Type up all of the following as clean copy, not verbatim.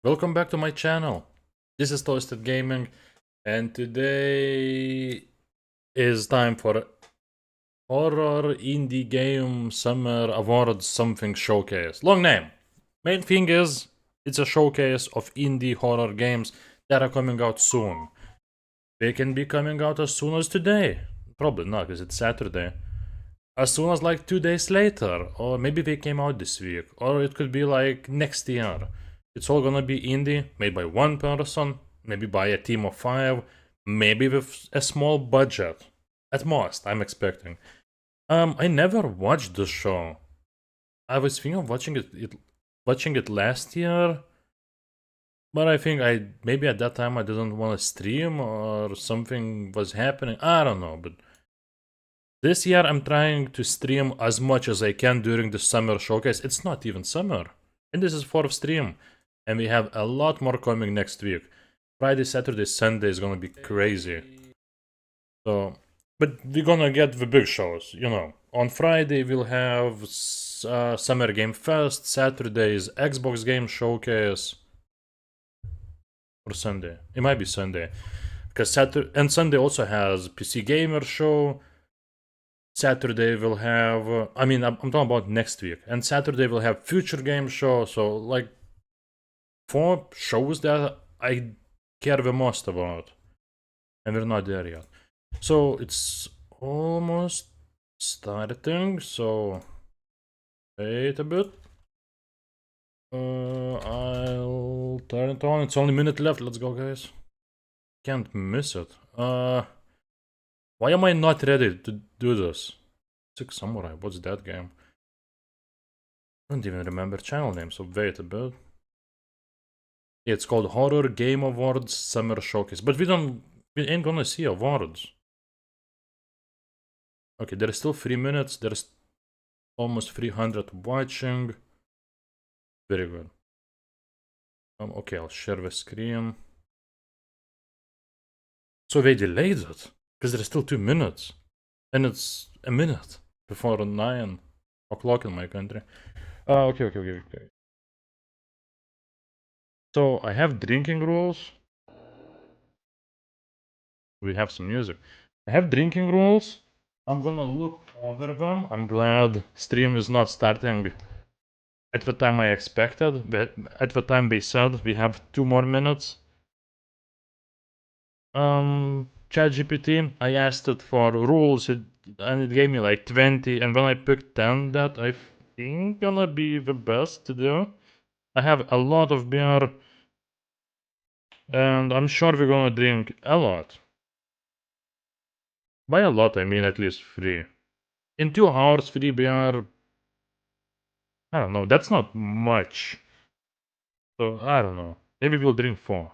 Welcome back to my channel. This is Toasted Gaming, and today is time for Horror Indie Game Summer Awards something showcase. Long name. Main thing is, it's a showcase of indie horror games that are coming out soon. They can be coming out as soon as today. Probably not, because it's Saturday. As soon as like 2 days later, or maybe they came out this week, or it could be like next year. It's all gonna be indie, made by one person, maybe by a team of 5, maybe with a small budget. At most, I'm expecting. I never watched the show. I was thinking of watching it last year, but I think maybe at that time I didn't want to stream or something was happening. I don't know, but this year I'm trying to stream as much as I can during the summer showcase. It's not even summer, and this is 4th stream. And we have a lot more coming next week. Friday, Saturday, Sunday is gonna be crazy. So, but we're gonna get the big shows, you know. On Friday we'll have Summer Game Fest. Saturday is Xbox Game Showcase. Or Sunday. It might be Sunday. Because Sunday also has PC Gamer Show. Saturday we'll have... I'm talking about next week. And Saturday we'll have Future Game Show. So, like, 4 shows that I care the most about, and we're not there yet. So it's almost starting, so wait a bit. I'll turn it on. It's only a minute left. Let's go, guys. Can't miss it. Why am I not ready to do this? Six Samurai, what's that game? I don't even remember channel name, so wait a bit. It's called Horror Game Awards Summer Showcase. But we ain't gonna see awards. Okay, there's still 3 minutes. There's almost 300 watching. Very good. Okay, I'll share the screen. So they delayed it. Because there's still 2 minutes. And it's a minute before 9 o'clock in my country. Okay. So I have drinking rules. We have some music. I have drinking rules. I'm gonna look over them. I'm glad stream is not starting at the time I expected, but at the time they said we have 2 more minutes. ChatGPT, I asked it for rules and it gave me like 20, and when I picked 10 that I think gonna be the best to do. I have a lot of beer, and I'm sure we're gonna drink a lot. By a lot I mean at least 3. In 2 hours 3 beer, I don't know, that's not much. So I don't know, maybe we'll drink 4.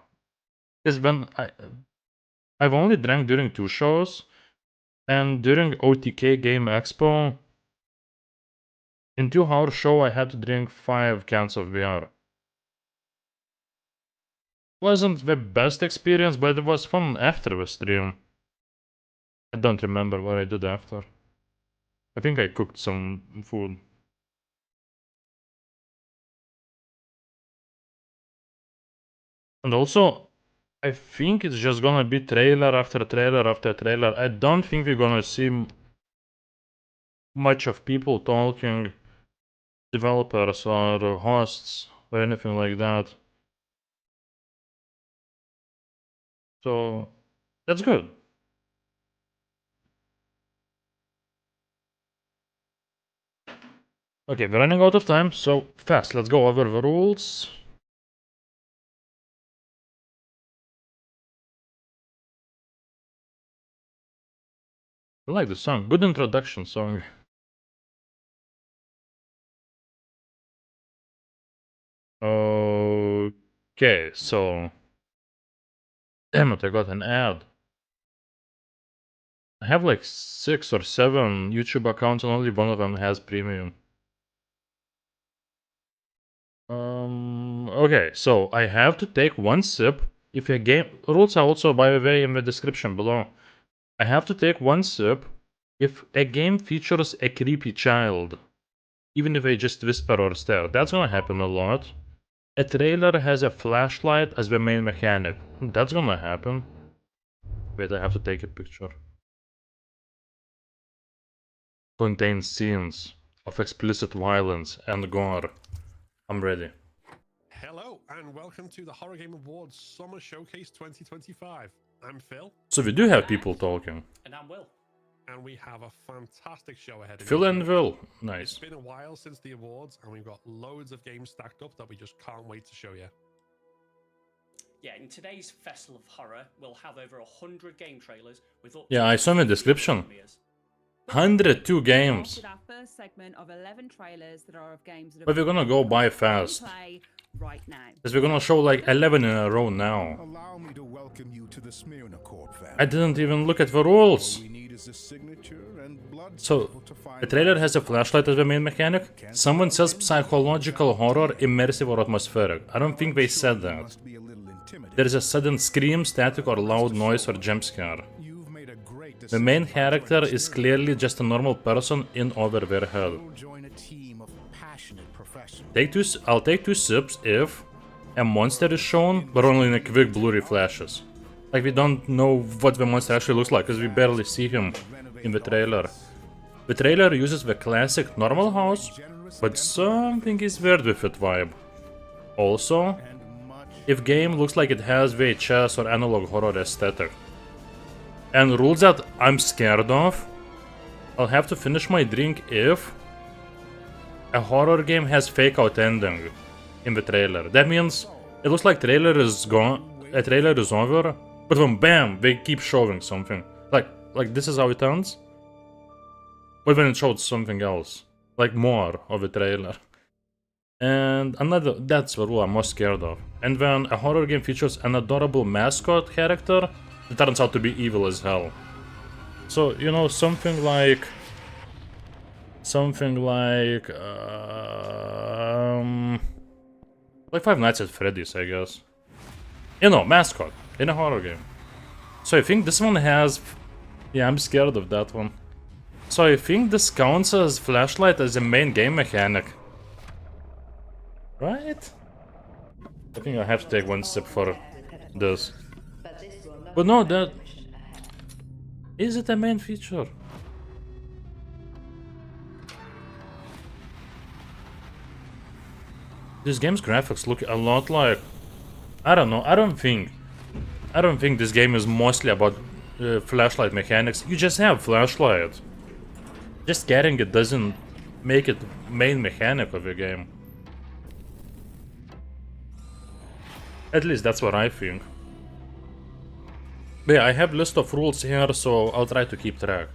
Because when I've only drank during 2 shows, and during OTK Game Expo, in 2-hour show I had to drink 5 cans of beer. Wasn't the best experience, but it was fun after the stream. I don't remember what I did after. I think I cooked some food. And also, I think it's just gonna be trailer after trailer after trailer. I don't think we're gonna see much of people talking, developers or hosts or anything like that. So that's good. Okay, we're running out of time, so fast, let's go over the rules. I like the song, good introduction song. Okay, so... Damn it, I got an ad. I have like 6 or 7 YouTube accounts and only one of them has premium. Okay, so I have to take 1 sip. If a game... Rules are also, by the way, in the description below. I have to take 1 sip if a game features a creepy child. Even if they just whisper or stare. That's gonna happen a lot. A trailer has a flashlight as the main mechanic. That's gonna happen. Wait, I have to take a picture. Contains scenes of explicit violence and gore. I'm ready. Hello and welcome to the Horror Game Awards Summer Showcase 2025. I'm Phil. So we do have people talking. And I'm Will. And we have a fantastic show ahead of Phil you. and Will. Nice. It's been a while since the awards and we've got loads of games stacked up that we just can't wait to show you. Yeah, in today's Festival of Horror, we'll have over 100 game trailers with up Yeah, I saw in the description. 102 games. Our first segment of 11 trailers that are of games that But we're gonna go by fast. Right now. Because we're gonna show like 11 in a row now. Allow me to welcome you to the Smyrna Corp family. I didn't even look at the rules. All we need is a signature and blood So, sample to find the trailer has a flashlight as the main mechanic. Someone says psychological horror, immersive or atmospheric. I don't think they said that. Must be a little intimidating. There is a sudden scream, static or loud noise or jump scare. You've made a great The decision main by character joining is Smyrna. clearly just a normal person in over their head. You'll join a team of passionate professionals. I'll take 2 sips if a monster is shown, but only in a quick blurry flashes. Like we don't know what the monster actually looks like, because we barely see him in the trailer. The trailer uses the classic normal house, but something is weird with it vibe. Also, And much if game looks like it has VHS or analog horror aesthetic. And rules that I'm scared of, I'll have to finish my drink if a horror game has fake out ending in the trailer. That means it looks like trailer is gone, a trailer is over, but then bam, they keep showing something. Like this is how it ends. But then it showed something else, like more of a trailer. And that's the rule I'm most scared of. And when a horror game features an adorable mascot character, it turns out to be evil as hell. So, you know, something like Five Nights at Freddy's, I guess. You know, mascot in a horror game. So I think this one has... Yeah, I'm scared of that one. So I think this counts as flashlight as a main game mechanic. Right? I think I have to take 1 sip for this. But no, that... Is it a main feature? This game's graphics look a lot like... I don't know, I don't think this game is mostly about flashlight mechanics. You just have flashlight. Just getting it doesn't make it main mechanic of the game. At least that's what I think. But yeah, I have list of rules here, so I'll try to keep track.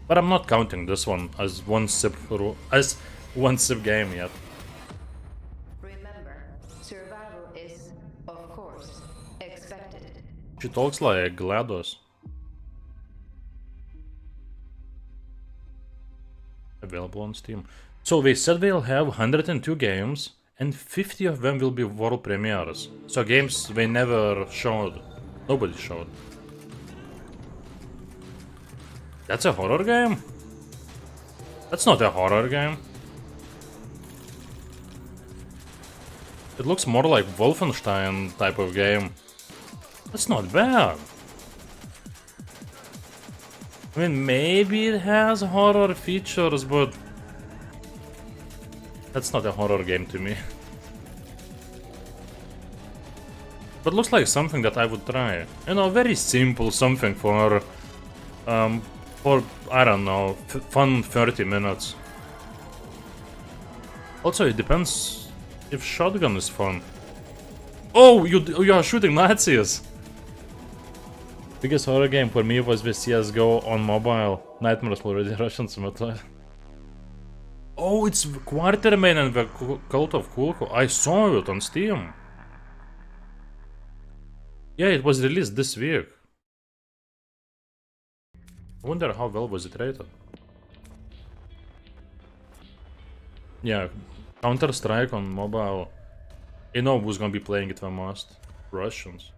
But I'm not counting this one as one sip game yet. Remember, survival is, of course, expected. She talks like GLaDOS. Available on Steam. So they said they'll have 102 games, and 50 of them will be world premieres. So games they never showed. Nobody showed. That's a horror game? That's not a horror game. It looks more like Wolfenstein type of game. That's not bad. I mean, maybe it has horror features, but that's not a horror game to me. But looks like something that I would try. You know, very simple something for I don't know, fun 30 minutes. Also, it depends if shotgun is fun. Oh, you are shooting Nazis! Biggest horror game for me was the CSGO on mobile. Nightmares already Russian simulator. Oh, it's Quartermain and the Cult of Kulko. I saw it on Steam. Yeah, it was released this week. I wonder how well was it rated. Yeah, Counter-Strike on mobile. You know who's gonna be playing it the most? Russians.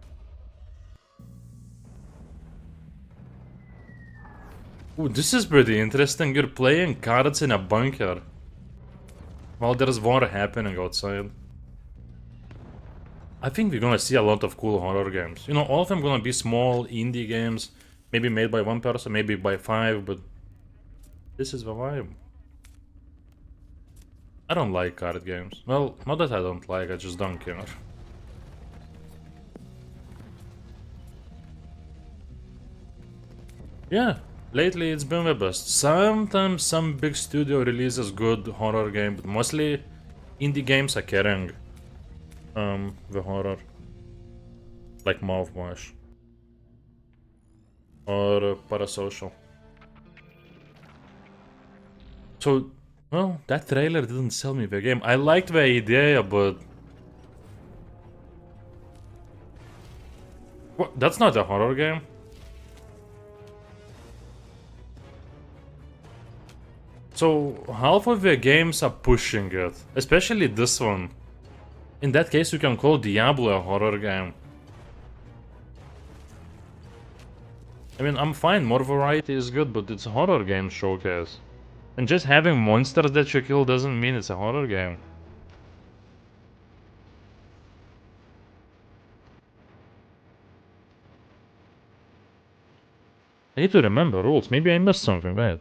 Ooh, this is pretty interesting. You're playing cards in a bunker while there's war happening outside. I think we're gonna see a lot of cool horror games. You know, all of them gonna be small indie games, maybe made by one person, maybe by 5, but this is the vibe. I don't like card games. Well, not that I don't like, I just don't care. Yeah, lately it's been the best. Sometimes some big studio releases good horror game, but mostly indie games are carrying the horror. Like Mouthwash. Or Parasocial. So, well, that trailer didn't sell me the game. I liked the idea, but... What? That's not a horror game? So, half of the games are pushing it. Especially this one. In that case, you can call Diablo a horror game. I mean, I'm fine, more variety is good, but it's a horror game showcase. And just having monsters that you kill doesn't mean it's a horror game. I need to remember rules, maybe I missed something, right?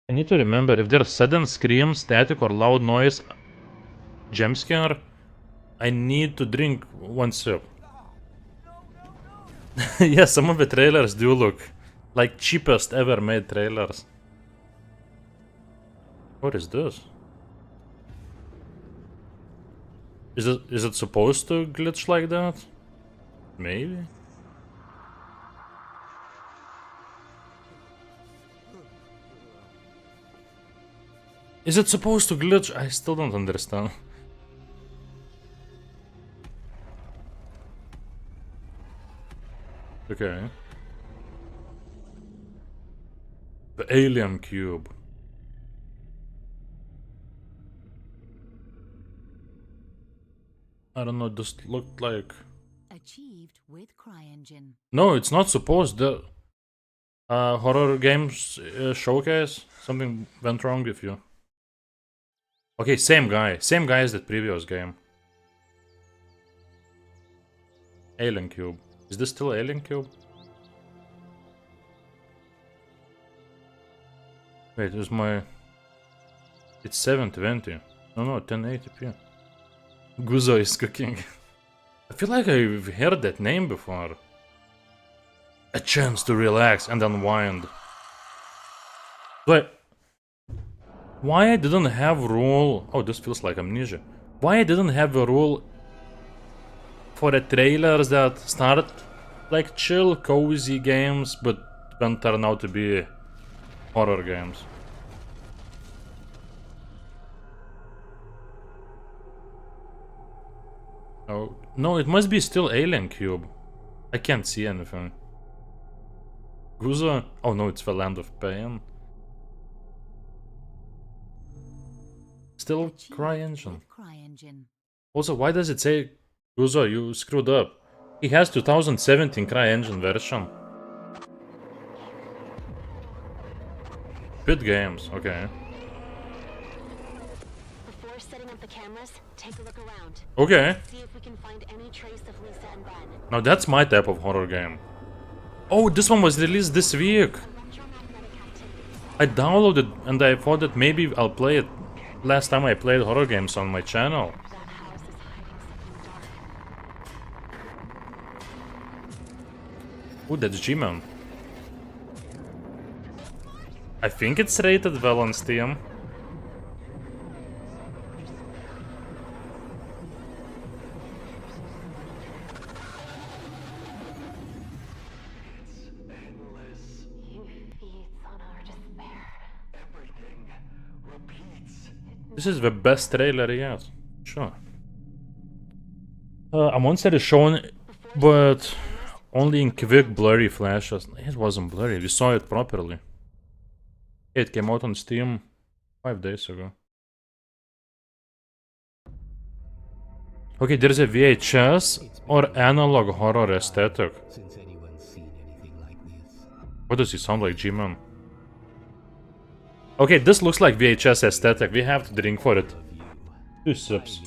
I need to remember if there's sudden scream, static or loud noise, jump scare, I need to drink one sip. Yeah, some of the trailers do look like cheapest ever made trailers. What is this? Is it supposed to glitch like that? Maybe? Is it supposed to glitch? I still don't understand. Okay. The alien cube. I don't know, this looked like... Achieved with CryEngine. No, it's not supposed to. Horror games showcase? Something went wrong with you. Okay, same guy. Same guy as the previous game. Alien Cube. Is this still Alien Cube? Wait, is my... It's 720. No, 1080p. Guzo is cooking. I feel like I've heard that name before. A chance to relax and unwind. But why I didn't have rule... Oh, this feels like Amnesia. Why I didn't have a rule for the trailers that start like chill, cozy games, but then turn out to be horror games. Oh, no, it must be still Alien Cube. I can't see anything. Guzo? Oh no, it's the Land of Pain. Still CryEngine. Also, why does it say Guzo, you screwed up? He has 2017 CryEngine version. Bit games, okay. Before setting up the cameras, take a look around. Okay. See if we can find any trace of Lisa and Ben. Now that's my type of horror game. Oh, this one was released this week. I downloaded and I thought that maybe I'll play it. Last time I played horror games on my channel. That house is hiding something dark. Ooh, that's G-Man. I think it's rated well on Steam. You feeds on our despair. Everything repeats. This is the best trailer yet. Sure. A monster is shown, but only in quick blurry flashes. It wasn't blurry, we saw it properly. It came out on Steam 5 days ago. Okay, there's a VHS or analog horror aesthetic. Since anyone's seen anything like this. What does he sound like, G-Man? Okay, this looks like VHS aesthetic. We have to drink for it. 2 sips.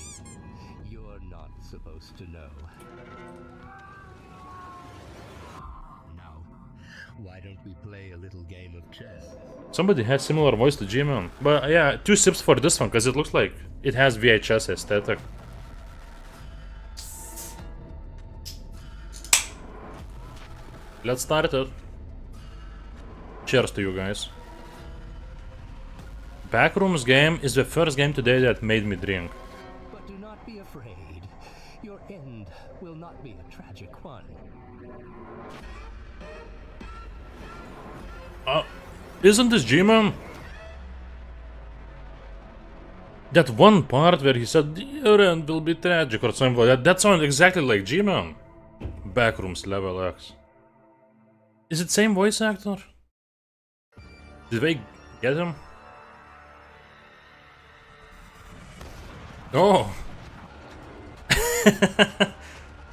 You're not supposed to know. Now, why don't we play a little game of chess? Somebody has similar voice to G-Man. But yeah, 2 sips for this one, because it looks like it has VHS aesthetic. Let's start it. Cheers to you guys. Backrooms game is the first game today that made me drink. But do not be afraid. Your end will not be a tragic one. Isn't this G-Man? That one part where he said, your end will be tragic or something like that, that sounded exactly like G-Man. Backrooms level X. Is it same voice actor? Did they get him? Oh!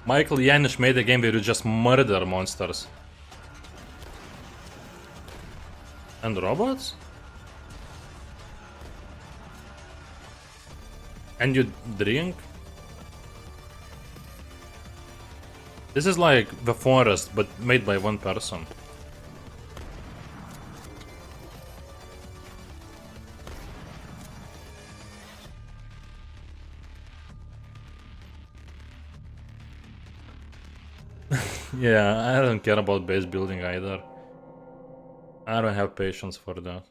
Michael Yanish made a game where you just murder monsters. And robots? And you drink? This is like The Forest, but made by one person. Yeah, I don't care about base building either. I don't have patience for that.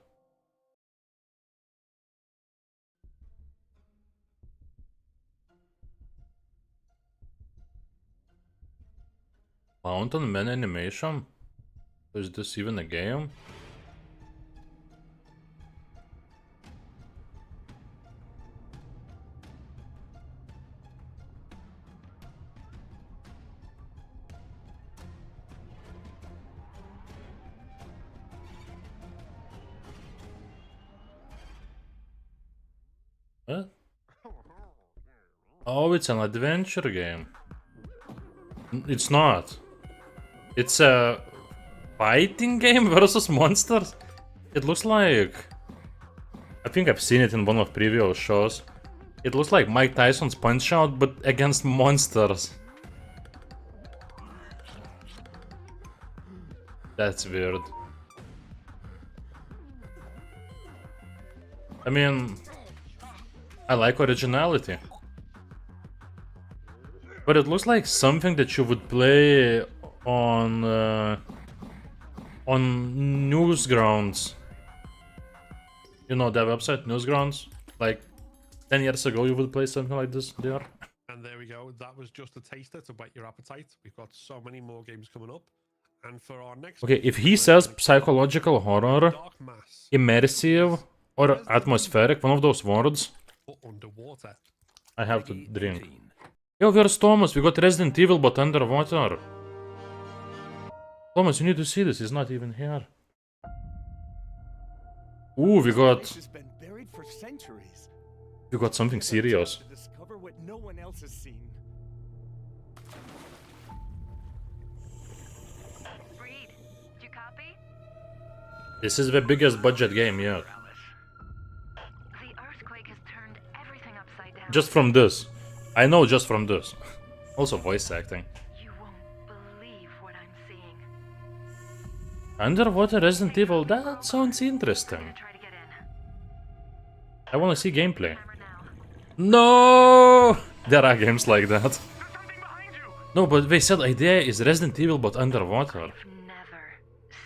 Mountain Man animation? Is this even a game? What? Oh, it's an adventure game. It's not. It's a fighting game versus monsters. It looks like... I think I've seen it in one of previous shows. It looks like Mike Tyson's Punch-Out, but against monsters. That's weird. I mean... I like originality. But it looks like something that you would play on Newsgrounds. You know that website, Newsgrounds? Like 10 years ago you would play something like this there. And there we go. That was just a taster to whet your appetite. We've got so many more games coming up. And for our next... Okay, if he says psychological horror, Dark Mass, immersive, or atmospheric, one of those words, but underwater. I have to drink. Yo, where's Thomas? We got Resident Evil but underwater. Thomas, you need to see this, he's not even here. Ooh, we got something serious. This is the biggest budget game yet. Just from this. I know just from this. Also voice acting. You won't believe what I'm seeing. Underwater Resident Evil, that sounds interesting. Try to get in. I wanna see gameplay. No! There are games like that. No, but they said idea is Resident Evil but underwater. I've never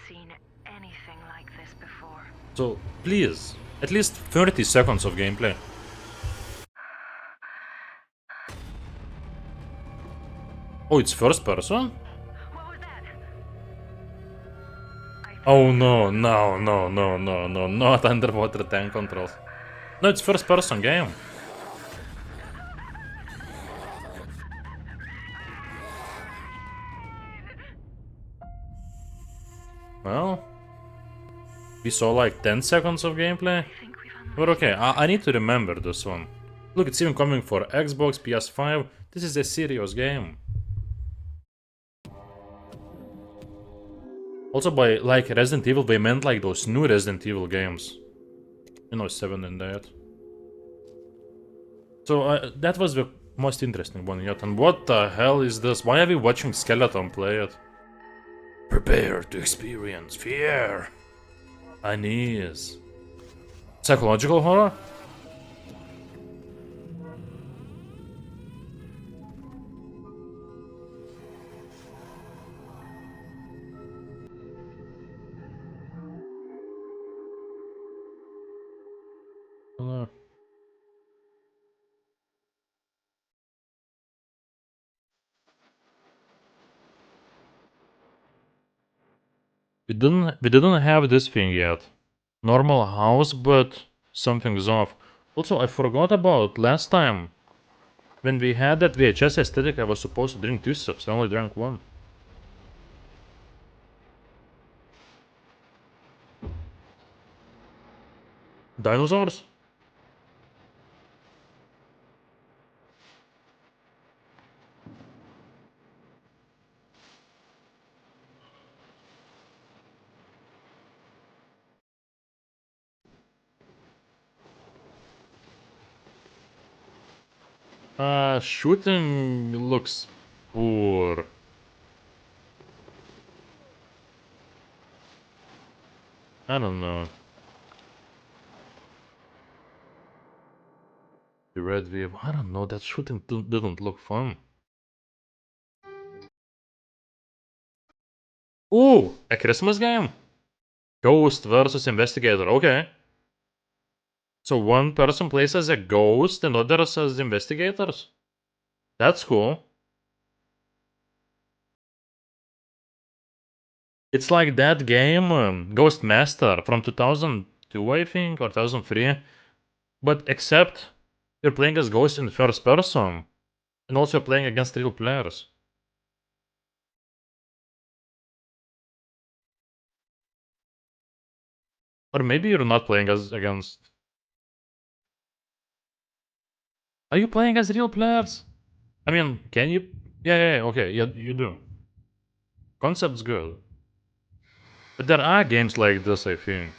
seen anything like this before. So, please, at least 30 seconds of gameplay. Oh, it's first person? What was that? Oh no, no, no, no, no, no, not underwater tank controls. No, it's first person game. Well, we saw like 10 seconds of gameplay. But okay, I need to remember this one. Look, it's even coming for Xbox, PS5. This is a serious game. Also by like Resident Evil, they meant like those new Resident Evil games. You know, 7 in that. So that was the most interesting one yet. And what the hell is this? Why are we watching Skeleton play it? Prepare to experience fear, unease. Psychological horror? We didn't have this thing yet. Normal house, but something's off. Also, I forgot about last time. When we had that VHS aesthetic, I was supposed to drink 2 sips. I only drank 1. Dinosaurs? Shooting looks poor. I don't know. The red wave. I don't know. That shooting didn't look fun. Ooh, a Christmas game. Ghost versus investigator. Okay. So one person plays as a ghost and others as investigators. That's cool. It's like that game, Ghost Master from 2002, I think, or 2003. But except you're playing as ghost in first person. And also playing against real players. Or maybe you're not playing as against... Are you playing as real players? I mean, can you? Yeah, okay, yeah, you do. Concept's good. But there are games like this, I think.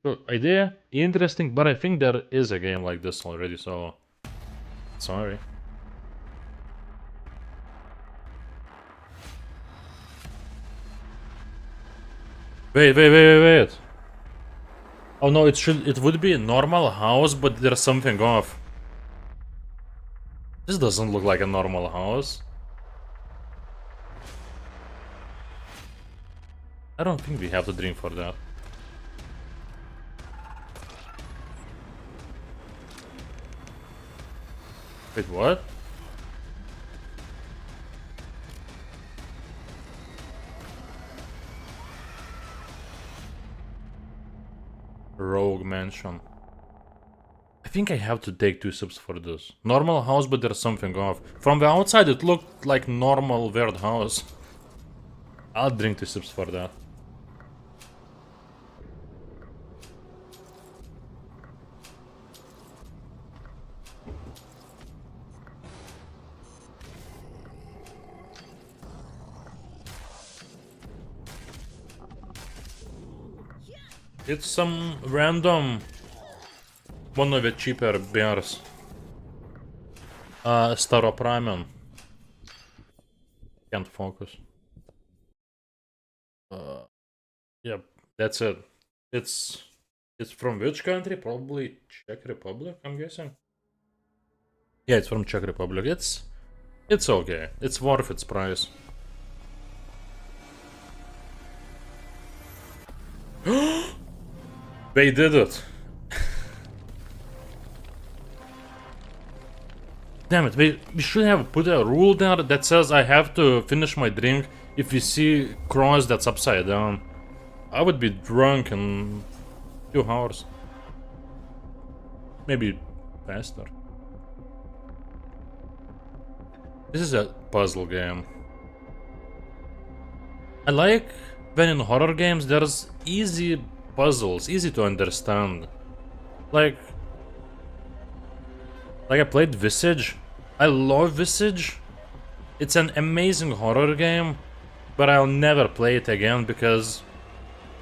So, idea, interesting, but I think there is a game like this already, so... Sorry. Wait. Oh no, it would be a normal house, but there's something off. This doesn't look like a normal house. I don't think we have to drink for that. Wait, what? Rogue Mansion. I think I have to take 2 sips for this. Normal house, but there's something off. From the outside it looked like normal weird house. I'll drink 2 sips for that. It's some random one of the cheaper beers. Staropramen. Can't focus. Yep, that's it. It's from which country? Probably Czech Republic, I'm guessing. Yeah, it's from Czech Republic. It's okay. It's worth its price. They did it. Damn it, we should have put a rule there that says I have to finish my drink if you see cross that's upside down. I would be drunk in 2 hours. Maybe faster. This is a puzzle game. I like when in horror games there's easy puzzles, easy to understand. Like I played Visage. I love Visage. It's an amazing horror game, but I'll never play it again because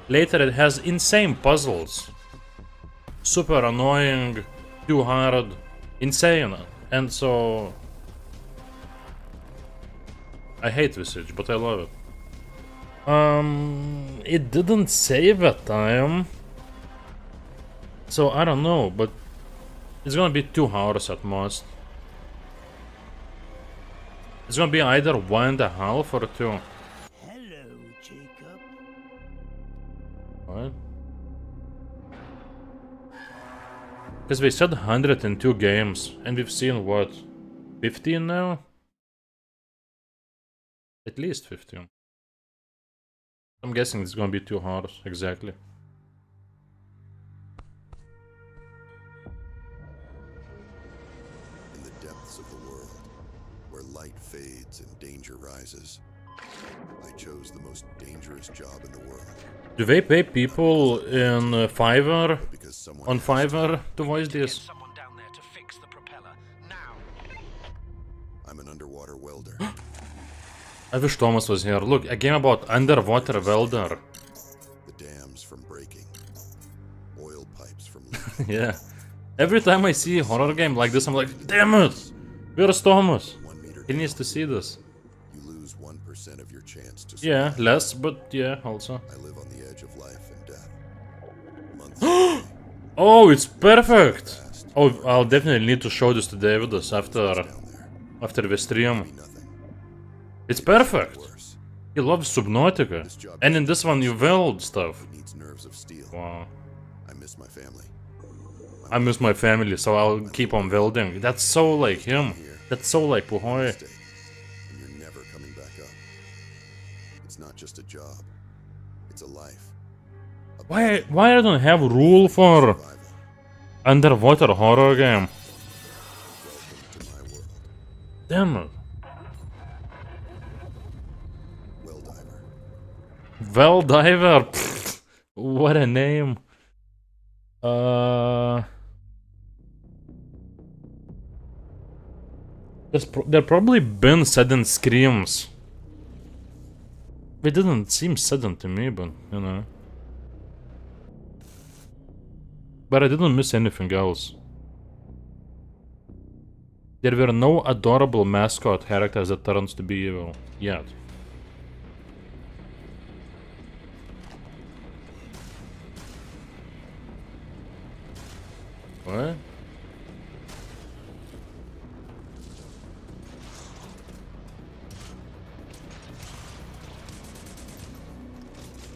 Later it has insane puzzles. Super annoying, too hard, insane. And so... I hate Visage, but I love it. It didn't save at time. So I don't know, but it's gonna be 2 hours at most. It's gonna be either 1.5 or 2. Hello, Jacob. What? Because we said 102 games, and we've seen what? 15 now? At least 15. I'm guessing it's gonna be 2 hours, exactly. In the depths of the world, where light fades and danger rises, I chose the most dangerous job in the world. Do they pay people in Fiverr, Because someone on has to. Fiverr, to voice this? Someone down there to fix the propeller. Now. I'm an underwater welder. I wish Thomas was here. Look, a game about underwater welder. The dams from breaking. Oil pipes from leaking. Yeah. Every time I see a horror game like this, I'm like, damn it! Where's Thomas? 1 meter He needs down, to see this. you lose 1% of your chance to Yeah, survive. less, but yeah, also. I live on the edge of life and death. Months away, Oh, it's perfect! fast, Oh, I'll definitely need to show this to Davidus after down there. after the Be stream. nothing. It's perfect! Worse. He loves Subnautica. This job And in this one you weld stuff. it needs nerves of steel. Wow. I miss my family. I miss my family, so I'll keep on welding. That's so like him. That's so like Puhoy. Mistake, and you're never coming back up. It's not just a job. It's a life. A Why I don't have rule for survival. underwater horror game? Welcome to my world. Damn it. Well diver. Well Diver. Pfft, what a name. There probably been sudden screams. They didn't seem sudden to me, but you know. But I didn't miss anything else. There were no adorable mascot characters that turns to be evil yet. What?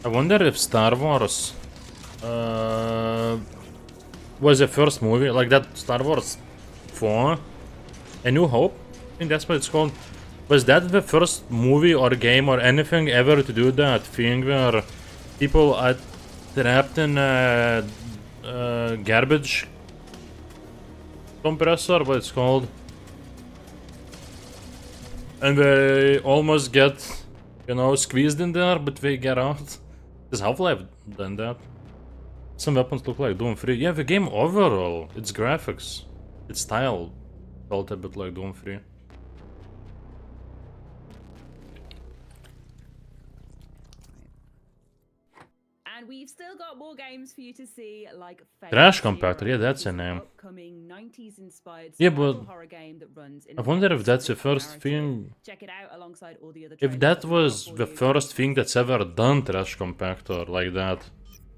I wonder if Star Wars was the first movie, like that Star Wars 4, A New Hope, I think that's what it's called. Was that the first movie or game or anything ever to do that thing where people are trapped in a garbage compressor, what it's called, and they almost get, you know, squeezed in there, but they get out? Does Half-Life done that? Some weapons look like Doom 3. Yeah, the game overall, its graphics, its style felt a bit like Doom 3. And we've still got more games for you to see, like Trash Compactor, yeah, that's a name. Upcoming 90s-inspired Yeah, survival but horror game that runs in I wonder if that's the narrative. first thing. Check it out alongside all the other If trailers that we've got was for the you. first thing that's ever done Trash Compactor like that,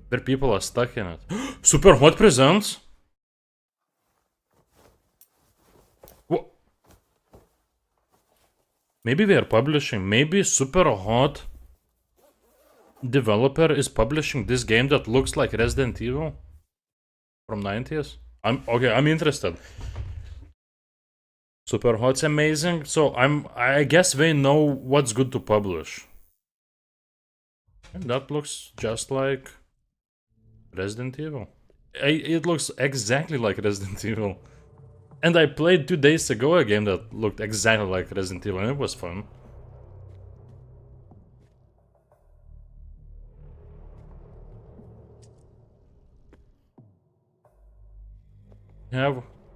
where people are stuck in it. Super Hot presents? What? Maybe they are publishing. Maybe Super Hot developer is publishing this game that looks like Resident Evil from 90s. I'm interested. Super Hot's amazing, so I guess they know what's good to publish. And that looks just like Resident Evil. It looks exactly like Resident Evil. And I played 2 days ago a game that looked exactly like Resident Evil, and it was fun.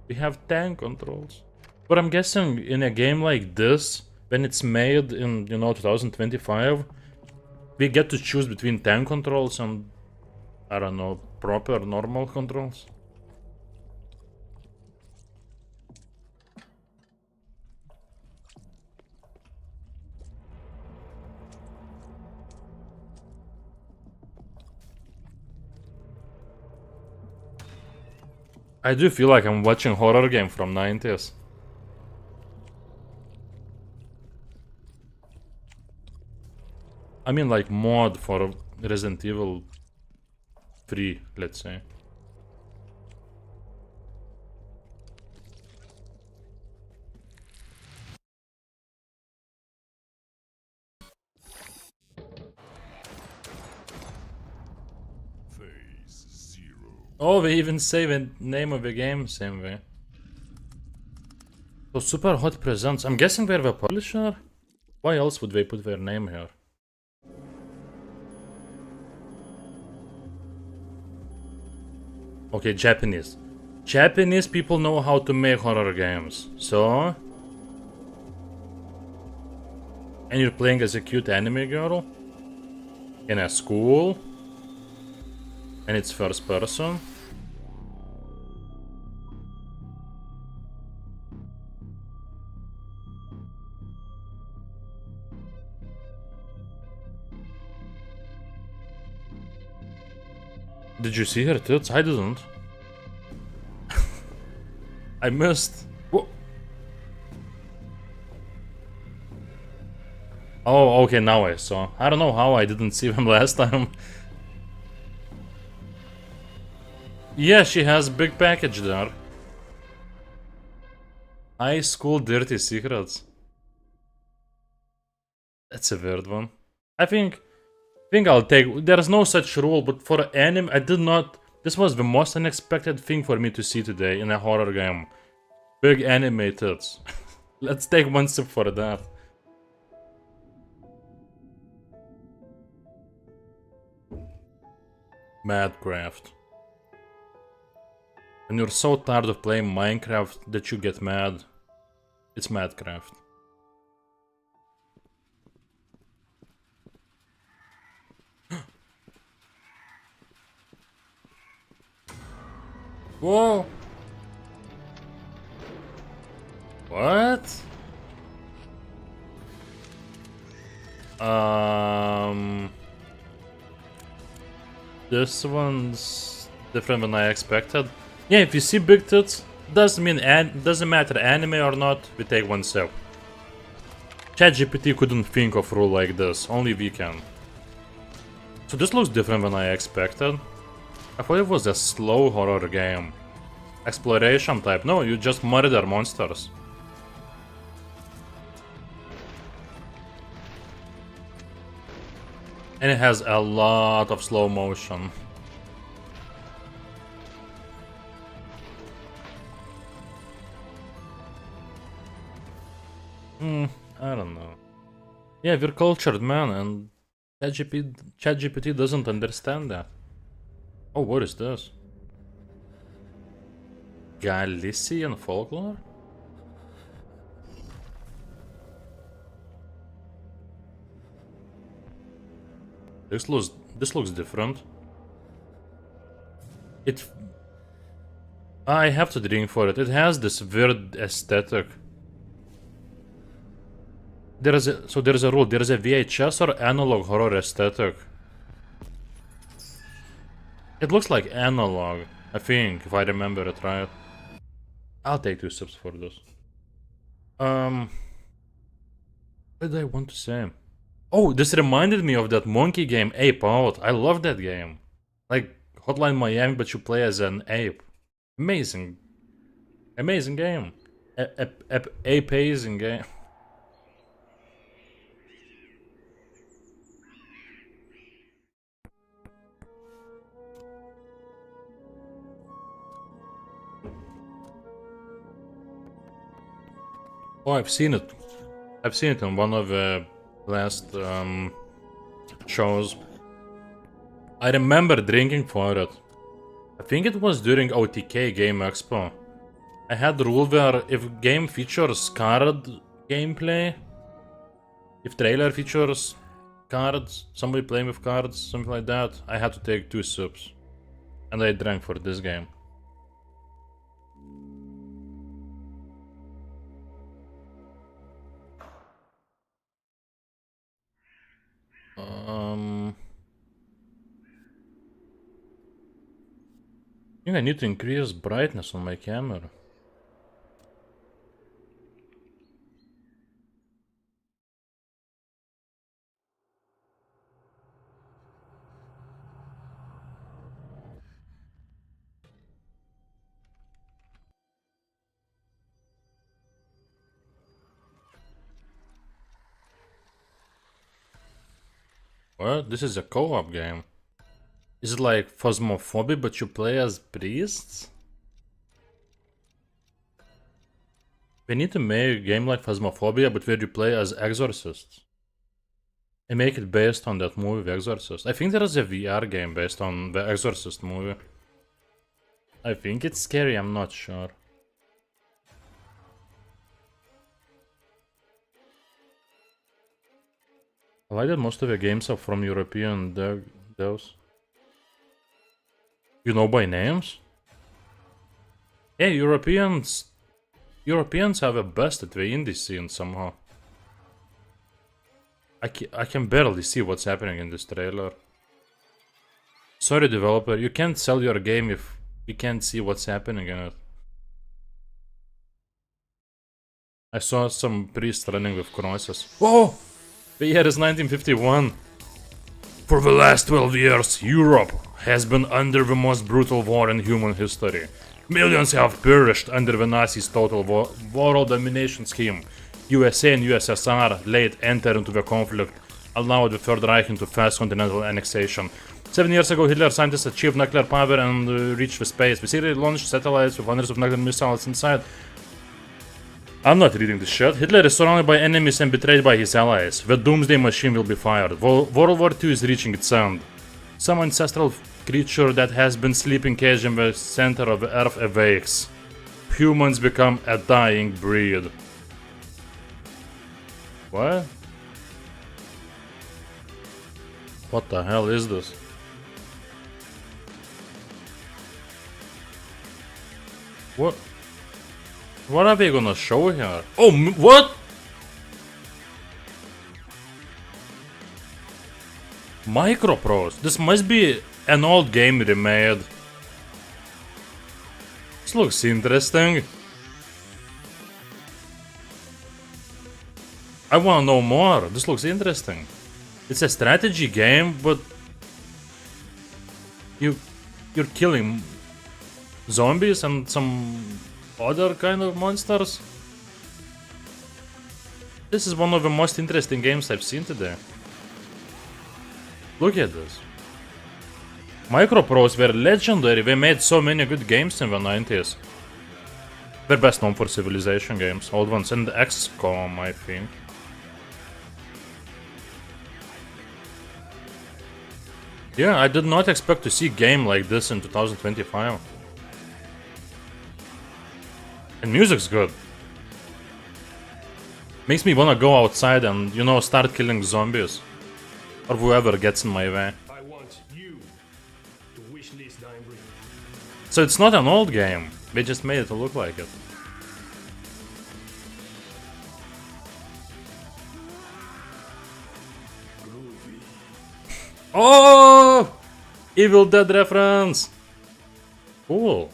We have tank controls. But I'm guessing in a game like this, when it's made in, you know, 2025, we get to choose between tank controls and, I don't know, proper normal controls. I do feel like I'm watching horror game from 90s. I mean like mod for Resident Evil 3, let's say. Oh, we even say the name of the game same way. So Super Hot Presents. I'm guessing they're the publisher? Why else would they put their name here? Okay, Japanese. Japanese people know how to make horror games. So... And you're playing as a cute anime girl? In a school? And it's first person? Did you see her tits? I didn't. I missed. Whoa. Oh, okay, now I saw. I don't know how I didn't see them last time. Yeah, she has big package there. High school dirty secrets. That's a weird one. I think I'll take. There's no such rule, but for anime, I did not. This was the most unexpected thing for me to see today in a horror game. Big anime tits. Let's take one sip for that. Madcraft. When you're so tired of playing Minecraft that you get mad, it's Madcraft. Whoa! What? This one's different than I expected. Yeah, if you see big tits, doesn't matter anime or not, we take one sip. ChatGPT couldn't think of rule like this, only we can. So this looks different than I expected. I thought it was a slow horror game. Exploration type. No, you just murder monsters. And it has a lot of slow motion. I don't know. Yeah, we're cultured, man, and ChatGPT doesn't understand that. Oh, what is this? Galician folklore? This looks different. I have to drink for it. It has this weird aesthetic. There's a rule. There's a VHS or analog horror aesthetic. It looks like analog, I think, if I remember it right. I'll take 2 sips for this. What did I want to say? Oh, this reminded me of that monkey game, Ape Out. I love that game. Like Hotline Miami, but you play as an ape. Amazing. Amazing game. Ape-azing game. Oh, I've seen it. I've seen it on one of the last shows. I remember drinking for it. I think it was during OTK Game Expo. I had the rule where if game features card gameplay, if trailer features cards, somebody playing with cards, something like that, I had to take 2 sips. And I drank for this game. I think I need to increase brightness on my camera. What? This is a co-op game. Is it like Phasmophobia, but you play as priests? We need to make a game like Phasmophobia, but where you play as exorcists. And make it based on that movie, The Exorcist. I think there is a VR game based on The Exorcist movie. I think it's scary, I'm not sure. I like that most of the games are from European devs. You know by names? Yeah, Europeans have the best at the indie scene somehow. I can barely see what's happening in this trailer. Sorry developer, you can't sell your game if you can't see what's happening in it. I saw some priests running with crosses. Whoa! The year is 1951. For the last 12 years, Europe has been under the most brutal war in human history. Millions have perished under the Nazis' total world domination scheme. USA and USSR late entered into the conflict, allowed the Third Reich into fast continental annexation. 7 years ago, Hitler scientists achieved nuclear power and reached the space. We secretly launched satellites with hundreds of nuclear missiles inside. I'm not reading this shit. Hitler is surrounded by enemies and betrayed by his allies. The doomsday machine will be fired. World War II is reaching its end. Some ancestral creature that has been sleeping caged in the center of the earth awakes. Humans become a dying breed. What? What the hell is this? What? What are they gonna show here? Oh, what? Microprose. This must be an old game remade. This looks interesting. I wanna know more. This looks interesting. It's a strategy game, but you're killing zombies and some other kind of monsters. This is one of the most interesting games I've seen today. Look at this. Microprose were legendary. They made so many good games in the 90s. They're best known for Civilization games, old ones, and XCOM, I think. Yeah, I did not expect to see a game like this in 2025. And music's good. Makes me wanna go outside and, you know, start killing zombies. Or whoever gets in my way. I want you to wish this dying breed. So it's not an old game. They just made it to look like it. Oh! Evil Dead reference! Cool.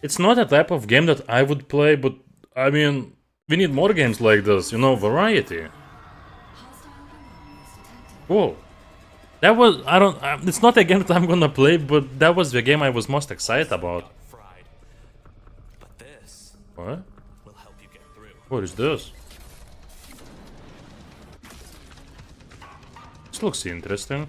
It's not a type of game that I would play, but I mean, we need more games like this, you know, variety. Cool. That was, it's not a game that I'm gonna play, but that was the game I was most excited about. But this What? will help you get through. What is this? This looks interesting.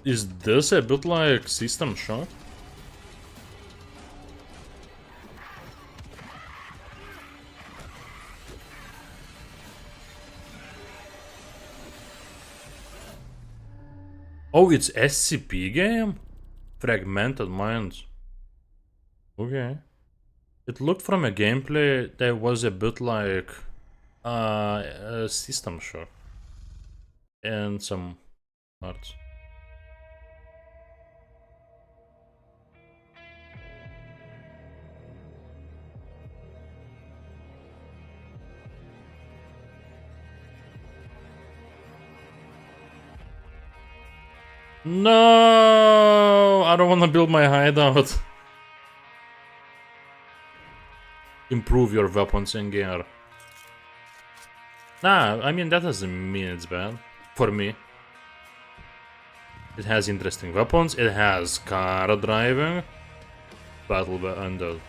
Is this a bit like System Shock? Oh, it's SCP game? Fragmented Minds. Okay. It looked from a gameplay that was a bit like a System Shock. And some parts. No, I don't want to build my hideout. Improve your weapons and gear. Nah, I mean that doesn't mean it's bad. For me. It has interesting weapons, it has car driving. Battle by Undead.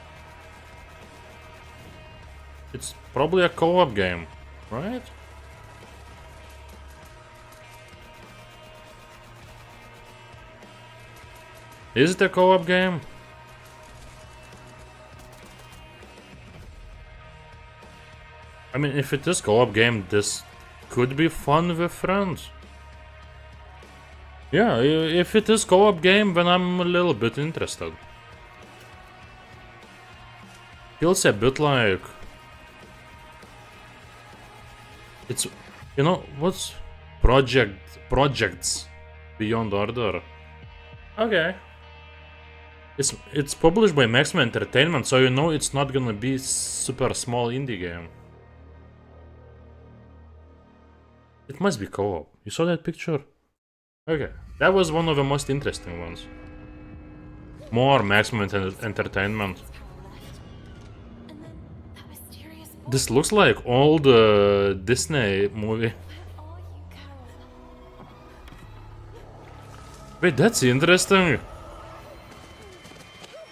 It's probably a co-op game, right? Is it a co-op game? I mean, if it is co-op game, this could be fun with friends. Yeah, if it is co-op game, then I'm a little bit interested. Feels a bit like... It's... You know, what's... Projects Beyond Order. Okay. It's published by Maximum Entertainment, so you know it's not gonna be super small indie game. It must be co-op. You saw that picture? Okay, that was one of the most interesting ones. More Maximum Entertainment. This looks like old Disney movie. Wait, that's interesting.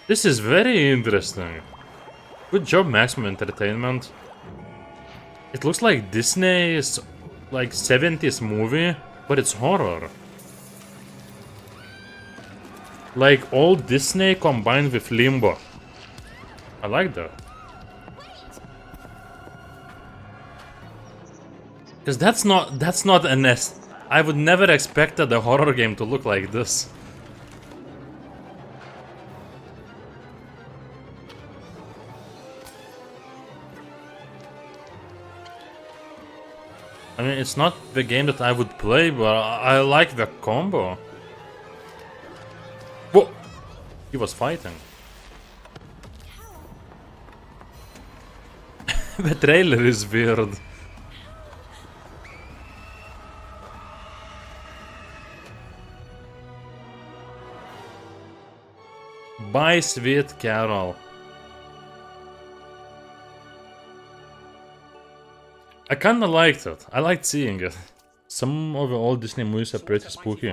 This is very interesting. Good job, Maximum Entertainment. It looks like Disney's like 70s movie, but it's horror. Like old Disney combined with Limbo. I like that. Because that's not an S. I would never expected a horror game to look like this. I mean, it's not the game that I would play, but I like the combo. Whoa! He was fighting. The trailer is weird. Bye, sweet Carol. I kinda liked it. I liked seeing it. Some of the old Disney movies are pretty spooky.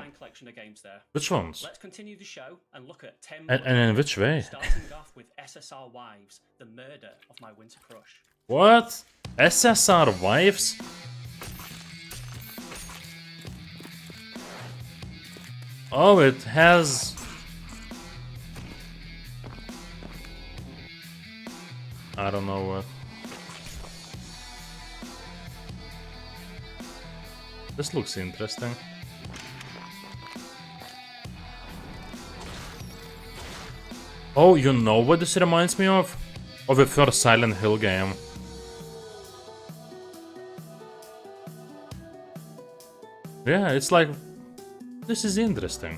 Which ones? Let's continue the show and look at 10 And in which way? starting off with SSR Wives, the murder of my winter crush. What? SSR Wives? Oh, it has... I don't know what. This looks interesting. Oh, you know what this reminds me of? Of the first Silent Hill game. Yeah, it's like... This is interesting.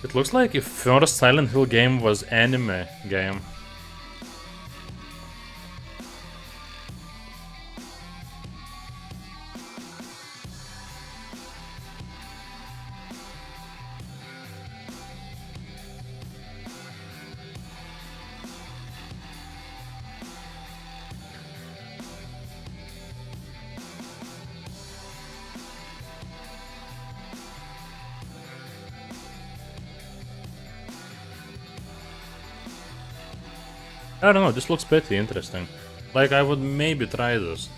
It looks like if first Silent Hill game was anime game. I don't know, this looks pretty interesting. Like, I would maybe try this.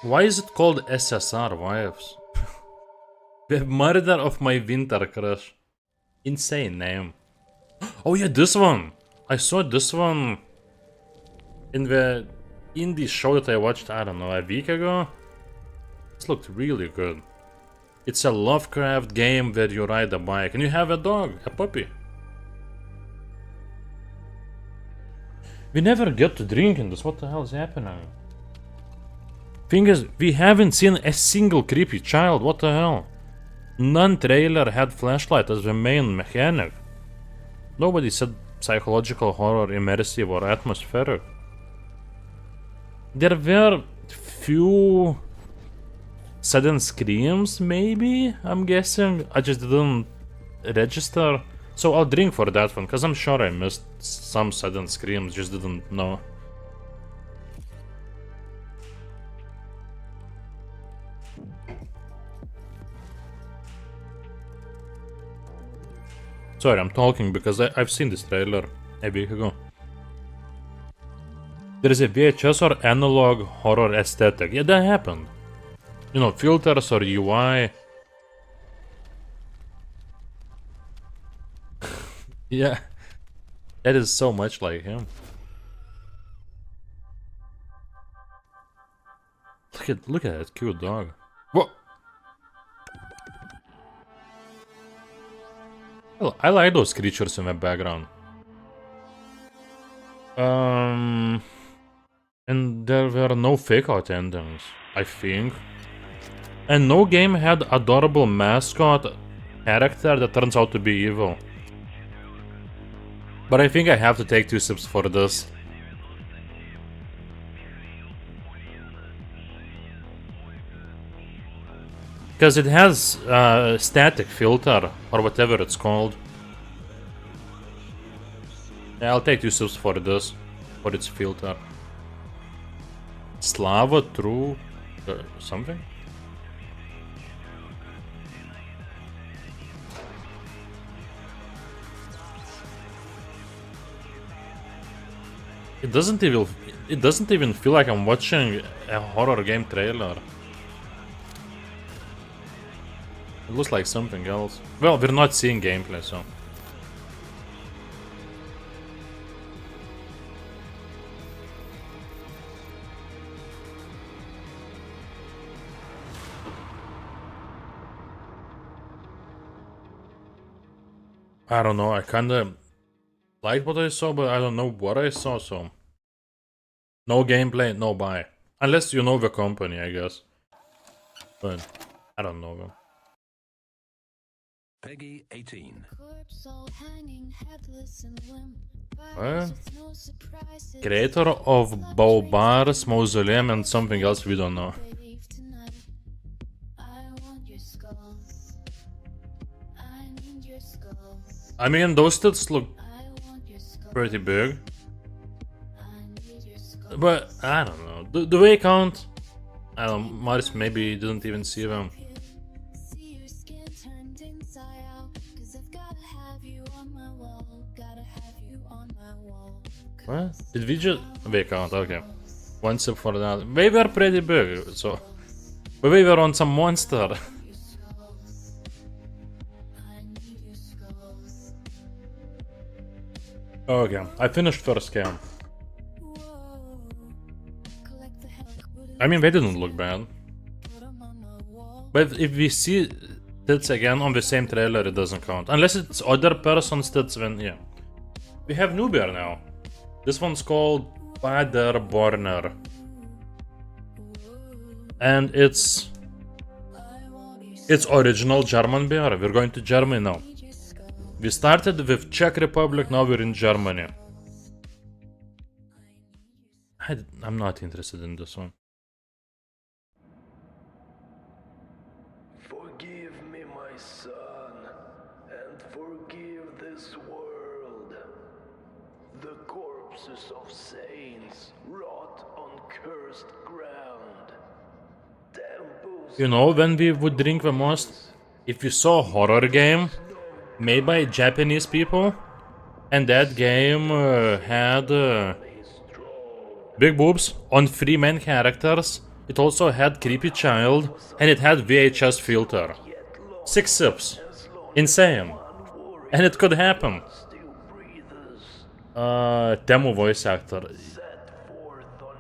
Why is it called SSR Wives? The murder of my winter crush. Insane name. Oh yeah, this one! I saw this one in the indie show that I watched, I don't know, a week ago. This looked really good. It's a Lovecraft game where you ride a bike and you have a dog, a puppy. We never get to drink in this, what the hell is happening? Thing is, we haven't seen a single creepy child, what the hell? None trailer had flashlight as the main mechanic. Nobody said psychological horror, immersive or atmospheric. There were few sudden screams, maybe, I'm guessing. I just didn't register. So I'll drink for that one, because I'm sure I missed some sudden screams, just didn't know. Sorry, I'm talking because I've seen this trailer a week ago. There is a VHS or analog horror aesthetic. Yeah, that happened. You know, filters or UI. Yeah, that is so much like him. Look at that cute dog. Whoa! Well, I like those creatures in the background. And there were no fake out endings, I think. And no game had adorable mascot character that turns out to be evil. But I think I have to take 2 sips for this. Because it has static filter, or whatever it's called. Yeah, I'll take 2 sips for this, for its filter. Slava True... something? It doesn't even feel like I'm watching a horror game trailer. It looks like something else. Well, we're not seeing gameplay, so... I don't know, I kinda liked what I saw, but I don't know what I saw, so... No gameplay, no buy. Unless you know the company, I guess. But I don't know them. Peggy 18. What? Creator of Baubar's Mausoleum and something else we don't know. I mean, those tits look pretty big. But, I don't know. Do they count? I don't know, Maris maybe didn't even see them. What? Did we just... They count, okay. 1 sip for that. They were pretty big, so... But we were on some monster. Okay, I finished first cam. I mean, they didn't look bad. But if we see tits again on the same trailer, it doesn't count. Unless it's other person's tits, then yeah. We have new bear now. This one's called Paderborner. And it's original German beer. We're going to Germany now. We started with Czech Republic, now we're in Germany. I'm not interested in this one. Forgive me, my son, and forgive this world. The corpses of saints rot on cursed ground. Temples. You know when we would drink the most? If we saw a horror game made by Japanese people, and that game had big boobs on 3 main characters. It also had creepy child, and it had VHS filter. 6 sips. Insane. And it could happen. Demo voice actor.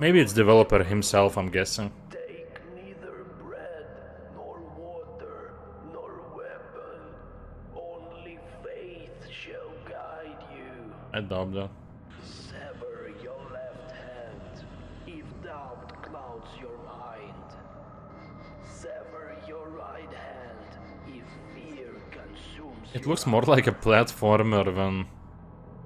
Maybe it's developer himself, I'm guessing. Take neither bread, nor water, nor weapon. Only faith shall guide you. I doubt that. Sever your left hand, if doubt clouds your mind. Sever your right hand, if fear consumes It your looks more like a platformer than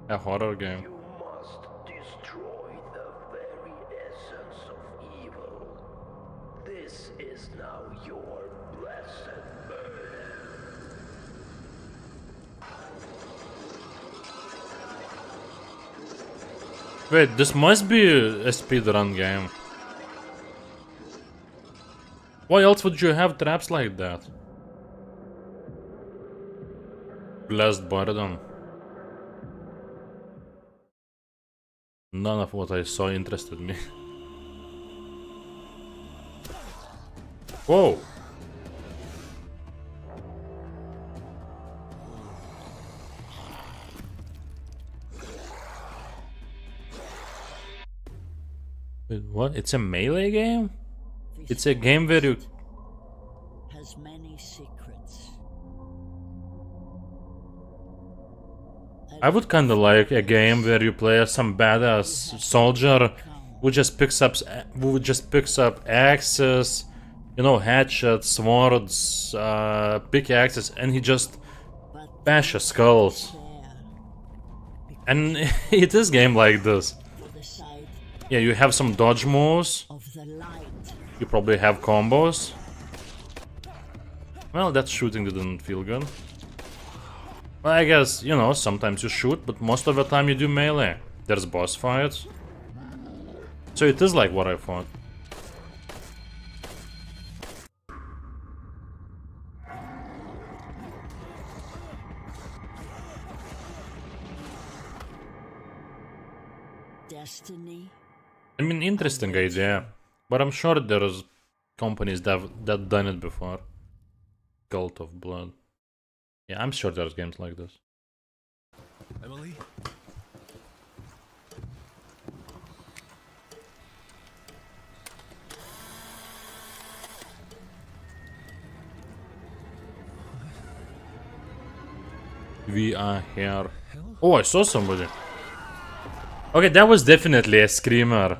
a horror game. You must destroy the very essence of evil. This is now your blessed burden. Wait, this must be a speedrun game. Why else would you have traps like that? Blessed burden. None of what I saw interested me. Whoa! Wait, what? It's a melee game? It's a game where you... Has many secrets. I would kinda like a game where you play as some badass soldier who just picks up axes, you know, hatchets, swords, pickaxes, and he just bashes skulls. And it is game like this. Yeah, you have some dodge moves. You probably have combos. Well, that shooting didn't feel good. Well, I guess, you know, sometimes you shoot, but most of the time you do melee. There's boss fights. So it is like what I thought. Destiny. I mean, interesting idea. But I'm sure there's companies that done it before. Cult of Blood. Yeah, I'm sure there's games like this. Emily? We are here. Oh, I saw somebody. Okay, that was definitely a screamer.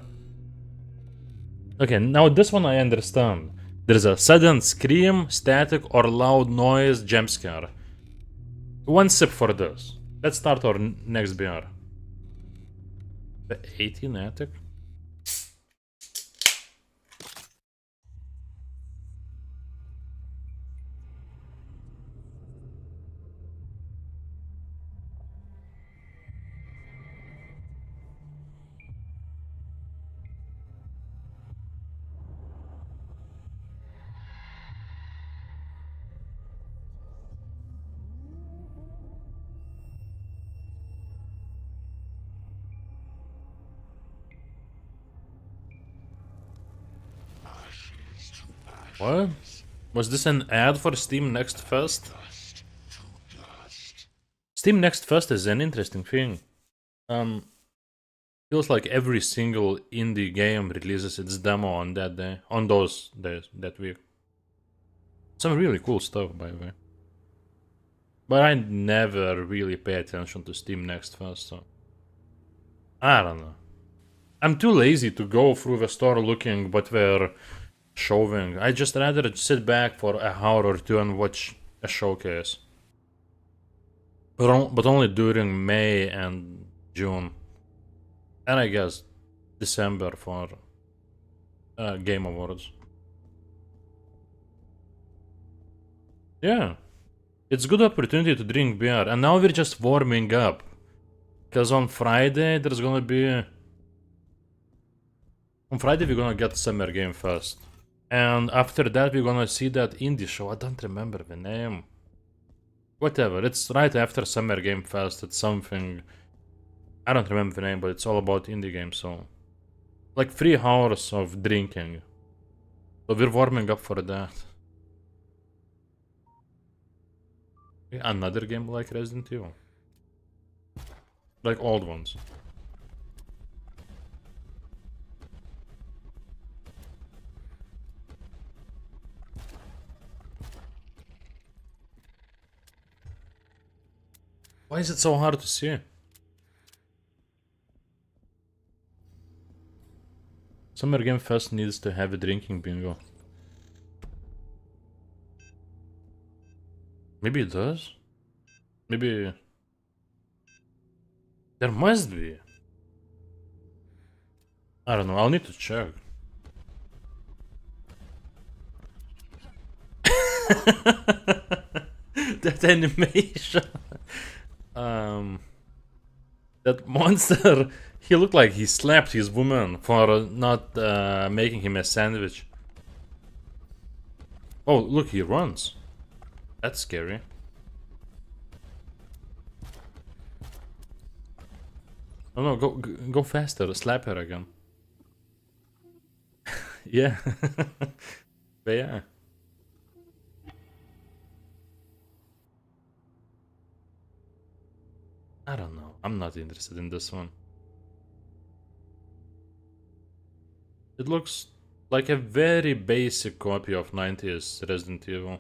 Okay, now this one I understand. There's a sudden scream, static, or loud noise jump scare. One sip for this. Let's start our next beer. The 18 attic? What? Was this an ad for Steam Next Fest? Steam Next Fest is an interesting thing. Feels like every single indie game releases its demo on that day, on those days, that week. Some really cool stuff, by the way. But I never really pay attention to Steam Next Fest, so... I don't know. I'm too lazy to go through the store looking what they're showing. I just rather sit back for an hour or two and watch a showcase. But only during May and June. And I guess December for Game Awards. Yeah. It's a good opportunity to drink beer. And now we're just warming up. Because on Friday there's gonna be... On Friday we're gonna get Summer Game Fest. And after that we're gonna see that indie show. I don't remember the name. Whatever, it's right after Summer Game Fest. It's something... I don't remember the name, but it's all about indie games, so... Like 3 hours of drinking. So we're warming up for that. Another game like Resident Evil. Like old ones. Why is it so hard to see? Summer Game Fest needs to have a drinking bingo. Maybe it does? Maybe... There must be. I don't know, I'll need to check. That animation. That monster, he looked like he slapped his woman for not making him a sandwich. Oh, look, he runs. That's scary. Oh no, go faster, slap her again. Yeah. But yeah. I don't know. I'm not interested in this one. It looks like a very basic copy of 90s Resident Evil.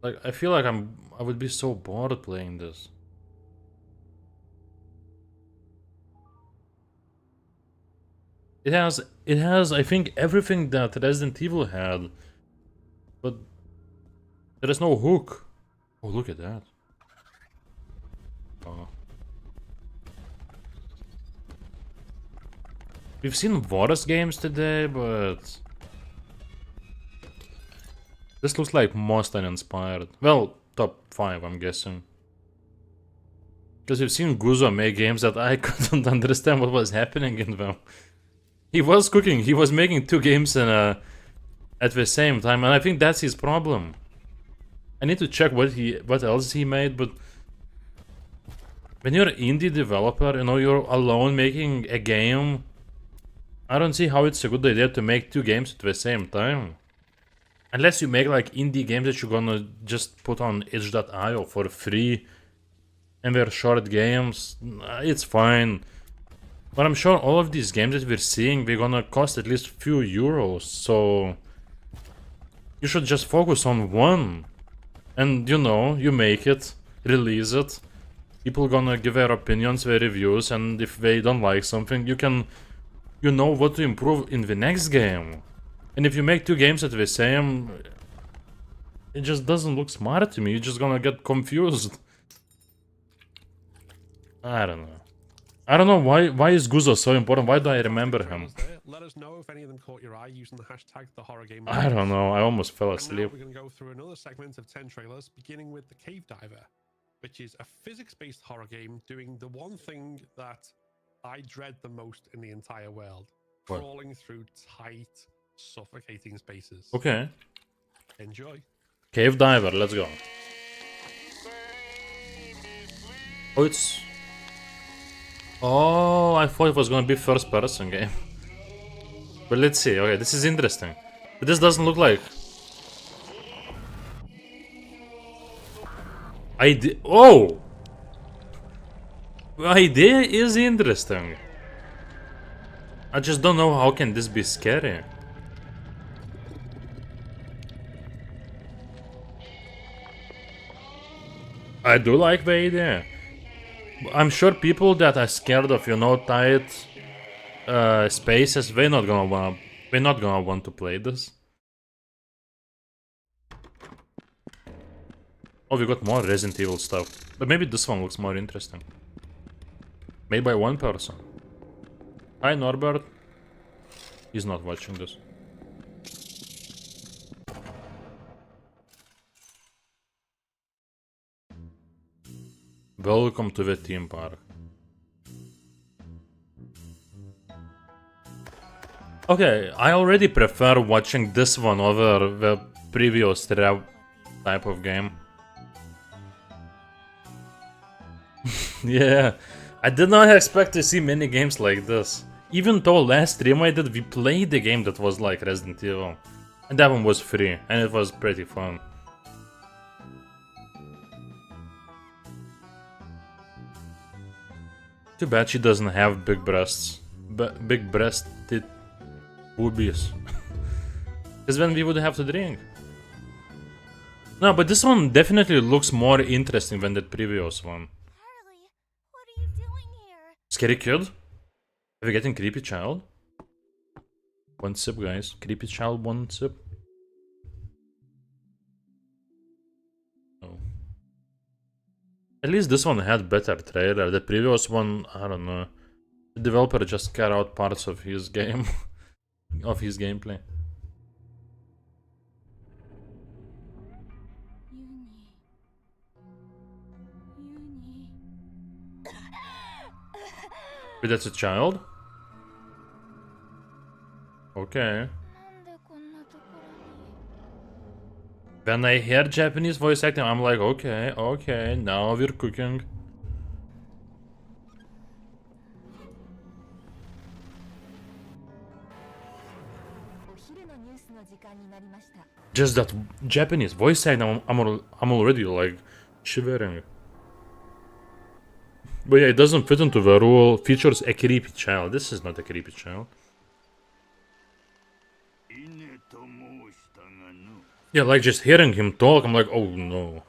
Like, I feel like I would be so bored playing this. It has, I think, everything that Resident Evil had, but there is no hook. Oh, look at that. Oh. We've seen worse games today, but this looks like most uninspired. Well, top 5, I'm guessing. Because we've seen Guzo make games that I couldn't understand what was happening in them. He was cooking, he was making 2 games at the same time, and I think that's his problem. I need to check what else he made, but when you're an indie developer, you know, you're alone making a game, I don't see how it's a good idea to make 2 games at the same time. Unless you make like indie games that you're gonna just put on itch.io for free and they're short games, it's fine. But I'm sure all of these games that we're seeing, they're gonna cost at least a few euros, so you should just focus on one. And you know, you make it, release it, people gonna give their opinions, their reviews, and if they don't like something, you know what to improve in the next game. And if you make 2 games at the same, it just doesn't look smart to me, you're just gonna get confused. I don't know. I don't know why is Guzo so important, why do I remember him? Let us know if any of them caught your eye using the hashtag #TheHorrorGame. I don't know, I almost fell And now asleep. we're going to go through another segment of 10 trailers, beginning with The Cave Diver, which is a physics-based horror game doing the one thing that I dread the most in the entire world. What? Crawling through tight, suffocating spaces. Okay. Enjoy. Cave Diver, let's go. Oh, it's... Oh, I thought it was gonna be first person game. But let's see, okay, this is interesting. But this doesn't look like... Oh! The idea is interesting. I just don't know how can this be scary. I do like the idea. I'm sure people that are scared of, you know, tight spaces, they're not gonna want to play this. Oh, we got more Resident Evil stuff, but maybe this one looks more interesting. Made by one person. Hi Norbert. He's not watching this. Welcome to the theme park. Okay, I already prefer watching this one over the previous type of game. Yeah, I did not expect to see many games like this. Even though last stream I did, we played the game that was like Resident Evil. And that one was free, and it was pretty fun. Too bad she doesn't have big breasts. Big breasted boobies. Because then we would have to drink. No, but this one definitely looks more interesting than the previous one. Harley, what are you doing here? Scary kid? Are we getting creepy child? One sip, guys. Creepy child, one sip. Oh. At least this one had better trailer. The previous one, I don't know. The developer just cut out parts of his game, of his gameplay. But that's a child? Okay. When I hear Japanese voice acting, I'm like, okay, okay, now we're cooking. Just that Japanese voice acting, I'm already like shivering. But yeah, it doesn't fit into the rule. Features a creepy child. This is not a creepy child. Yeah, like just hearing him talk, I'm like, oh no.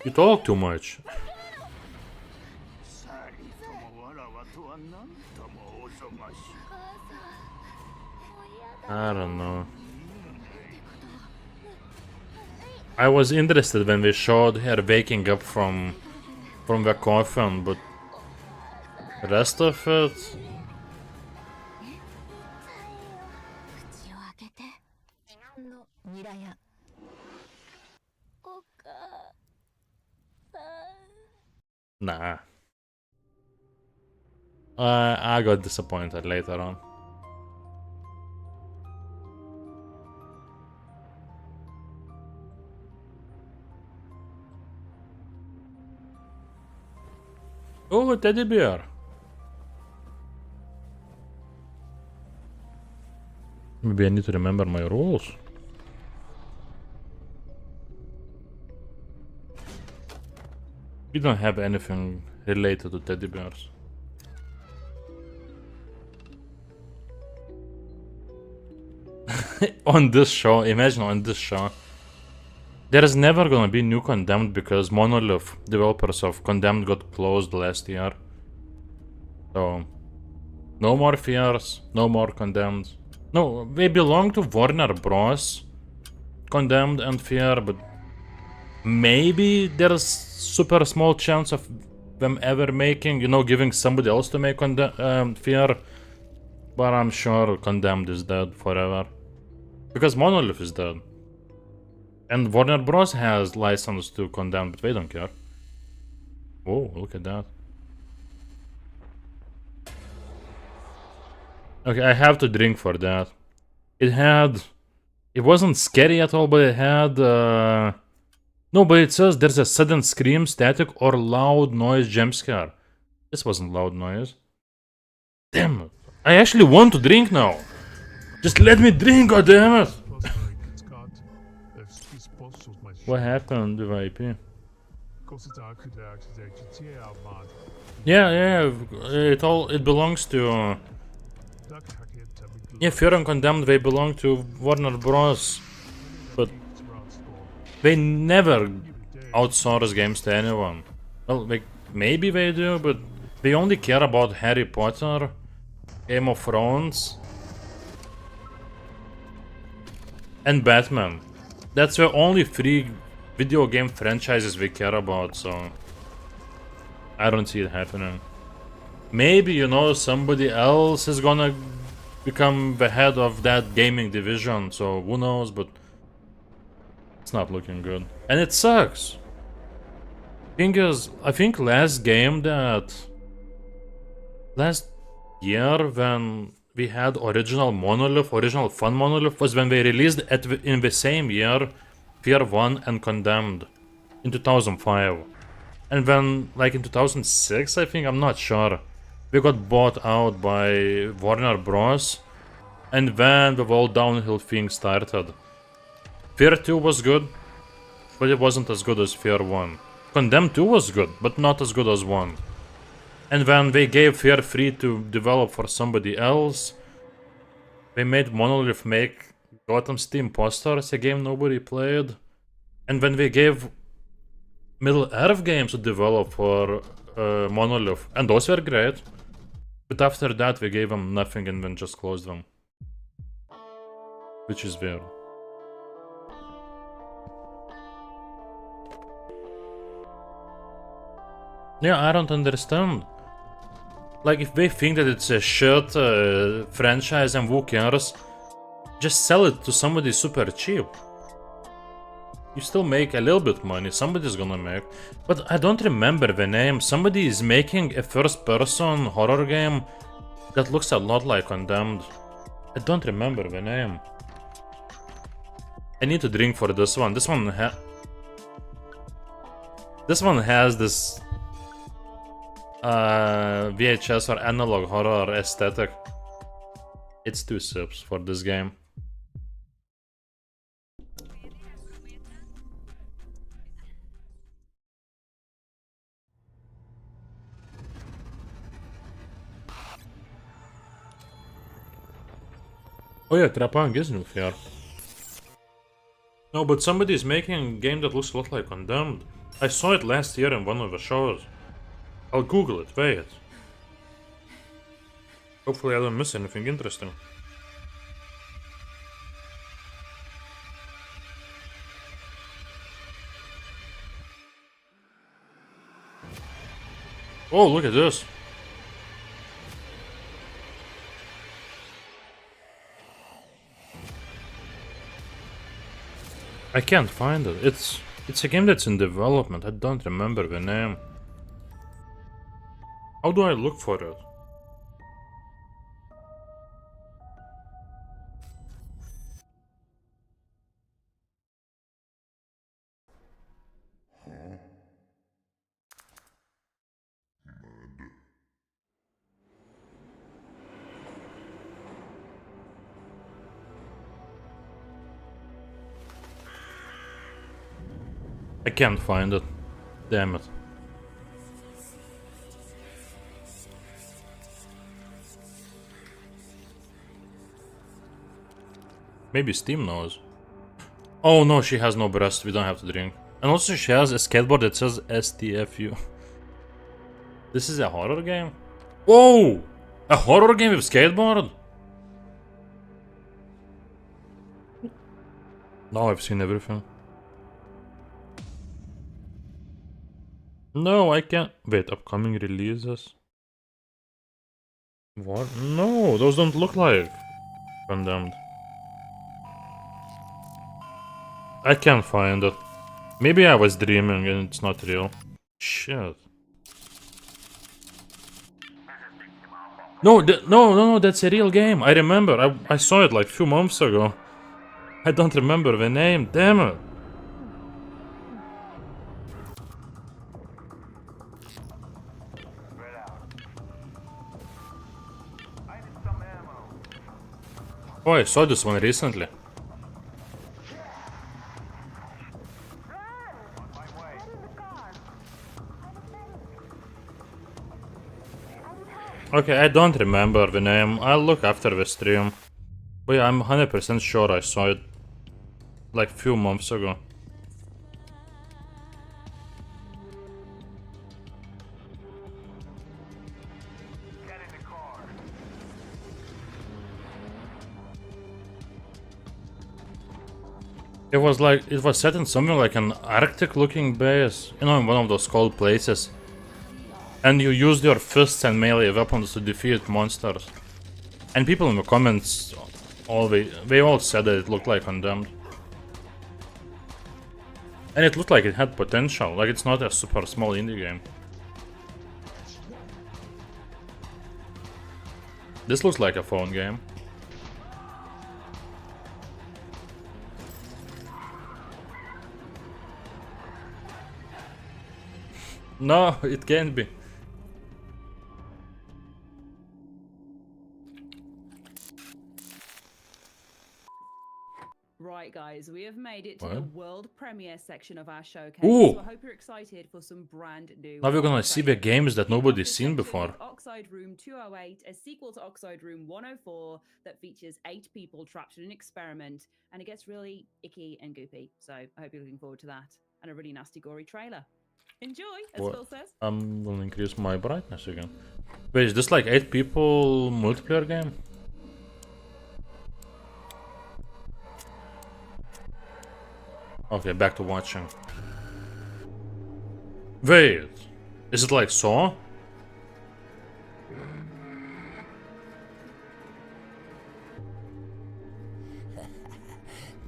You talk too much. I don't know. I was interested when we showed her waking up from the coffin, but the rest of it... Nah. I got disappointed later on. Oh, a teddy bear. Maybe I need to remember my rules. We don't have anything related to teddy bears. On this show, imagine on this show. There is never gonna be new Condemned because Monolith, developers of Condemned, got closed last year. So, no more Fears, no more Condemned. No, they belong to Warner Bros. Condemned and Fear, but maybe there's super small chance of them ever making, you know, giving somebody else to make Fear. But I'm sure Condemned is dead forever. Because Monolith is dead. And Warner Bros. Has license to Condemn, but they don't care. Oh, look at that. Okay, I have to drink for that. It wasn't scary at all, but it had... No, but it says there's a sudden scream, static, or loud noise jump scare. This wasn't loud noise. Damn it. I actually want to drink now. Just let me drink, goddammit! What happened with IP? Yeah, it belongs to... Yeah, Fear and Condemned, they belong to Warner Bros. But they never outsource games to anyone. Well, maybe they do, but they only care about Harry Potter, Game of Thrones, and Batman. That's the only 3 video game franchises we care about, so I don't see it happening. Maybe, you know, somebody else is gonna become the head of that gaming division, so who knows, but it's not looking good. And it sucks. Thing is, I think last year when we had original Fun Monolith, was when they released in the same year Fear 1 and Condemned in 2005. And then, like in 2006, I think, I'm not sure, we got bought out by Warner Bros. And then the whole downhill thing started. Fear 2 was good, but it wasn't as good as Fear 1. Condemned 2 was good, but not as good as 1. And then they gave Fear 3 to develop for somebody else, They made Monolith make Gotham Steam Posters, a game nobody played. And when they gave Middle Earth games to develop for Monolith, and those were great. But after that, we gave them nothing and then just closed them. Which is weird. Yeah, I don't understand. Like, if they think that it's a shit franchise and who cares, just sell it to somebody super cheap. You still make a little bit money, somebody's gonna make. But I don't remember the name. Somebody is making a first-person horror game that looks a lot like Condemned. I don't remember the name. I need to drink for this one. This one has this VHS or analog horror aesthetic. It's 2 sips for this game. Oh yeah, Trapang is new here. No, but somebody is making a game that looks a lot like Condemned. I saw it last year in one of the shows. I'll Google it, wait. Hopefully I don't miss anything interesting. Oh, look at this. I can't find it. It's a game that's in development. I don't remember the name. How do I look for it? I can't find it. Damn it. Maybe Steam knows. Oh no, she has no breast. We don't have to drink. And also she has a skateboard that says STFU. This is a horror game? Whoa! A horror game with skateboard? Now I've seen everything. No, I can't. Wait, upcoming releases? What? No, those don't look like Condemned. I can't find it. Maybe I was dreaming and it's not real. Shit. No, no, that's a real game. I remember. I saw it like a few months ago. I don't remember the name. Damn it. Oh, I saw this one recently. Okay, I don't remember the name. I'll look after the stream. But yeah, I'm 100% sure I saw it like a few months ago. It was set in something like an Arctic looking base, you know, in one of those cold places. And you used your fists and melee weapons to defeat monsters. And people in the comments, they all said that it looked like Condemned. And it looked like it had potential, like it's not a super small indie game. This looks like a phone game. No, it can't be. Right, guys. guys, we have made it to What? the world premiere section of our showcase. Ooh. So I hope you're excited for some brand new. Now we're gonna see the games that nobody's seen before. Oxide Room 208, a sequel to Oxide Room 104 that features 8 people trapped in an experiment, and it gets really icky and goopy. So I hope you're looking forward to that, and a really nasty, gory trailer. Enjoy, as What? Phil says. I'm gonna increase my brightness again. Wait, is this like 8 people multiplayer game? Okay, back to watching. Wait, is it like Saw?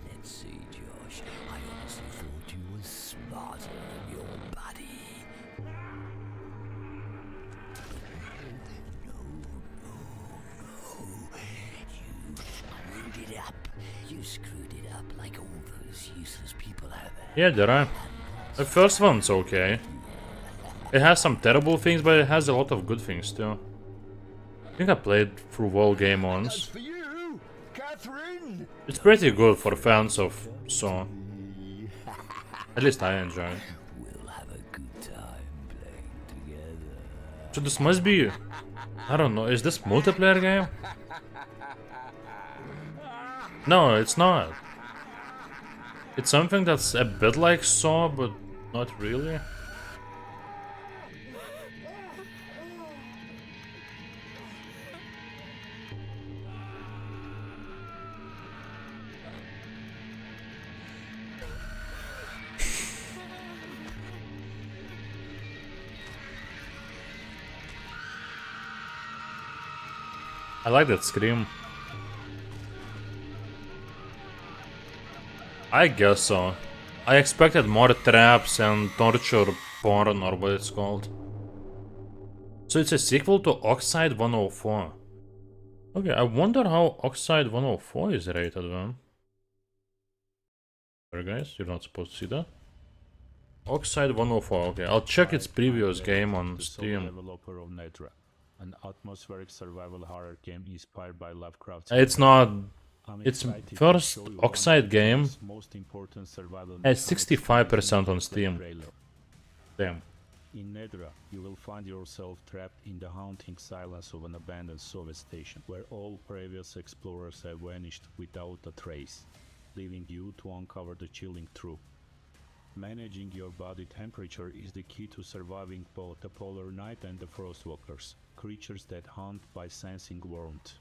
Let's see, Josh. I honestly thought you were smarter than your buddy. No. You screwed it up. You screwed it up like all those useless people out there. Yeah, did I? The first one's okay. It has some terrible things, but it has a lot of good things too. I think I played through whole game once. For you, Catherine. It's pretty good for fans of Saw. At least I enjoy it. We'll have a good time playing together. So this must be... I don't know, is this multiplayer game? No, it's not. It's something that's a bit like Saw, but not really. I like that scream. I guess so. I expected more traps and torture porn, or what it's called. So it's a sequel to Oxide 104. Okay, I wonder how Oxide 104 is rated then. Sorry guys, you're not supposed to see that. Oxide 104, okay, I'll check its previous game on Steam. Developer of Nedra, an atmospheric survival horror game inspired by Lovecraft's. It's not... Its first Oxide game has 65% on Steam. Damn. In Nedra, you will find yourself trapped in the haunting silence of an abandoned Soviet station, where all previous explorers have vanished without a trace, leaving you to uncover the chilling truth. Managing your body temperature is the key to surviving both the polar night and the frostwalkers, creatures that hunt by sensing warmth.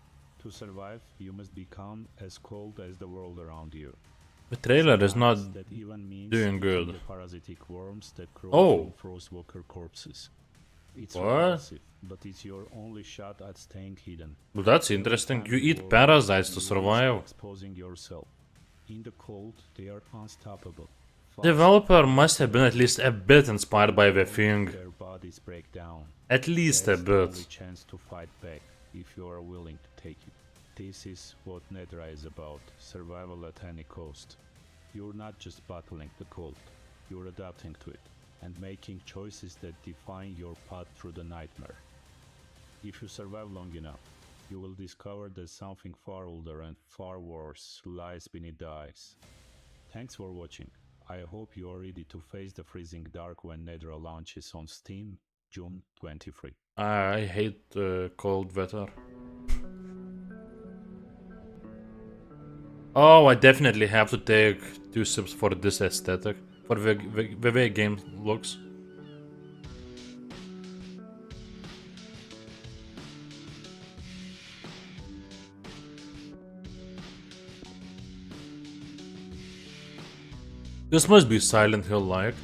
To survive, you must become as cold as the world around you. The trailer is not doing good. The parasitic worms that crawl Oh! from frostwalker corpses. It's What? repulsive, but it's your only shot at staying hidden. Well, that's interesting. You eat parasites to survive. Exposing yourself. In the cold, they are unstoppable. Developer must have been at least a bit inspired by the thing. Their bodies break down. At least a That's the only bit. chance to fight back if you are willing to take it. This is what Nedra is about, survival at any cost. You're not just battling the cold, you're adapting to it, and making choices that define your path through the nightmare. If you survive long enough, you will discover that something far older and far worse lies beneath the ice. Thanks for watching. I hope you are ready to face the freezing dark when Nedra launches on Steam, June 23. I hate cold weather. Oh, I definitely have to take 2 sips for this aesthetic, for the way game looks. This must be Silent Hill like.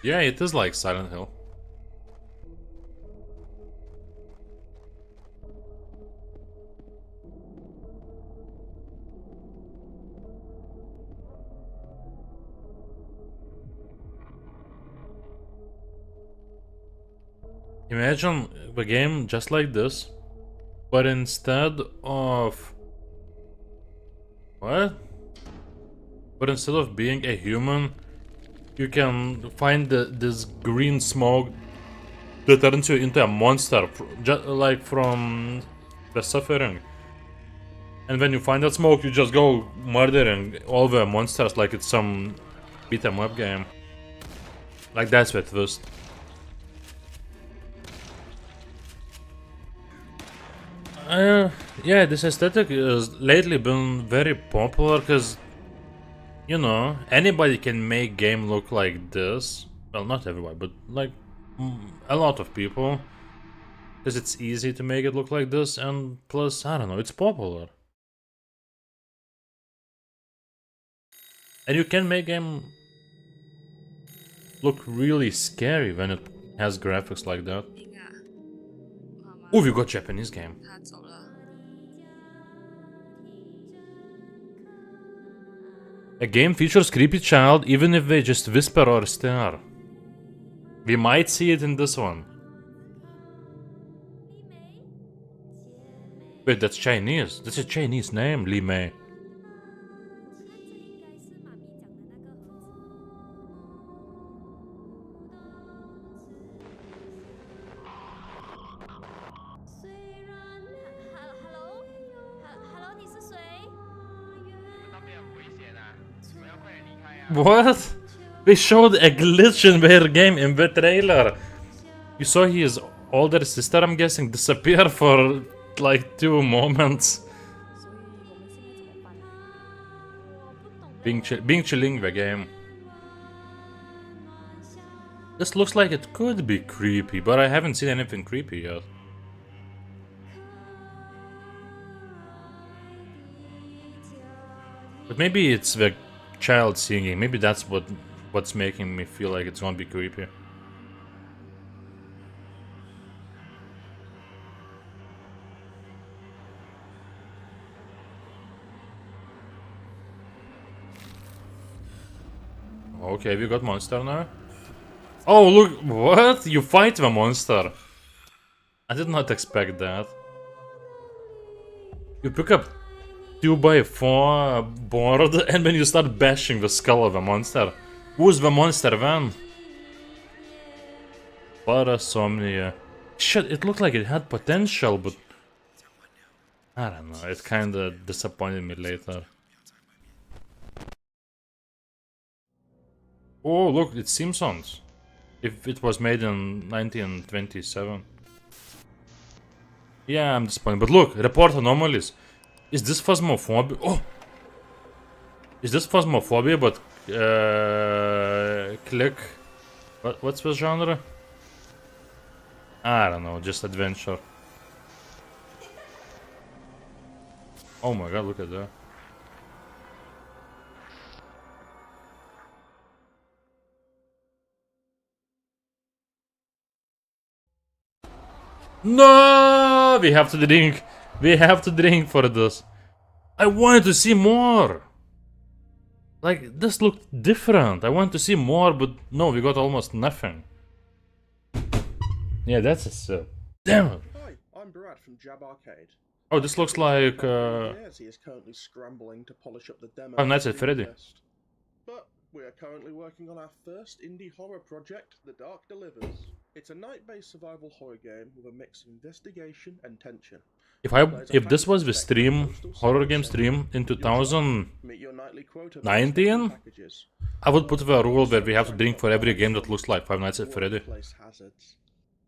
Yeah, it is like Silent Hill. Imagine the game just like this, but instead of... What? But instead of being a human, you can find this green smoke that turns you into a monster, just like from the Suffering. And when you find that smoke, you just go murdering all the monsters like it's some beat 'em up game. Like that's the twist. Yeah, this aesthetic has lately been very popular because, you know, anybody can make game look like this. Well, not everybody, but like a lot of people. Because it's easy to make it look like this, and plus, I don't know, it's popular. And you can make game look really scary when it has graphics like that. Oh, we got Japanese game. A game features creepy child even if they just whisper or stare. We might see it in this one. Wait, that's Chinese. That's a Chinese name, Li Mei. What? They showed a glitch in their game in the trailer. You saw his older sister, I'm guessing, disappear for like 2 moments. Being chilling the game. This looks like it could be creepy, but I haven't seen anything creepy yet. But maybe it's the child singing. Maybe that's what's making me feel like it's gonna be creepy. Okay, we got monster now. Oh, look, what? You fight the monster. I did not expect that. You pick up 2x4 board and then you start bashing the skull of a monster. Who's the monster then? Parasomnia. Shit, it looked like it had potential, but I don't know, it kinda disappointed me later. Oh, look, it's Simpsons. If it was made in 1927. Yeah, I'm disappointed. But look, report anomalies. Is this phasmophobia? Oh! Is this phasmophobia, but click... What's the genre? I don't know, just adventure. Oh my god, look at that. No! We have to drink. We have to drink for this. I wanted to see more. Like, this looked different. I want to see more, but no, we got almost nothing. Yeah, that's a sip. Damn it. Hi, I'm Brad from Jab Arcade. Oh, this looks like He is currently scrambling to polish up the demo. Five Nights at Freddy. But we are currently working on our first indie horror project, The Dark Delivers. It's a night-based survival horror game with a mix of investigation and tension. If this was the stream, horror game stream in 2019, I would put the rule that we have to drink for every game that looks like Five Nights at Freddy.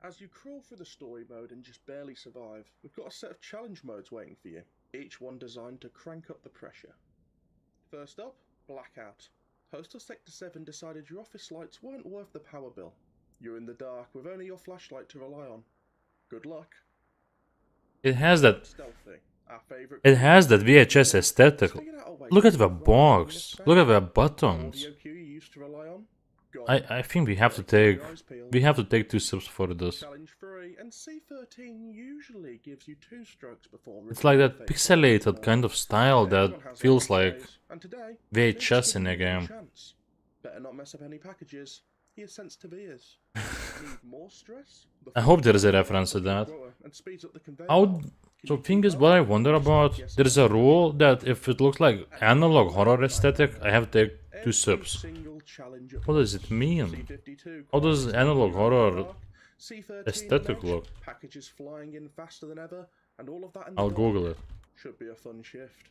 As you crawl through the story mode and just barely survive, we've got a set of challenge modes waiting for you, each one designed to crank up the pressure. First up, Blackout. Host of Sector 7 decided your office lights weren't worth the power bill. You're in the dark with only your flashlight to rely on. Good luck. It has that VHS aesthetic. Look at the box. Look at the buttons. I think we have to take 2 sips for this. It's like that pixelated kind of style that feels like VHS in a game. Better not mess up any packages. he is sensitive ears. Need more stress? I hope there is a reference to that. And speeds up the conveyor. How? So thing is, what I wonder about, there's a rule that if it looks like analog horror aesthetic, I have to take 2 sips. What does it mean? How does analog horror aesthetic look? Packages flying in faster than ever, and all of that in I'll Google it. Should be a fun shift.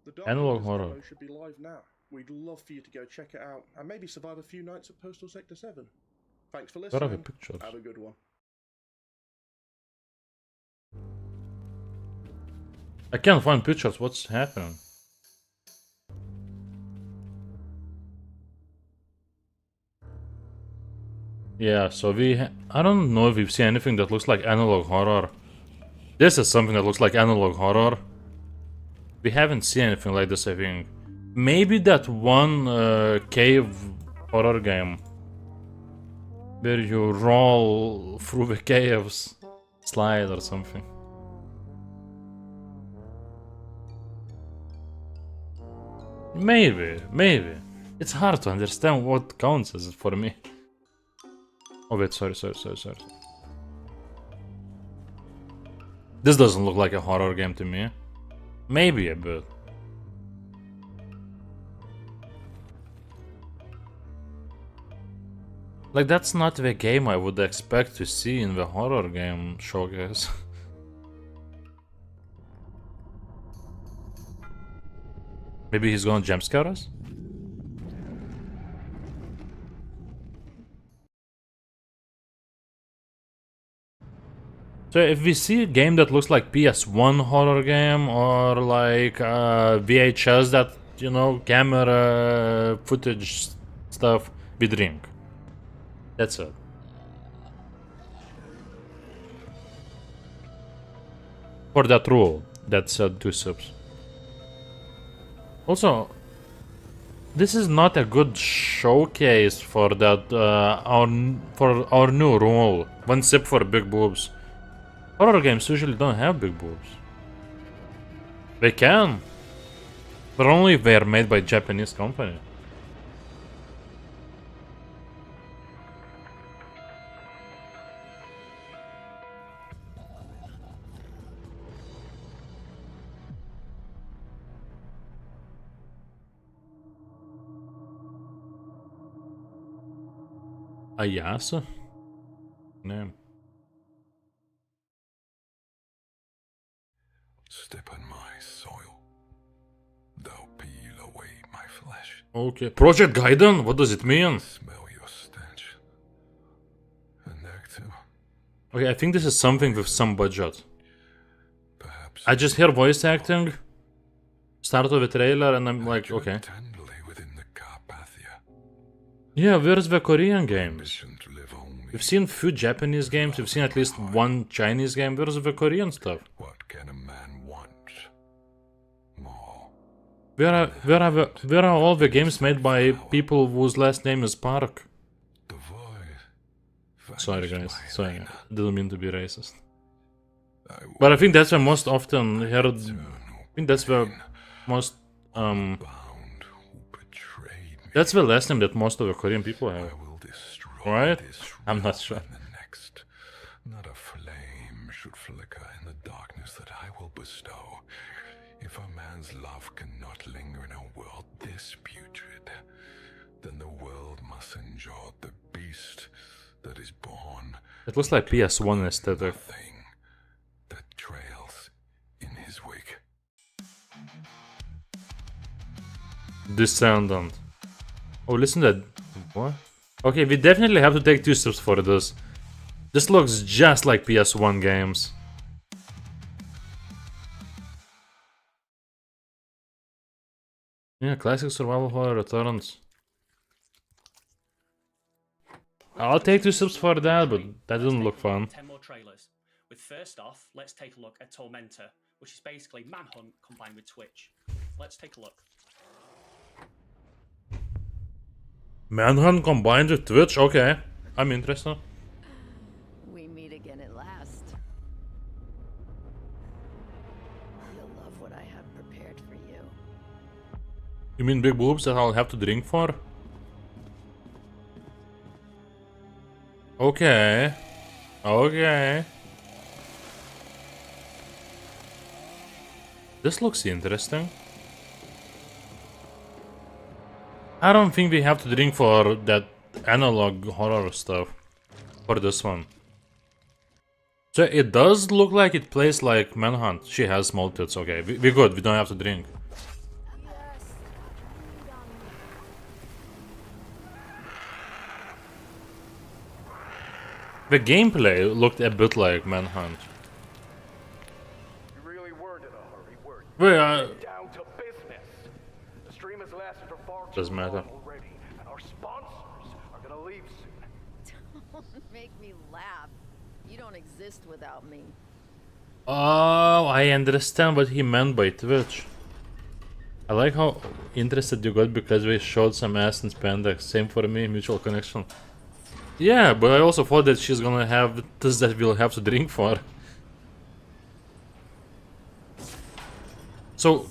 The Analog Dark horror. demo should be live now. We'd love for you to go check it out and maybe survive a few nights at Postal Sector 7. Thanks for Where listening. are the pictures? Have a good one. I can't find pictures. What's happening? Yeah, so I don't know if we've seen anything that looks like analog horror. This is something that looks like analog horror. We haven't seen anything like this, I think. Maybe that one cave horror game where you roll through the caves, slide or something. Maybe. It's hard to understand what counts as it for me. Oh wait, sorry. This doesn't look like a horror game to me. Maybe a bit. Like, that's not the game I would expect to see in the horror game showcase. Maybe he's gonna jump scare us? So if we see a game that looks like PS1 horror game or like VHS, that, you know, camera footage stuff, we drink. That's it. For that rule, that's 2 sips. Also, this is not a good showcase for that for our new rule. 1 sip for big boobs. Horror games usually don't have big boobs. They can, but only if they are made by Japanese company. Ayasa? Name. Step on my soil. Thou peel away my flesh. Okay. Project Gaiden? What does it mean? Smell your stench. And act too. Okay, I think this is something with some budget. Perhaps I just hear voice acting, start of the trailer, and I'm like, okay. Yeah, where's the Korean games? We've seen few Japanese games, we've seen at least 1 Chinese game. Where's the Korean stuff? What can a man want? More. Where are all the games made by people whose last name is Park? Sorry guys, sorry, didn't mean to be racist. But I think that's the most often heard. I think that's the most that's the last name that most of the Korean people have. Right? I'm not sure. Not a flame should flicker in the darkness that I will bestow. If a man's love cannot linger in a world this putrid, then the world must endure the beast that is born. It looks like PS1 aesthetic. That trails in his wake. Descendant. Oh, listen to that. What? Okay, we definitely have to take 2 steps for this. This looks just like PS1 games. Yeah, classic survival horror returns. I'll take 2 steps for that, but that doesn't look fun. 10 more trailers. With first off, let's take a look at Tormentor, which is basically Manhunt combined with Twitch. Let's take a look. Manhunt combined with Twitch? Okay, I'm interested. We meet again at last. You'll love what I have prepared for you. You mean big boobs that I'll have to drink for? Okay. Okay. This looks interesting. I don't think we have to drink for that analog horror stuff. For this one. So it does look like it plays like Manhunt. She has small tits. Okay, we're good. We don't have to drink. The gameplay looked a bit like Manhunt. You really weren't in a hurry, were you? Well, Down to business. The stream has lasted for far too doesn't matter. long already, and our sponsors are gonna leave soon. Don't make me laugh. You don't exist without me. Oh, I understand what he meant by Twitch. I like how interested you got because we showed some ass in spandex. Same for me, mutual connection. Yeah, but I also thought that she's gonna have this that we'll have to drink for. So,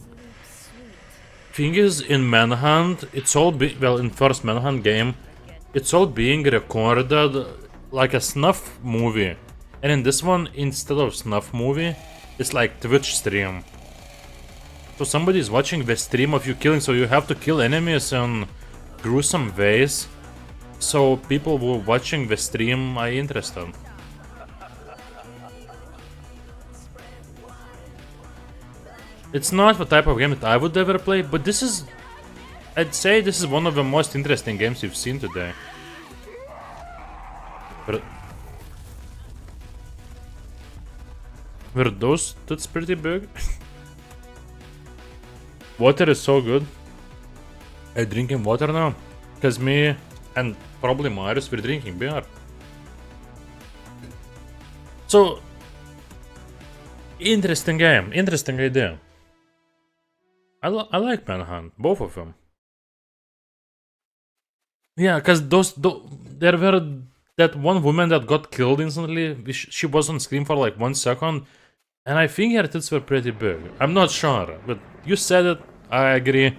thing is, in Manhunt, it's all well, in first Manhunt game, it's all being recorded like a snuff movie. And in this one, instead of snuff movie, it's like Twitch stream. So somebody is watching the stream of you killing, so you have to kill enemies in gruesome ways. So people who are watching the stream are interested. It's not the type of game that I would ever play, but this is... I'd say this is one of the most interesting games you've seen today. Were those tits pretty big? Water is so good. I'm drinking water now. Because me and probably Marius were drinking beer. So, interesting game, interesting idea. I like Manhunt, both of them. Yeah, because there were that one woman that got killed instantly. She was on screen for like 1 second, and I think her tits were pretty big. I'm not sure, but you said it. I agree.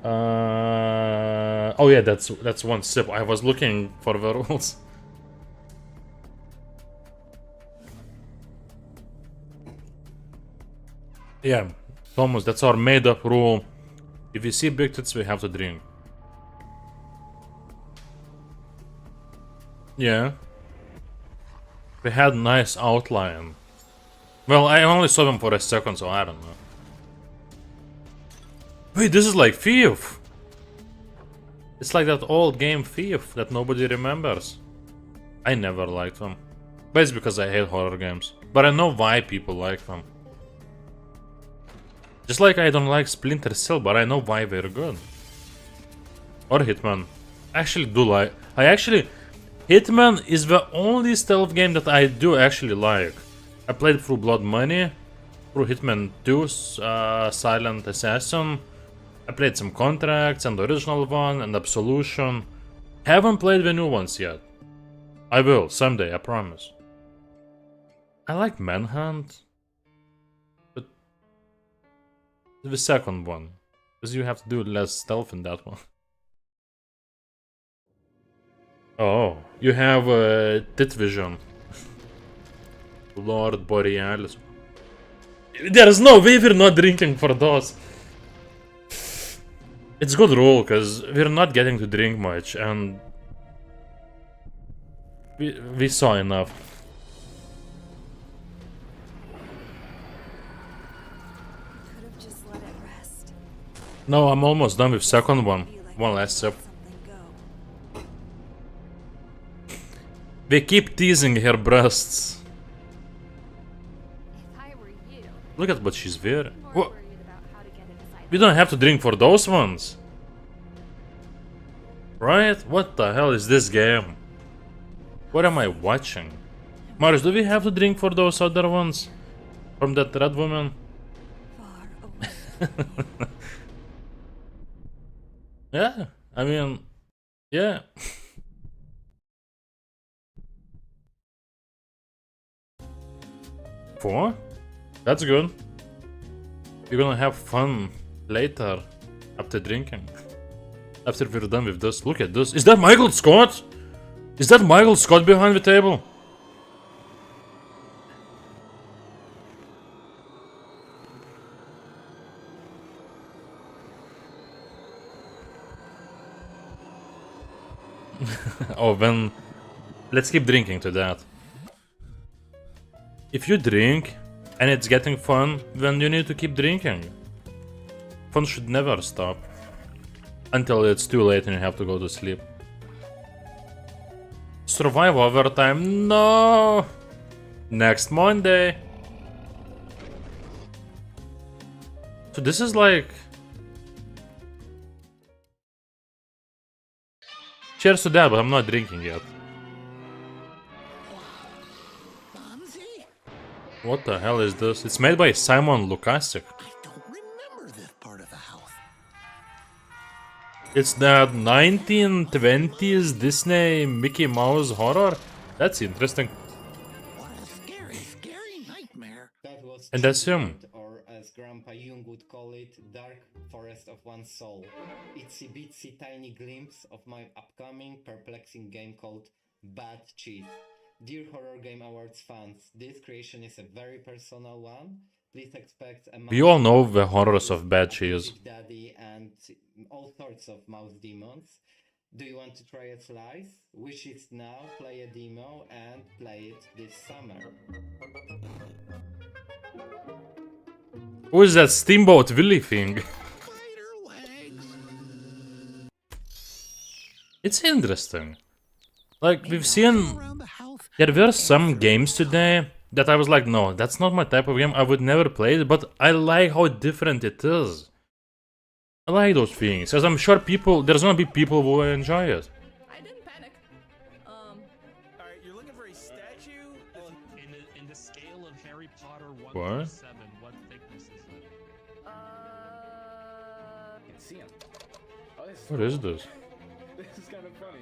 Oh yeah, that's one sip. I was looking for the rules. Yeah, Thomas, that's our made-up rule. If you see big tits, we have to drink. Yeah. They had nice outline. Well, I only saw them for a second, so I don't know. Wait, this is like Thief! It's like that old game Thief that nobody remembers. I never liked them. But it's because I hate horror games. But I know why people like them. Just like I don't like Splinter Cell, but I know why they're good. Or Hitman. I actually do like... Hitman is the only stealth game that I do actually like. I played through Blood Money, through Hitman 2, Silent Assassin. I played some Contracts and the original one and Absolution. Haven't played the new ones yet. I will, someday, I promise. I like Manhunt. But the second one. Because you have to do less stealth in that one. Oh, you have tit vision. Lord Borealis. There is no way we're not drinking for those. It's good rule, because we're not getting to drink much, and we saw enough. Could've just let it rest. No, I'm almost done with second one. One last sip. They keep teasing her breasts. Look at what she's wearing. What? We don't have to drink for those ones. Right? What the hell is this game? What am I watching? Marius, do we have to drink for those other ones? From that red woman? Yeah, I mean, yeah. Four? That's good. We're gonna have fun later after drinking. After we're done with this. Look at this. Is that Michael Scott? Is that Michael Scott behind the table? Oh, then let's keep drinking to that. If you drink and it's getting fun, then you need to keep drinking. Fun should never stop until it's too late and you have to go to sleep. Survive overtime? No! Next Monday. So this is like... Cheers to that, but I'm not drinking yet. What the hell is this? It's made by Simon Lukasik. It's that 1920s Disney Mickey Mouse horror? That's interesting. And that's him. Or as Grandpa Jung would call it, dark forest of one's soul. Itsy bitsy tiny glimpse of my upcoming perplexing game called Bad Cheese. Dear Horror Game Awards fans, this creation is a very personal one. Please expect a We all know the horrors of Bad Cheese. Daddy and all sorts of mouse demons. Do you want to try a slice? Wish it now, play a demo, and play it this summer. Who is that Steamboat Willie thing? It's interesting. Like, we've seen... There were some games today that I was like, no, that's not my type of game, I would never play it, but I like how different it is. I like those things, because I'm sure there's gonna be people who will enjoy it. I didn't panic. Alright, you're looking for a statue? In the scale of Harry Potter 1 What? to 7, what thickness is it? You can see him. Oh, this What is this? This is kind of funny.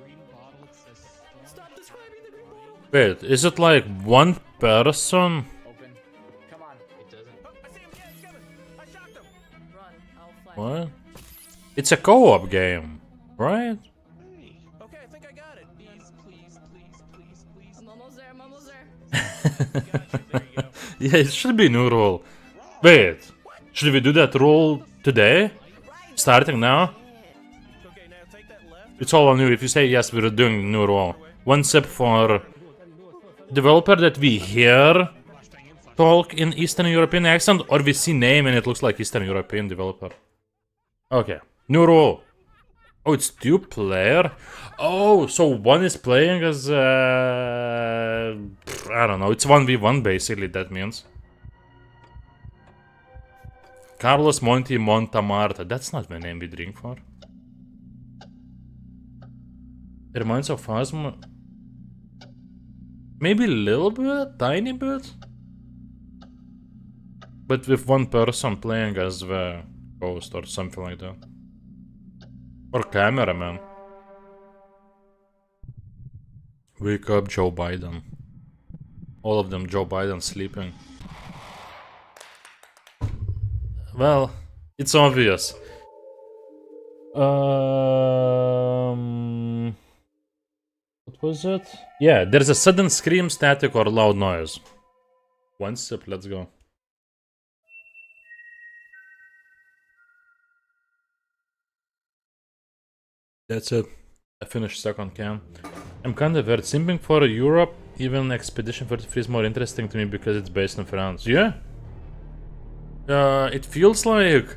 Green bottle, it says Stop describing the green bottle. Wait, is it like one person? Open. Come on. It doesn't. Oh, I see him. Yeah, he's coming. I shocked him. Run, I'll flash. What? It's a co-op game, right? Okay, I think I got it. please. I'm almost there, I'm almost there. Gotcha, there you go. Yeah, it should be new rule. Wait, should we do that rule today? Starting now? Okay, now take that left. It's all on you. If you say yes, we're doing new rule. One sip for developer that we hear talk in Eastern European accent, or we see name and it looks like Eastern European developer. Okay, new rule. Oh, it's 2-player. Oh, so one is playing as I don't know. It's 1v1 basically. That means Carlos Monti Montamarta. That's not the name we drink for. It reminds of Phasma. Maybe a little bit, tiny bit. But with one person playing as the ghost or something like that. Or cameraman. Wake up, Joe Biden. All of them, Joe Biden sleeping. Well, it's obvious. What was it? Yeah, there's a sudden scream, static, or loud noise. One sip, let's go. That's it. I finished second can. I'm kinda weird. Simping for Europe, even Expedition 33 is more interesting to me because it's based in France. Yeah? It feels like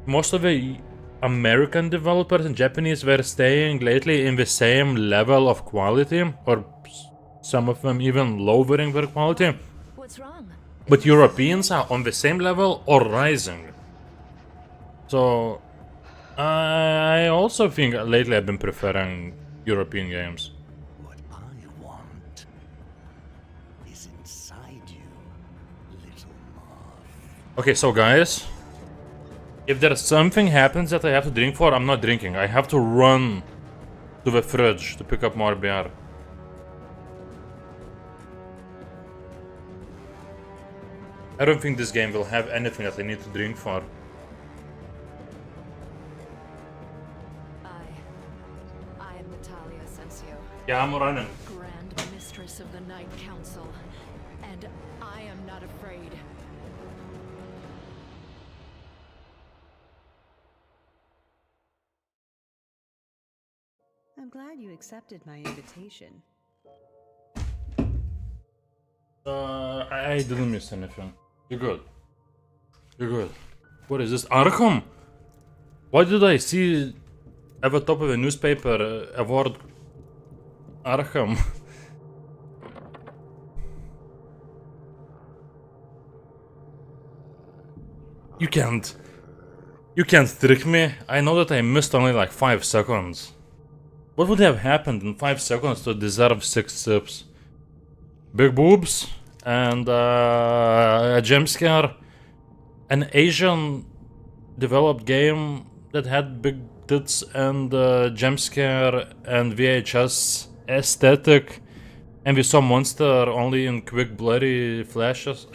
most of the American developers and Japanese were staying lately in the same level of quality, or some of them even lowering their quality. What's wrong? But Europeans are on the same level or rising. So I also think lately I've been preferring European games. What I want is inside you, little moth. Okay, so guys, if there's something happens that I have to drink for, I'm not drinking. I have to run to the fridge to pick up more beer. I don't think this game will have anything that I need to drink for. I am Natalia Asensio. Yeah, I'm running. Grand Mistress of the Night Council, and I am not afraid. I'm glad you accepted my invitation. I didn't miss anything. You're good. You're good. What is this? Arkham? Why did I see at the top of a newspaper award Arkham? You can't trick me. I know that I missed only like 5 seconds. What would have happened in 5 seconds to deserve 6 sips? Big boobs and a jump scare. An Asian developed game that had big tits and jump scare and VHS aesthetic. And we saw monster only in quick blurry flashes.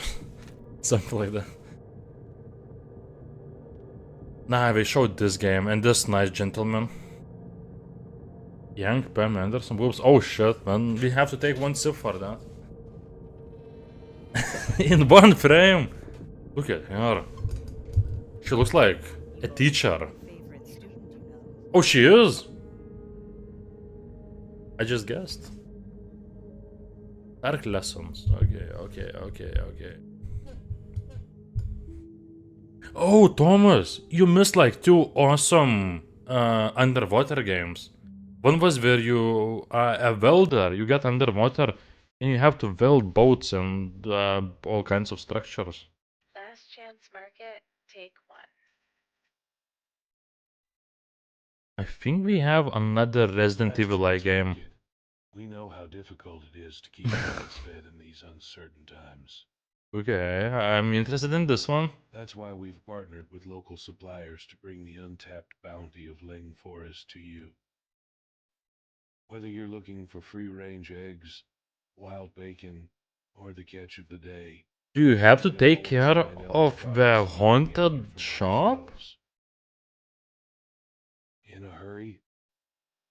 Something like that. Nah, they showed this game and this nice gentleman. Young Pam Anderson boobs. Oh shit, man. We have to take 1 sip for that. In 1 frame. Look at her. She looks like a teacher. Oh, she is? I just guessed. Dark lessons. Okay. Oh, Thomas, you missed like 2 awesome underwater games. One was where you are a welder, you get underwater and you have to weld boats and all kinds of structures. Last chance market, take 1. I think we have another Resident Evil-like game. We know how difficult it is to keep lights fed in these uncertain times. Okay, I'm interested in this one. That's why we've partnered with local suppliers to bring the untapped bounty of Ling Forest to you. Whether you're looking for free-range eggs, wild bacon, or the catch of the day. Do you have to take care of the haunted shop? In a hurry,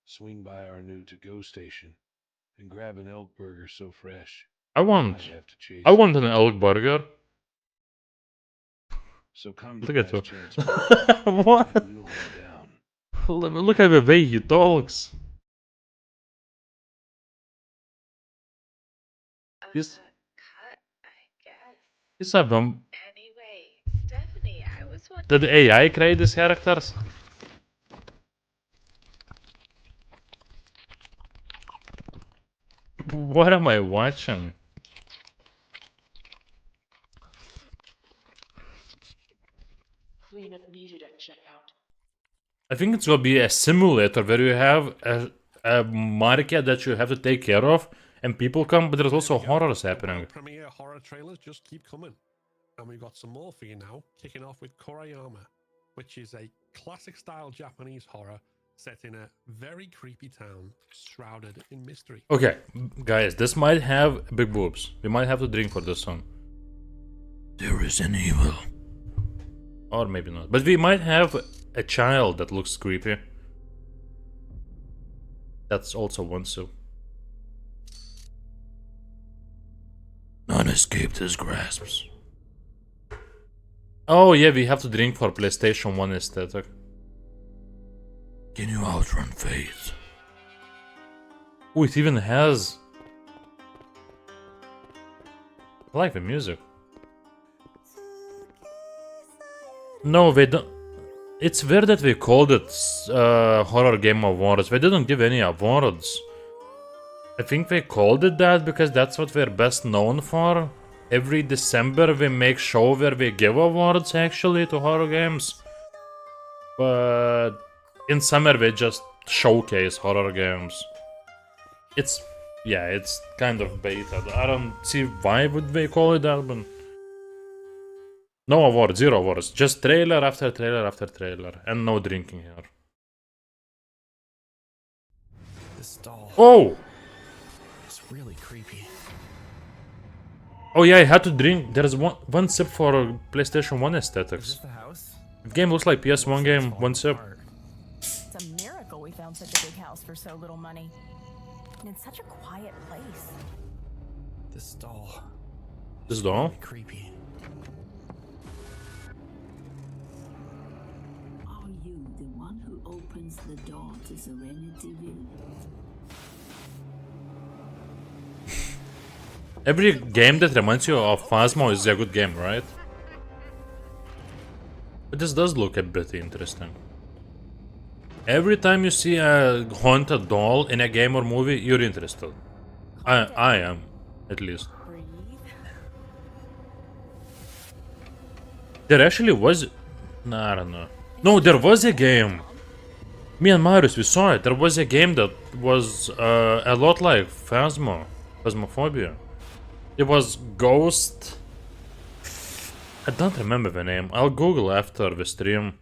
swing by our new to-go station and grab an elk burger so fresh. I want an elk burger. So come Look at you. What? Look at the way he talks. He's a them. Anyway, Stephanie, I was Did the AI create these characters? What am I watching? I think it's gonna be a simulator where you have a market that you have to take care of, and people come, but there's also horrors happening. Premiere horror trailers just keep coming. And we've got some more for you now, kicking off with Korayama, which is a classic-style Japanese horror set in a very creepy town shrouded in mystery. Okay, guys, this might have big boobs. We might have to drink for this one. There is an evil. Or maybe not. But we might have a child that looks creepy. That's also 1 sip. None escaped his grasps. Oh yeah, we have to drink for PlayStation 1 aesthetic. Can you outrun fate? Oh, it even has... I like the music. No, they don't... It's weird that we called it Horror Game Awards. They didn't give any awards. I think they called it that because that's what we're best known for. Every December we make show where we give awards actually to horror games. But in summer we just showcase horror games. It's kind of beta. I don't see why would they call it that, but no awards, 0 awards. Just trailer after trailer after trailer, and no drinking here. This doll. Oh! It's really creepy. Oh yeah, I had to drink. There's one sip for PlayStation 1 aesthetics. Is this the house? The game looks like PS1 game, 1 sip. It's a miracle we found such a big house for so little money. And in such a quiet place. This doll. This doll? Creepy. Are you the one who opens the door to Serenityville? Every game that reminds you of Phasmo is a good game, right? But this does look a bit interesting. Every time you see a haunted doll in a game or movie, you're interested. I am, at least. There actually was... Nah, I don't know. No, there was a game. Me and Marius, we saw it. There was a game that was a lot like Phasmophobia. It was Ghost... I don't remember the name. I'll Google after the stream.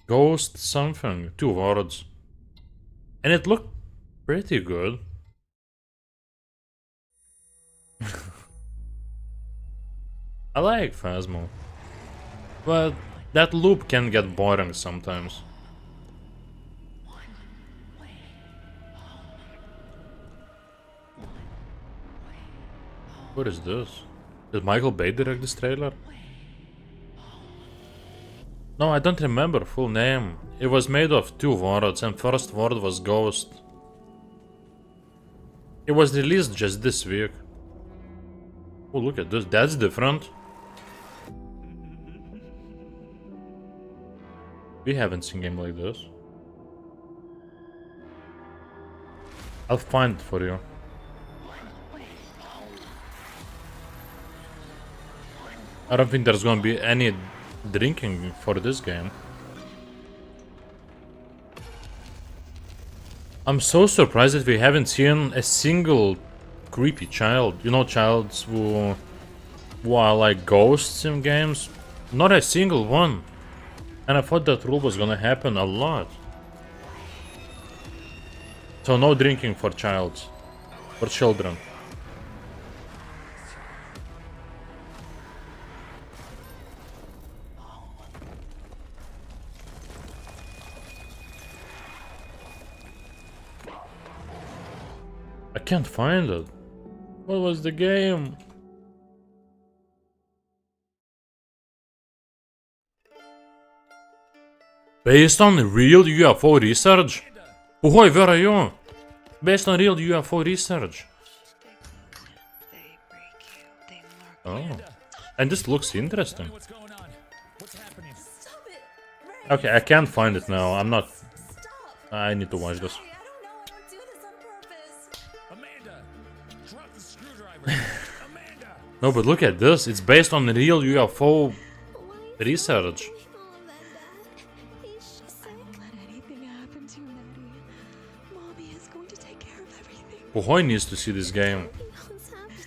Ghost something. 2 words. And it looked pretty good. I like Phasmo. But that loop can get boring sometimes. What is this? Did Michael Bay direct this trailer? No, I don't remember full name. It was made of 2 words and first word was Ghost. It was released just this week. Oh, look at this. That's different. We haven't seen a game like this. I'll find it for you. I don't think there's gonna be any drinking for this game. I'm so surprised that we haven't seen a single creepy child. You know, childs who are like ghosts in games. Not a single one. And I thought that rule was gonna happen a lot. So no drinking for childs. For children. I can't find it. What was the game? Based on real UFO research? Boy, where are you? Based on real UFO research. Oh. And this looks interesting. Okay, I can't find it now. I'm not... I need to watch this. No, but look at this. It's based on real UFO research. Puhoy needs to see this game.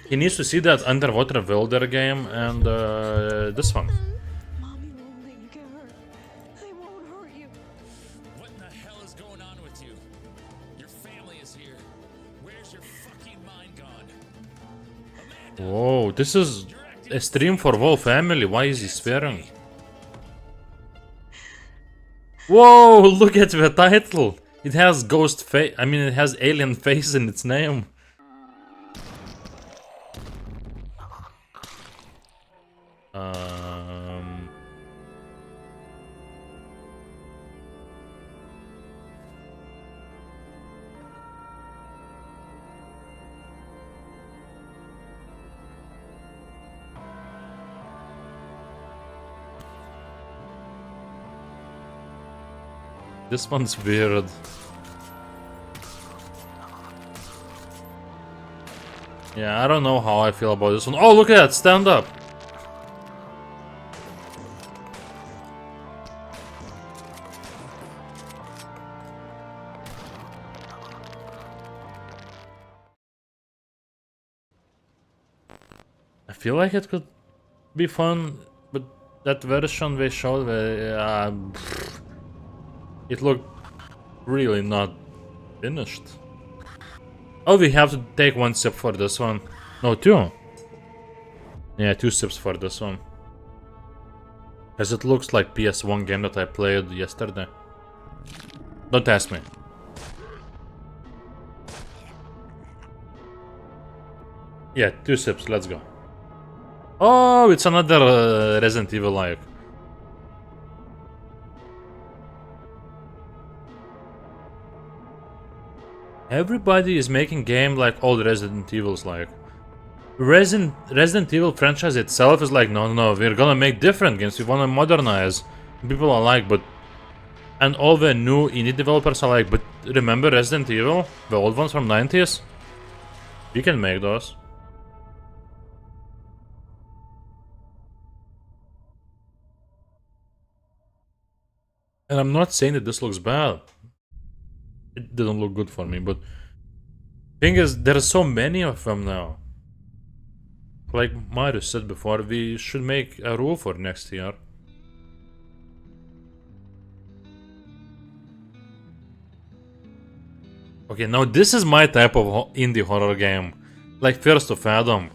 He needs to see that Underwater Wilder game and this one. Whoa, this is a stream for whole family. Why is he swearing? Whoa, look at the title. It has ghost face. I mean, it has alien face in its name. This one's weird. Yeah, I don't know how I feel about this one. Oh, look at that! Stand up! I feel like it could be fun, but that version they showed, it looked really not finished. Oh, we have to take 1 sip for this one. No, 2. Yeah, 2 sips for this one. Because it looks like PS1 game that I played yesterday. Don't ask me. Yeah, 2 sips, let's go. Oh, it's another Resident Evil like. Everybody is making game like all the Resident Evils like. Resident Evil franchise itself is like, no, we're gonna make different games, we wanna modernize. People are like, but... And all the new indie developers are like, but remember Resident Evil? The old ones from 90s? You can make those. And I'm not saying that this looks bad. It didn't look good for me, but... Thing is, there are so many of them now. Like Marius said before, we should make a rule for next year. Okay, now this is my type of indie horror game. Like First of Adam.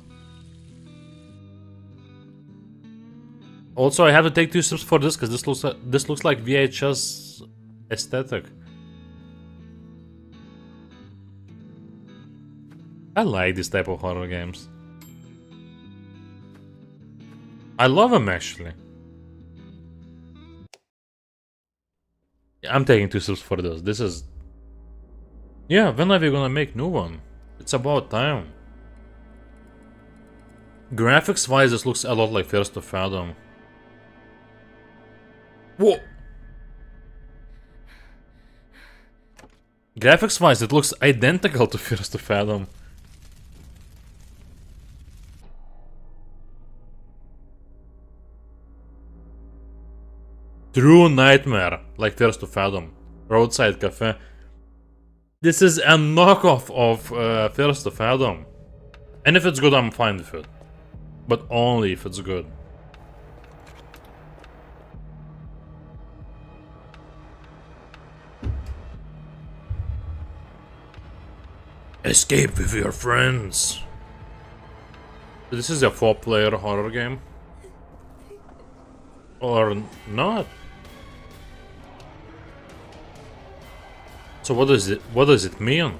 Also, I have to take 2 steps for this because this looks like VHS aesthetic. I like this type of horror games. I love them actually. I'm taking 2 steps for this. This is... Yeah, when are we gonna make new one? It's about time. Graphics wise, this looks a lot like First of Adam. Whoa! Graphics wise, it looks identical to First of Adam. True nightmare, like First of Adam. Roadside Cafe. This is a knockoff of First of Adam. And if it's good, I'm fine with it. But only if it's good. Escape with your friends. This is a 4-player horror game. Or not. So what does it mean?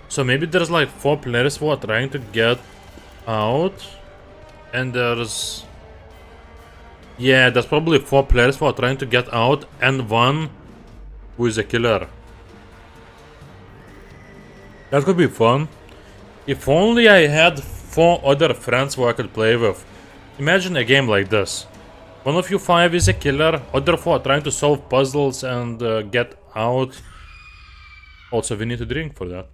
So maybe there's like 4 players who are trying to get out, and there's... Yeah, there's probably 4 players who are trying to get out, and 1 who is a killer. That could be fun. If only I had 4 other friends who I could play with. Imagine a game like this. One of you 5 is a killer, other 4 are trying to solve puzzles and get out. Also, we need to drink for that.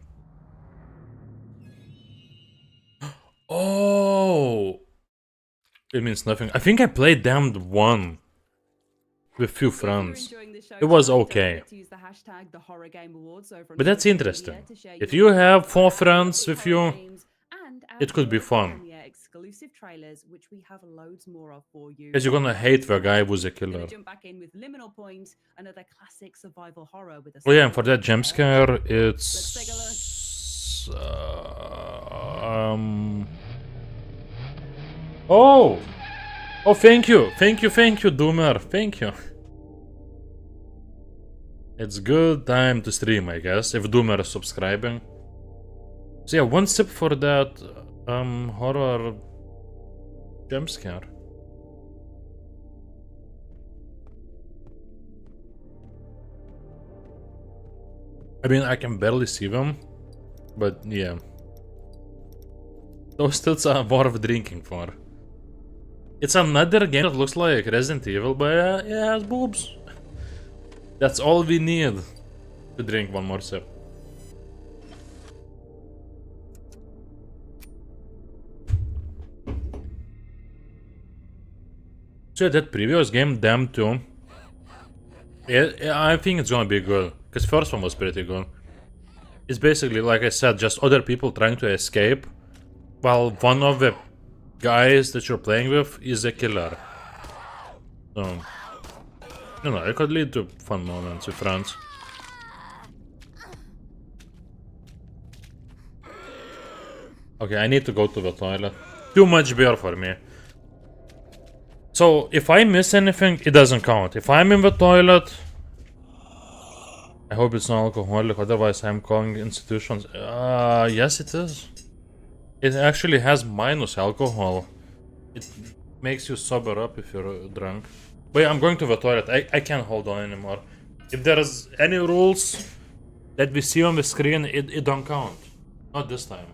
Oh! It means nothing. I think I played Damned 1 with few friends. It was okay. But that's interesting. If you have 4 friends with you, it could be fun. Exclusive trailers, which we have loads more of for you. Because you're gonna hate the guy who's a killer. Jump back in with Liminal Point, another classic survival horror with a... Oh yeah, and for that jump scare, it's... Let's take a look. Oh! Oh, thank you, Doomer, thank you. It's good time to stream, I guess, if Doomer is subscribing. So yeah, 1 sip for that horror jump scare. I mean, I can barely see them, but yeah. Those stills are worth drinking for. It's another game that looks like Resident Evil, but yeah, it has boobs. That's all we need to drink 1 more sip. So that previous game, Damned 2, I think it's gonna be good, because first one was pretty good. It's basically, like I said, just other people trying to escape, while one of the guys that you're playing with is a killer. So, you know, it could lead to fun moments with friends. Okay, I need to go to the toilet. Too much beer for me. So, if I miss anything, it doesn't count. If I'm in the toilet, I hope it's not alcoholic, otherwise I'm calling institutions. Yes it is. It actually has minus alcohol. It makes you sober up if you're drunk. Wait, I'm going to the toilet. I can't hold on anymore. If there's any rules that we see on the screen, it don't count. Not this time.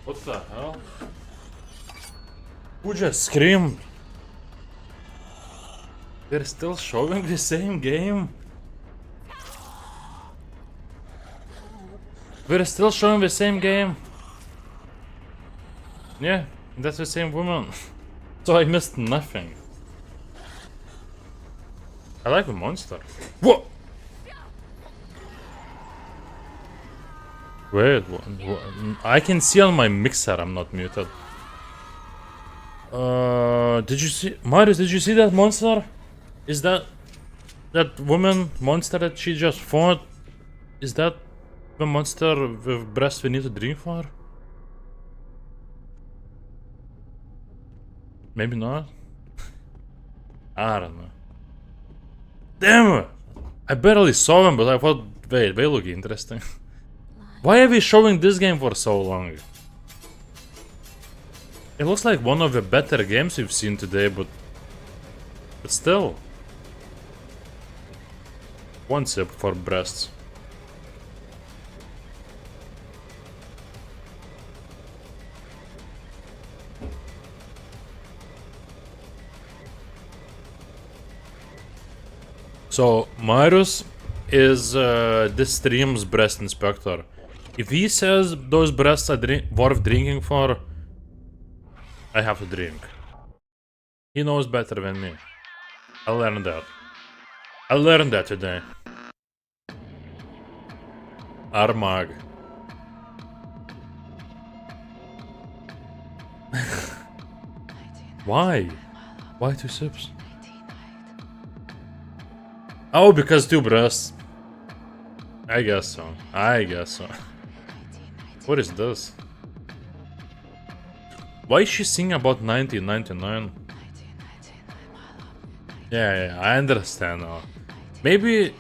What the hell? Who just screamed? They're still showing the same game? We're still showing the same game? Yeah, that's the same woman. So I missed nothing. I like the monster. What? Wait, what? I can see on my mixer I'm not muted. Did you see, Marius? Did you see that monster? Is that woman monster that she just fought? Is that the monster with breast we need to dream for? Maybe not. I don't know. Damn it! I barely saw them, but I thought, wait, they look interesting. Why are we showing this game for so long? It looks like one of the better games we've seen today, but still. One sip for breasts. So, Marius is this stream's breast inspector. If he says those breasts are worth drinking for, I have to drink. He knows better than me. I learned that. I learned that today. Armag. Why? Why 2 sips? Oh, because 2 breasts. I guess so. I guess so. What is this? Why is she singing about 1999? Yeah, I understand now. Maybe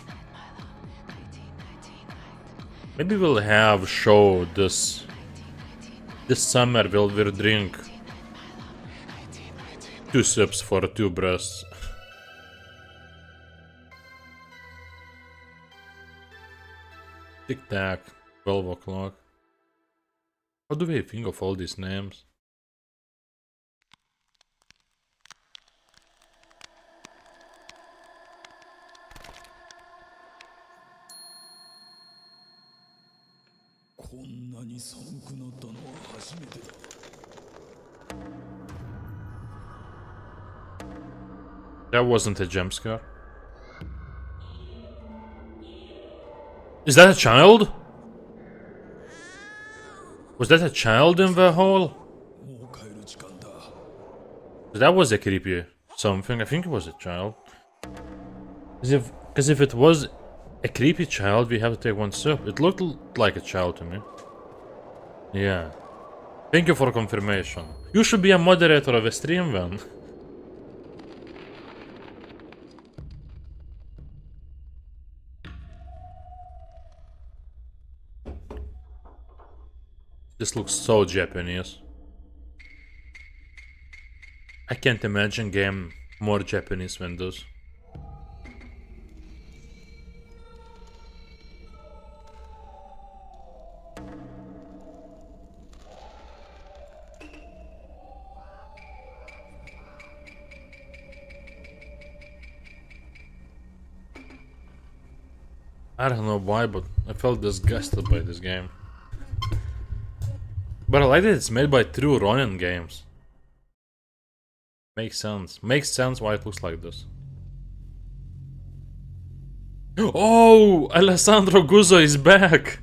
we'll have show this summer. We'll drink 2 sips for 2 breasts. Tic tac, 12 o'clock. How do they think of all these names? That wasn't a jump scare. Is that a child? Was that a child in the hole? That was a creepy something. I think it was a child. Because if it was a creepy child, we have to take one step. It looked like a child to me. Yeah. Thank you for confirmation. You should be a moderator of a stream then. This looks so Japanese. I can't imagine game more Japanese than this. I don't know why, but I felt disgusted by this game. But I like that it's made by True Ronin games. Makes sense. Makes sense why it looks like this. Oh! Alessandro Guzzo is back!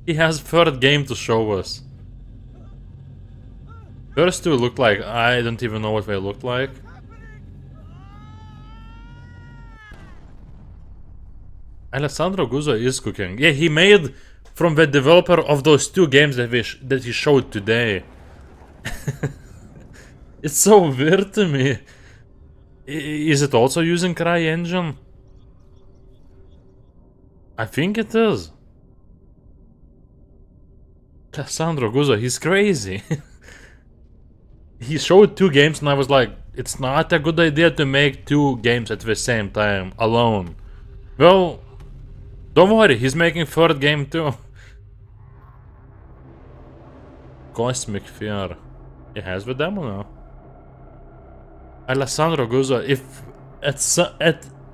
He has third game to show us. First two look like I don't even know what they looked like. Alessandro Guzzo is cooking. Yeah, he made from the developer of those two games that he showed today. It's so weird to me. Is it also using CryEngine? I think it is. Alessandro Guzzo, he's crazy. He showed two games and I was like, it's not a good idea to make two games at the same time, alone. Well, don't worry, he's making third game too. Cosmic Fear. He has the demo now. Alessandro Guzzo,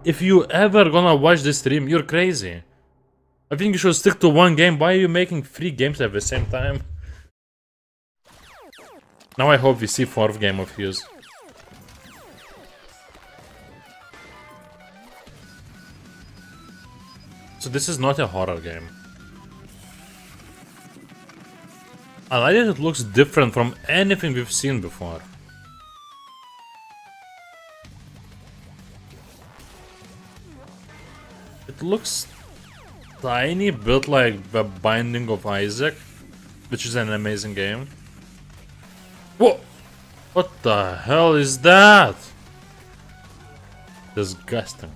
if you ever gonna watch this stream, you're crazy. I think you should stick to one game. Why are you making 3 games at the same time? Now I hope we see 4th game of his. So this is not a horror game. I like that it looks different from anything we've seen before. It looks tiny bit like The Binding of Isaac, which is an amazing game. Whoa! What the hell is that? Disgusting.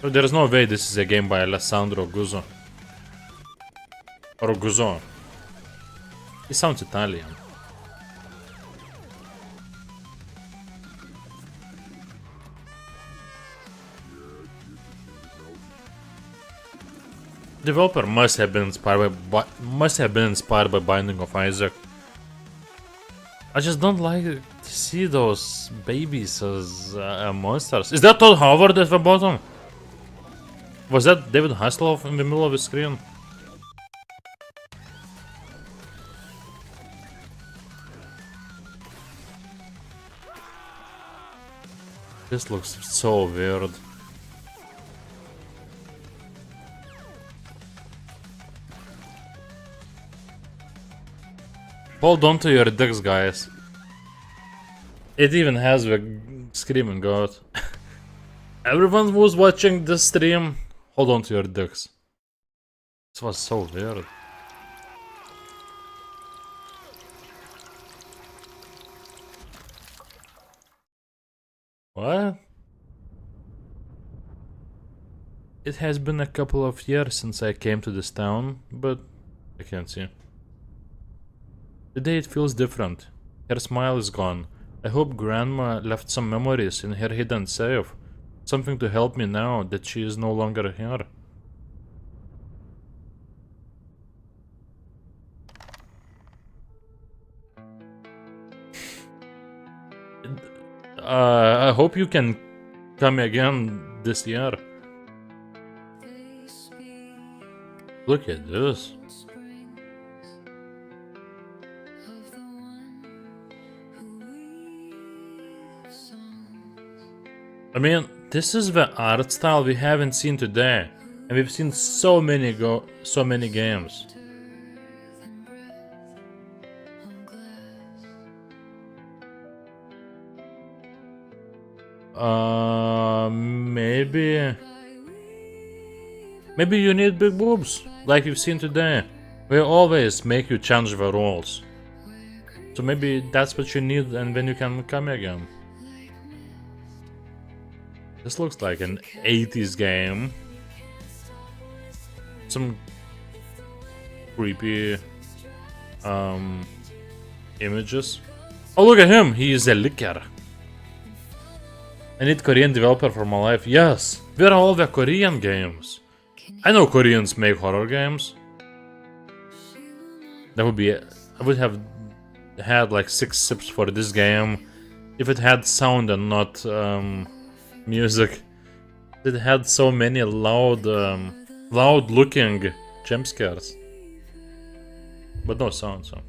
So there is no way this is a game by Alessandro Guzzo. Or Guzzo. He sounds Italian. Developer must have been inspired by Binding of Isaac. I just don't like to see those babies as monsters. Is that Todd Howard at the bottom? Was that David Hasselhoff in the middle of the screen? This looks so weird. Hold on to your dicks, guys. It even has the screaming god. Everyone who's watching this stream, hold on to your dicks. This was so weird. What? It has been a couple of years since I came to this town, but I can't see. Today it feels different. Her smile is gone. I hope Grandma left some memories in her hidden safe. Something to help me now that she is no longer here. I hope you can come again this year. Look at this. I mean, this is the art style we haven't seen today, and we've seen so many games. Maybe you need big boobs, like you've seen today. We always make you change the rules. So maybe that's what you need, and then you can come again. This looks like an 80s game. Some creepy images. Oh, look at him! He is a licker. I need Korean developer for my life. Yes, where are all the Korean games? I know Koreans make horror games. That would be... I would have had like 6 sips for this game if it had sound and not music. It had so many loud looking jump scares. But no sound, so... I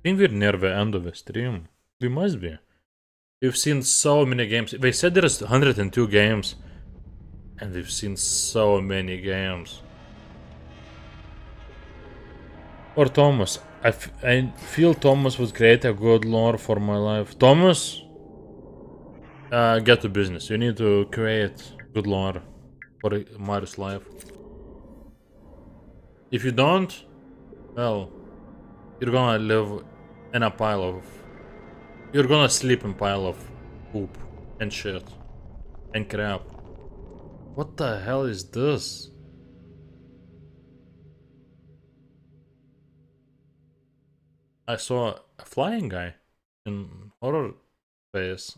think we're near the end of the stream. We must be. We've seen so many games. They said there's 102 games. And we've seen so many games. Or Thomas. I feel Thomas would create a good lore for my life. Thomas? Get to business. You need to create good lore for Mario's life. If you don't, well, you're gonna live in a pile of... You're gonna sleep in a pile of poop and shit and crap. What the hell is this? I saw a flying guy in horror face.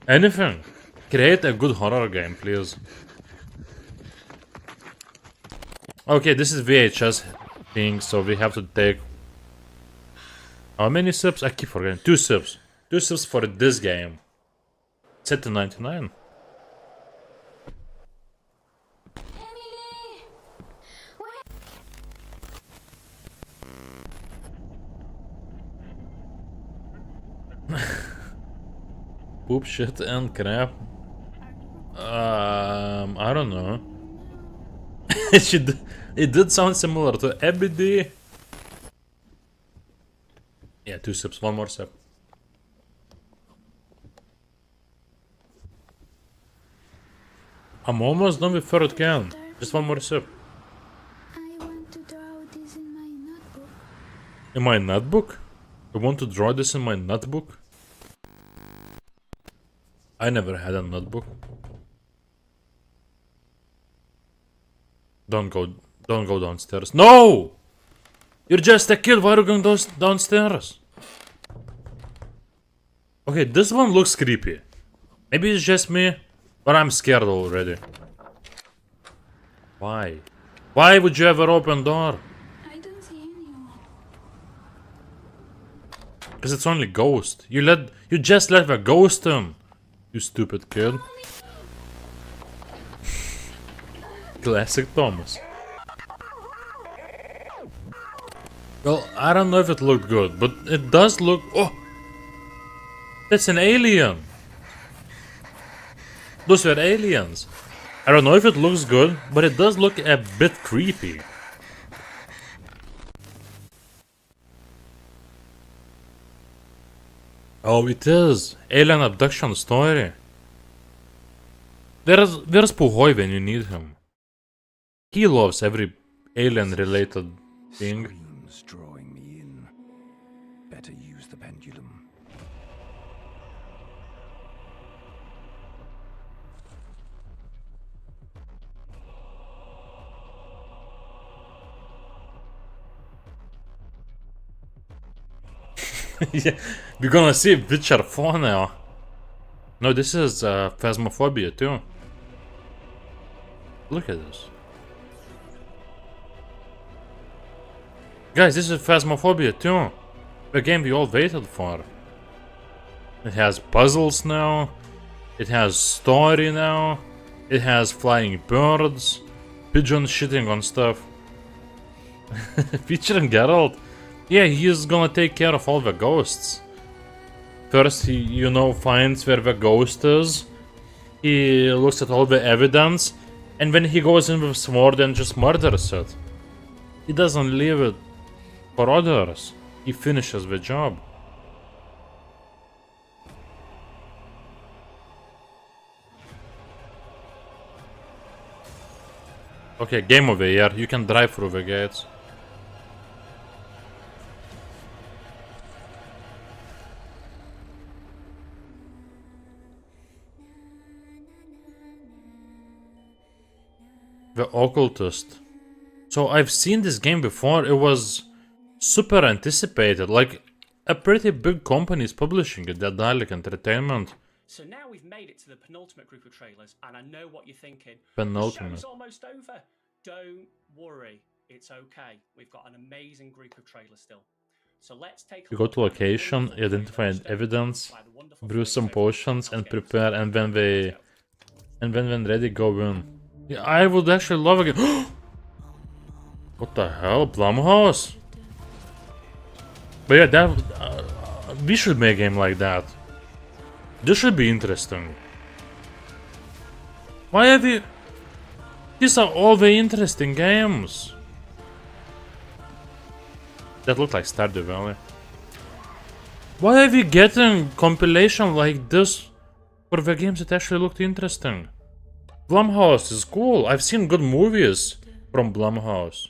Anything. Create a good horror game, please. Okay, this is VHS thing, so we have to take... How many sips? I keep forgetting. 2 sips. 2 sips for this game. Set to 99. Poop, shit, and crap. I don't know. It did sound similar to EBD. Yeah, 2 sips, 1 more sip. I'm almost done with third can. Just 1 more sip. I want to draw this in my notebook. In my notebook? You want to draw this in my notebook? I never had a notebook. Don't go downstairs. No! You're just a kid. Why are you going downstairs? Okay, this one looks creepy. Maybe it's just me, but I'm scared already. Why? Why would you ever open door? I don't see anyone. Because it's only ghost. You just let the ghost in. You stupid kid. Classic Thomas. Well, I don't know if it looked good, but it does look... Oh! That's an alien! Those were aliens. I don't know if it looks good, but it does look a bit creepy. Oh, it is. Alien abduction story. Where's Puhoy when you need him? He loves every alien-related thing. Screams drawing me in. Better use the pendulum. Yeah, we're gonna see Witcher 4 now. No, this is Phasmophobia too. Look at this. Guys, this is Phasmophobia too. The game we all waited for. It has puzzles now. It has story now. It has flying birds. Pigeons shitting on stuff. Featuring Geralt. Yeah, he's gonna take care of all the ghosts. First, he, you know, finds where the ghost is. He looks at all the evidence. And when he goes in with sword and just murders it. He doesn't leave it for others. He finishes the job. Okay, game over here. You can drive through the gates. The Occultist. So I've seen this game before. It was super anticipated. Like, a pretty big company is publishing it, that Dalek Entertainment. So now we've made it to the penultimate group of trailers, and I know what you're thinking. Penultimate. The show's almost over. Don't worry, it's okay. We've got an amazing group of trailers still. So let's take a You go to location, identify evidence, brew some potions, and prepare. And when ready, go in. Yeah, I would actually love a game. What the hell, Blumhouse? But yeah, that we should make a game like that. This should be interesting. Why have you? These are all the interesting games. That look like Stardew Valley. Why are we getting compilation like this for the games that actually looked interesting? Blumhouse is cool. I've seen good movies from Blumhouse.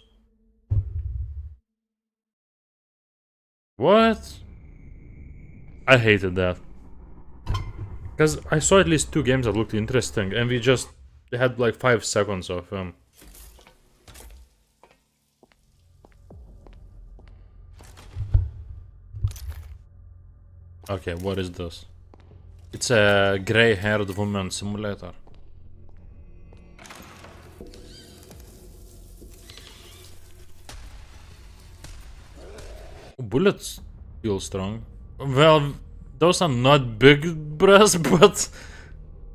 What? I hated that. Because I saw at least 2 games that looked interesting, and we just had like 5 seconds of them. Okay, what is this? It's a grey-haired woman simulator. Bullets feel strong. Well, those are not big breasts, but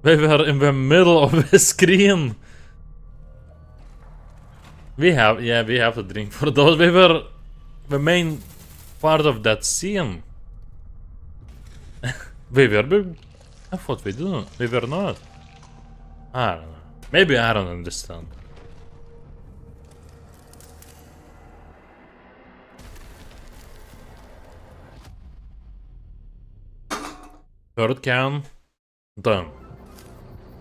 they were in the middle of the screen. We have to drink for those. They were the main part of that scene. They were big. I thought we didn't. They were not. I don't know. Maybe I don't understand. Third can. Done.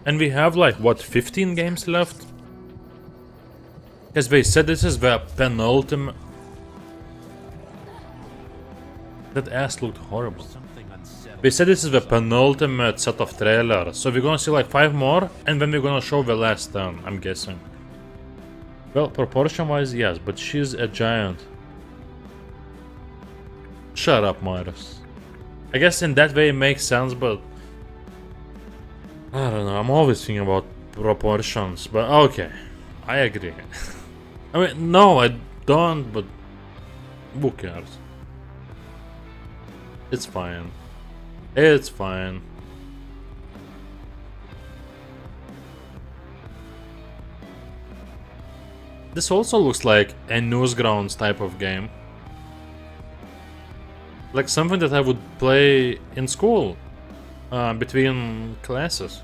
And we have like, what, 15 games left? Because they said this is the penultimate. That ass looked horrible. They said this is the penultimate set of trailers. So we're gonna see like 5 more, and then we're gonna show the last 10, I'm guessing. Well, proportion-wise, yes, but she's a giant. Shut up, Myros. I guess in that way it makes sense, but I don't know, I'm always thinking about proportions, but okay, I agree. I mean, no, I don't, but who cares? It's fine. It's fine. This also looks like a Newsgrounds type of game. Like something that I would play in school, between classes.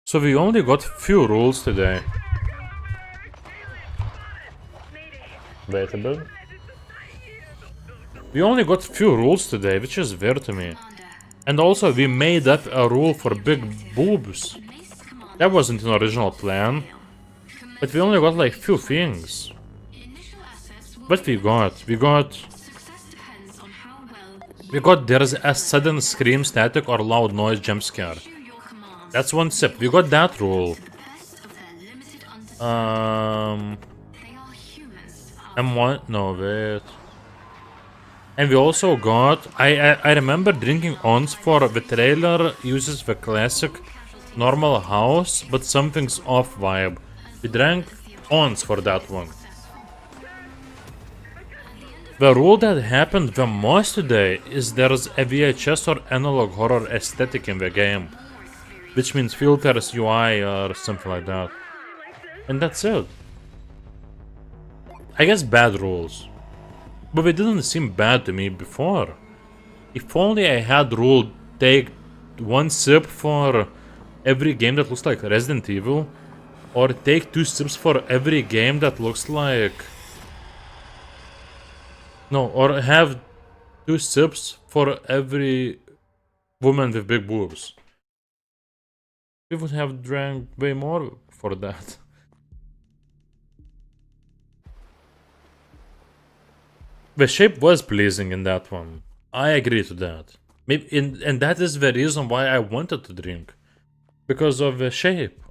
So we only got few rules today. Wait a bit. We only got few rules today, which is weird to me. And also we made up a rule for big boobs. That wasn't an original plan. But we only got like few things. What we got? We got there's a sudden scream, static or loud noise jump scare. That's one sip. We got that rule. M1? No, wait. And we also got... I remember drinking ons for the trailer uses the classic normal house, but something's off vibe. We drank ons for that one. The rule that happened the most today is there's a VHS or analog horror aesthetic in the game. Which means filters, UI or something like that. And that's it. I guess bad rules. But they didn't seem bad to me before. If only I had rule take one sip for every game that looks like Resident Evil. Or take 2 sips for every game that looks like... No, or have 2 sips for every woman with big boobs. We would have drank way more for that. The shape was pleasing in that one. I agree to that. Maybe and that is the reason why I wanted to drink. Because of the shape.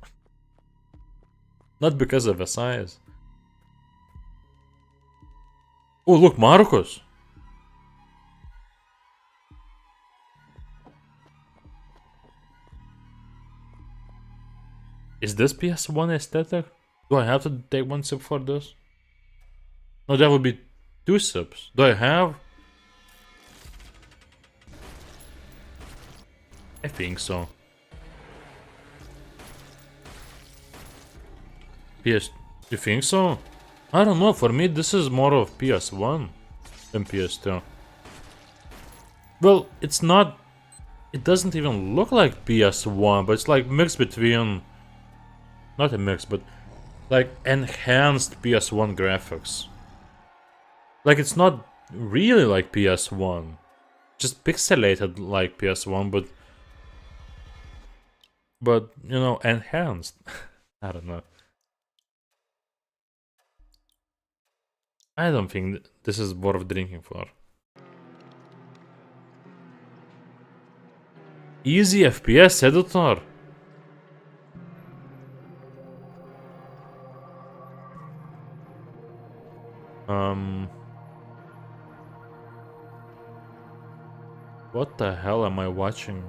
Not because of the size. Oh, look, Marcos. Is this PS1 aesthetic? Do I have to take 1 sip for this? No, that would be 2 sips. Do I have? I think so. You think so? I don't know, for me this is more of PS1 than PS2. Well, it's not... It doesn't even look like PS1, but it's like mixed between... Not a mix, but like enhanced PS1 graphics. Like it's not really like PS1. Just pixelated like PS1, but you know, enhanced. I don't know. I don't think this is worth drinking for. Easy FPS editor. What the hell am I watching?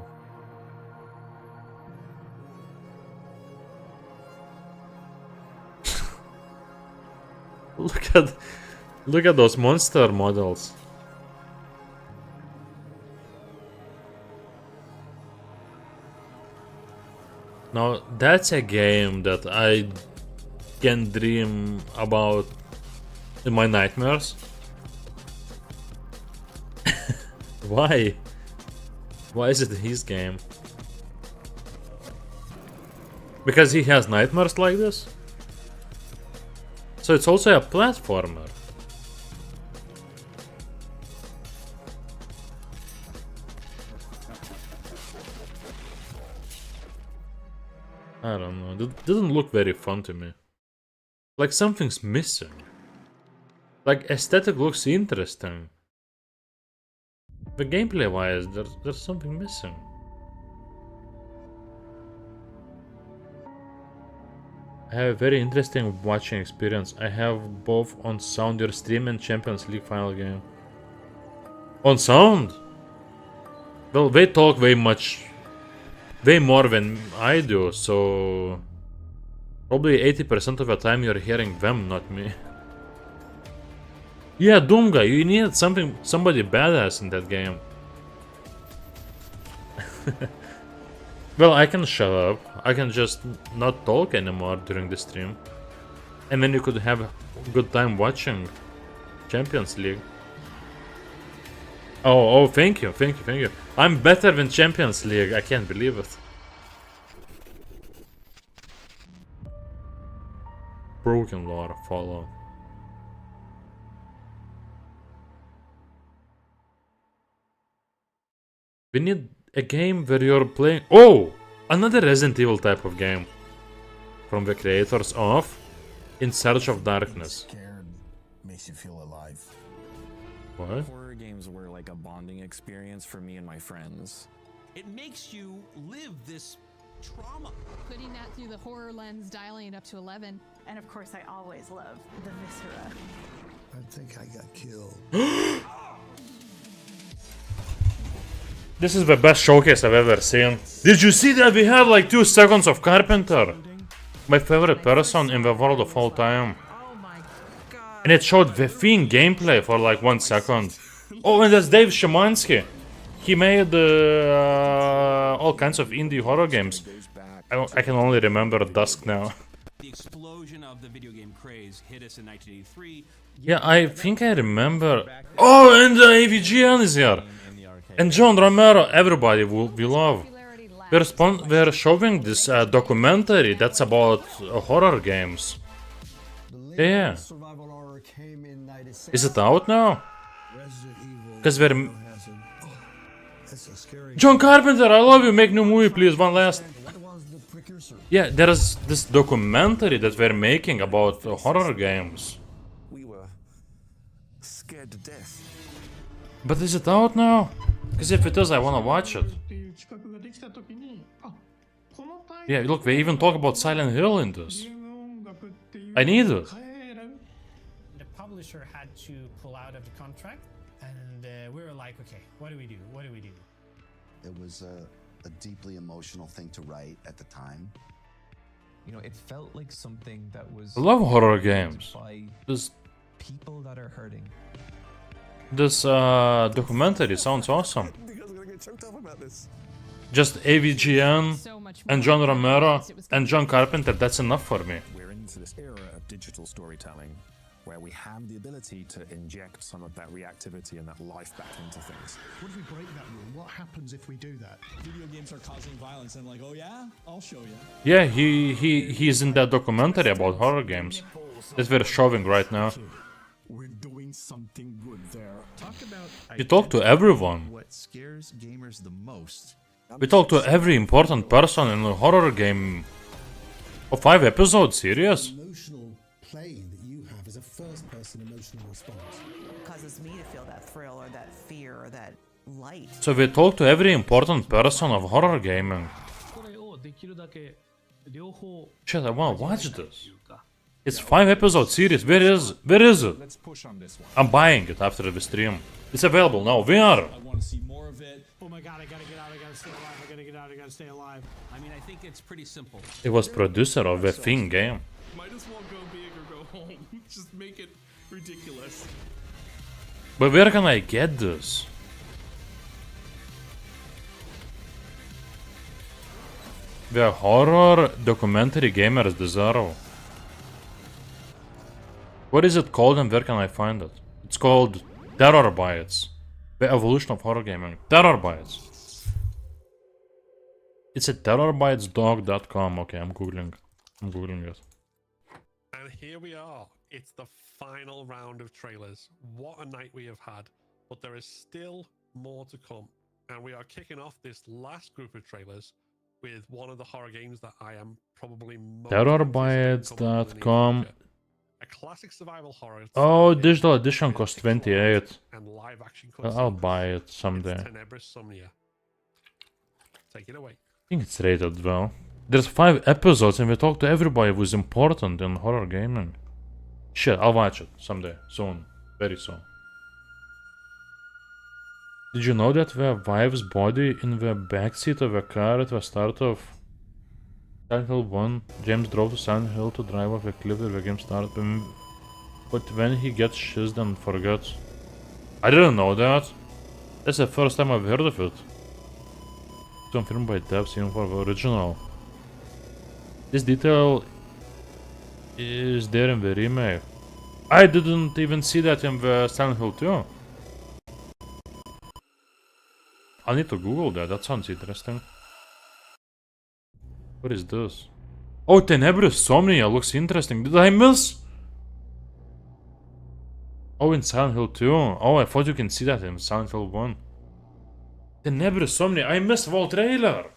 Look at those monster models. Now that's a game that I can dream about in my nightmares. Why? Why is it his game? Because he has nightmares like this? So it's also a platformer. I don't know. It doesn't look very fun to me. Like something's missing. Like aesthetic looks interesting. But gameplay wise, there's something missing. I have a very interesting watching experience. I have both on sound your stream and Champions League final game. On sound? Well, they talk way more than I do, so probably 80% of the time you're hearing them, not me. Yeah, Doomga, you needed somebody badass in that game. Well, I can shut up. I can just not talk anymore during the stream. And then you could have a good time watching Champions League. Oh, thank you. I'm better than Champions League, I can't believe it. Broken Lore follow. We need a game where you're playing... Oh! Another Resident Evil type of game. From the creators of In Search of Darkness. Scared makes you feel alive. What? Horror games were like a bonding experience for me and my friends. It makes you live this trauma. Putting that through the horror lens, dialing it up to 11. And of course, I always love the viscera. I think I got killed. This is the best showcase I've ever seen. Did you see that we had like 2 seconds of Carpenter? My favorite person in the world of all time. And it showed the Fiend gameplay for like 1 second. Oh, and that's Dave Szymanski. He made all kinds of indie horror games. I can only remember Dusk now. The explosion of the video game craze hit us in 1983. Yeah, I think I remember. Oh, and AVGN is here. And John Romero, everybody we love. We're showing this documentary that's about horror games. Yeah. Is it out now? Resident Evil Because we're... John Carpenter, I love you, make new movie please, one last. Yeah, there is this documentary that we're making about horror games. We were scared to death. But is it out now? Because if it is, I wanna watch it. Yeah, look, we even talk about Silent Hill in this. I need it. The publisher had to pull out of the contract, and we were like, okay, what do we do? What do we do? It was a deeply emotional thing to write at the time. You know, it felt like something that was... I love horror games. This people that are hurting. This documentary sounds awesome. Just AVGN and John Romero and John Carpenter, that's enough for me. We're into this era of digital storytelling where we have the ability to inject some of that reactivity and that life back into things. What if we break that rule? What happens if we do that? Video games are causing violence and like, oh yeah, I'll show you. Yeah, he's in that documentary about horror games that we're showing right now. We're doing something good there. Talk about You talk to everyone. What scares gamers the most. We talk to every important person in a horror game. Oh, 5 episodes? Serious? Emotional playing that you have is a first-person emotional response. It causes me to feel that thrill or that fear or that light. So we talk to every important person of horror gaming. Shit, I wanna watch this. It's 5 episode series. Where is it? Let's push on this one. I'm buying it after the stream. It's available now. VR. I want to see more of it. Oh my god, I gotta get out, I gotta stay alive, I gotta get out, I gotta stay alive. I mean, I think it's pretty simple. It was producer of the Thing game. Might as well go big or go home. Just make it ridiculous. But where can I get this? The horror documentary gamers deserve. What is it called and where can I find it? It's called Terror Bites. The evolution of horror gaming. Terror Bites. It's at terrorbitesdog.com. Okay, I'm googling it. And here we are. It's the final round of trailers. What a night we have had. But there is still more to come. And we are kicking off this last group of trailers with one of the horror games that I am probably most Terrorbites.com. A classic survival horror. Oh, digital edition costs 28. And live action I'll buy it someday. Tenebrisomnia. Take it away. I think it's rated well. There's 5 episodes and we talk to everybody who's important in horror gaming. Shit, I'll watch it someday. Soon. Very soon. Did you know that the wife's body in the backseat of a car at the start of Silent Hill 1? James drove to Silent Hill to drive off a cliff where the game started, but when he gets shizzed and forgets. I didn't know that. That's the first time I've heard of it. Confirmed by devs even for the original. This detail is there in the remake. I didn't even see that in the Silent Hill 2. I need to Google that, that sounds interesting. What is this? Oh, Tenebrisomnia looks interesting. Did I miss? Oh, in Silent Hill 2. Oh, I thought you can see that in Silent Hill 1. Tenebrisomnia. I missed the whole trailer.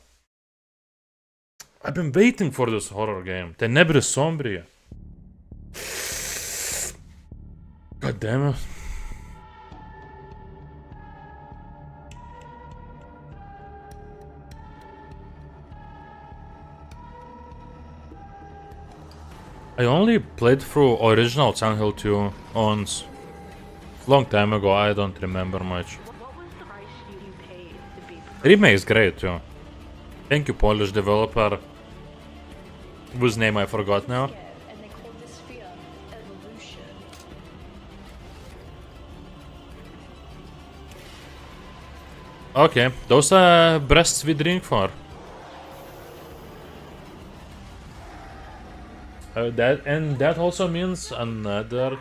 I've been waiting for this horror game. Tenebrisomnia. God damn it. I only played through original Silent Hill 2 once. Long time ago, I don't remember much. Remake is great too. Thank you, Polish developer. Whose name I forgot now. Okay, those are breasts we drink for. That also means another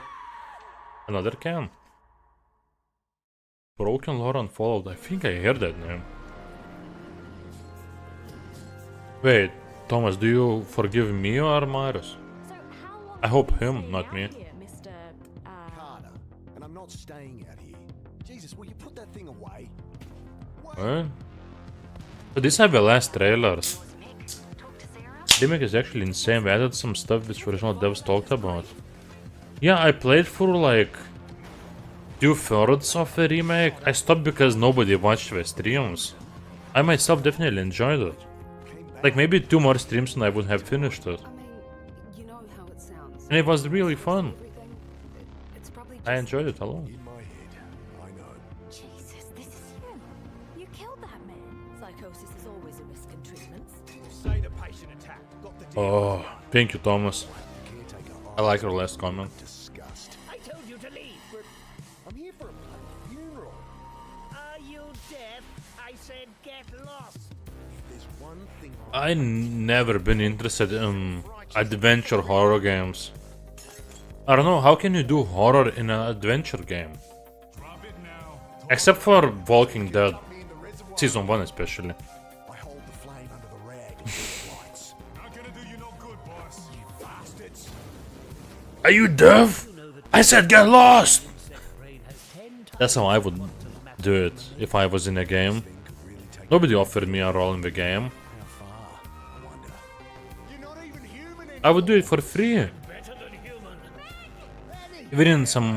can. Broken Lore Unfollowed. I think I heard that name. Wait, Thomas, do you forgive me or Myros? I hope him, not me. Carter, and I'm not staying out here. Jesus, will you put that thing away? What? So these are the last trailers. Remake is actually insane. We added some stuff which original devs talked about. Yeah, I played for like 2/3 of the remake. I stopped because nobody watched the streams. I myself definitely enjoyed it. Like maybe 2 more streams and I would have finished it. And it was really fun. I enjoyed it a lot. Jesus, this is you. You killed that man. Psychosis is always a risk in treatments. Say the patient attack. Got the Oh, thank you, Thomas. I like your last comment. I told you to leave. But I'm here for a bloody funeral. Are you deaf? I said get lost. There's one thing I never been interested in adventure horror games. I don't know, how can you do horror in an adventure game? Except for Walking Dead. Season 1 especially. I hold the flame under the rag and lights. Not gonna do you no good, boss. You bastards. Are you deaf? I said get lost! That's how I would do it if I was in a game. Nobody offered me a role in the game. I would do it for free. Even in some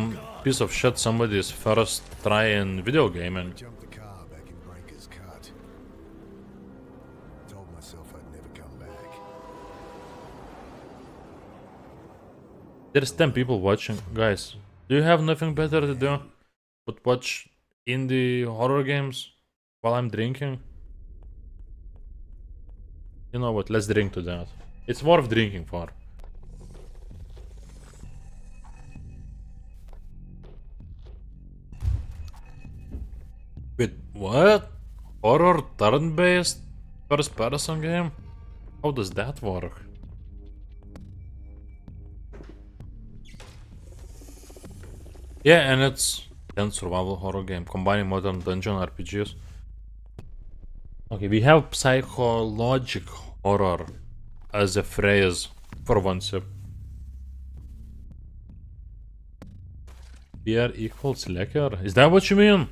piece of shit somebody's first try in video gaming. Jumped the car back in Breaker's Cut. Told myself I'd never come back. There's 10 people watching. Guys, do you have nothing better to do but watch indie horror games while I'm drinking? You know what, let's drink to that. It's worth drinking for. Wait, what? Horror turn-based first-person game? How does that work? Yeah, and it's a survival horror game combining modern dungeon RPGs. Okay, we have psychologic horror as a phrase for once. Beer equals liquor? Is that what you mean?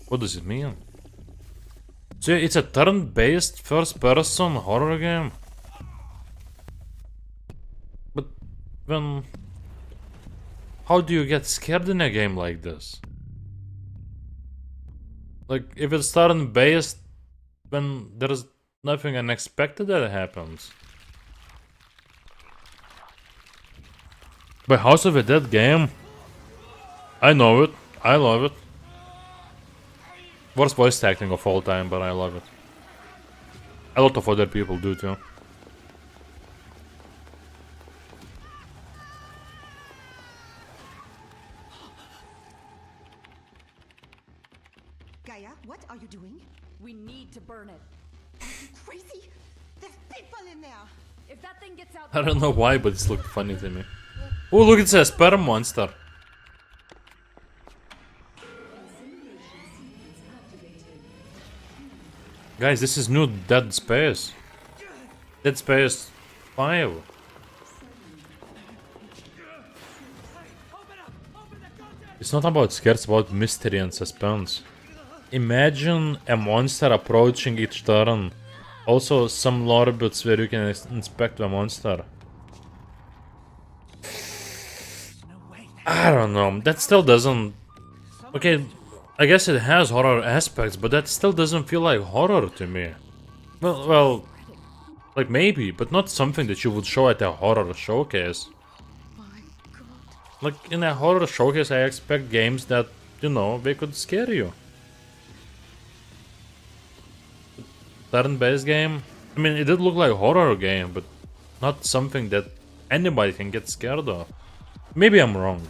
What does it mean? So it's a turn-based first-person horror game? But then... how do you get scared in a game like this? Like, if it's turn-based, then there's nothing unexpected that happens. But House of the Dead game? I know it. I love it. Worst voice acting of all time, but I love it. A lot of other people do too. Gaia, what are you doing? We need to burn it. Are you crazy? There's people in there. If that thing gets out, I don't know why, but it's looked funny to me. Oh, look, it's a sperm monster. Guys, this is new Dead Space. Dead Space 5. It's not about scares, it's about mystery and suspense. Imagine a monster approaching each turn. Also, some lore bits where you can inspect the monster. I don't know, that still doesn't... Okay, I guess it has horror aspects, but that still doesn't feel like horror to me. Well, like maybe, but not something that you would show at a horror showcase. Like, in a horror showcase, I expect games that, you know, they could scare you. Turn-based game? I mean, it did look like a horror game, but not something that anybody can get scared of. Maybe I'm wrong.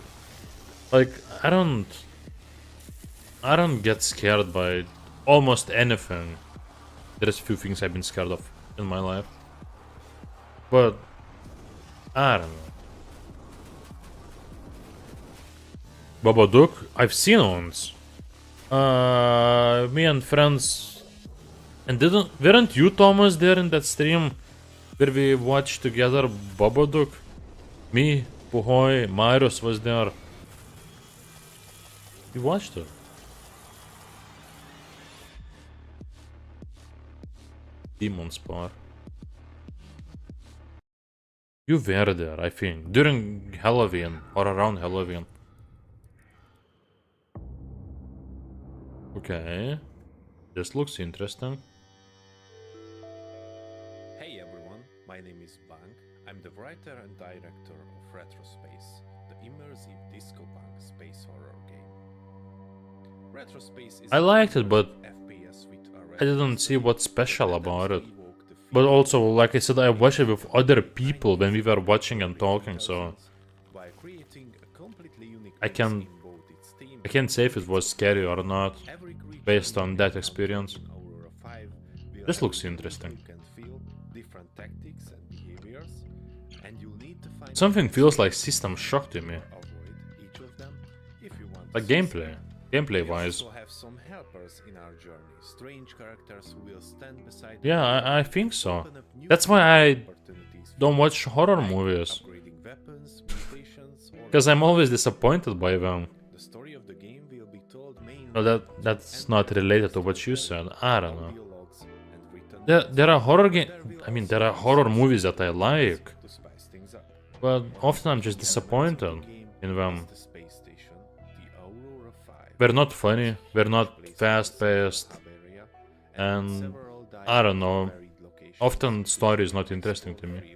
Like, I don't get scared by almost anything. There's few things I've been scared of in my life. But, I don't know. Babadook? I've seen once. Me and friends... And weren't you, Thomas, there in that stream where we watched together Babadook? Me, Puhoy, Myros was there. You watched it. Demon Spar. You were there, I think, during Halloween or around Halloween. Okay, this looks interesting. Hey everyone, my name is Bang. I'm the writer and director of Retrospace, the immersive disco punk space horror game. Retrospace is I liked it, but FPS with a I didn't see what's special about it. But also, like I said, I watched it with other people when we were watching and talking, so I can't say if it was scary or not based on that experience. This looks interesting. Something feels like System Shock to me. Like gameplay wise. Yeah, I think so. That's why I don't watch horror movies. Because I'm always disappointed by them. No, that's not related to what you said. I don't know. There are there are horror movies that I like. But often I'm just disappointed in them. We're not funny, we're not fast-paced, and I don't know, often story is not interesting to me.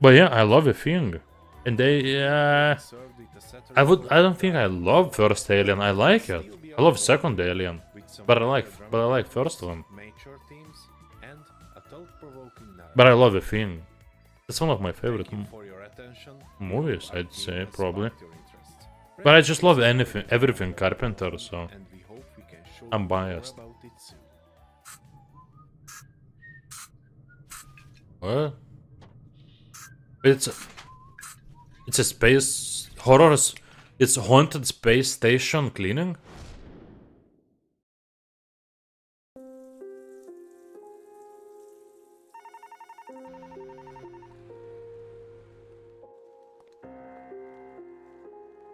But yeah, I love the thing. And they, I don't think I love first Alien, I like it. I love second Alien, but I like first one. But I love the thing. It's one of my favorite movies, I'd say, probably. But I just love everything Carpenter, so I'm biased. What? It's a space horror. It's haunted space station cleaning.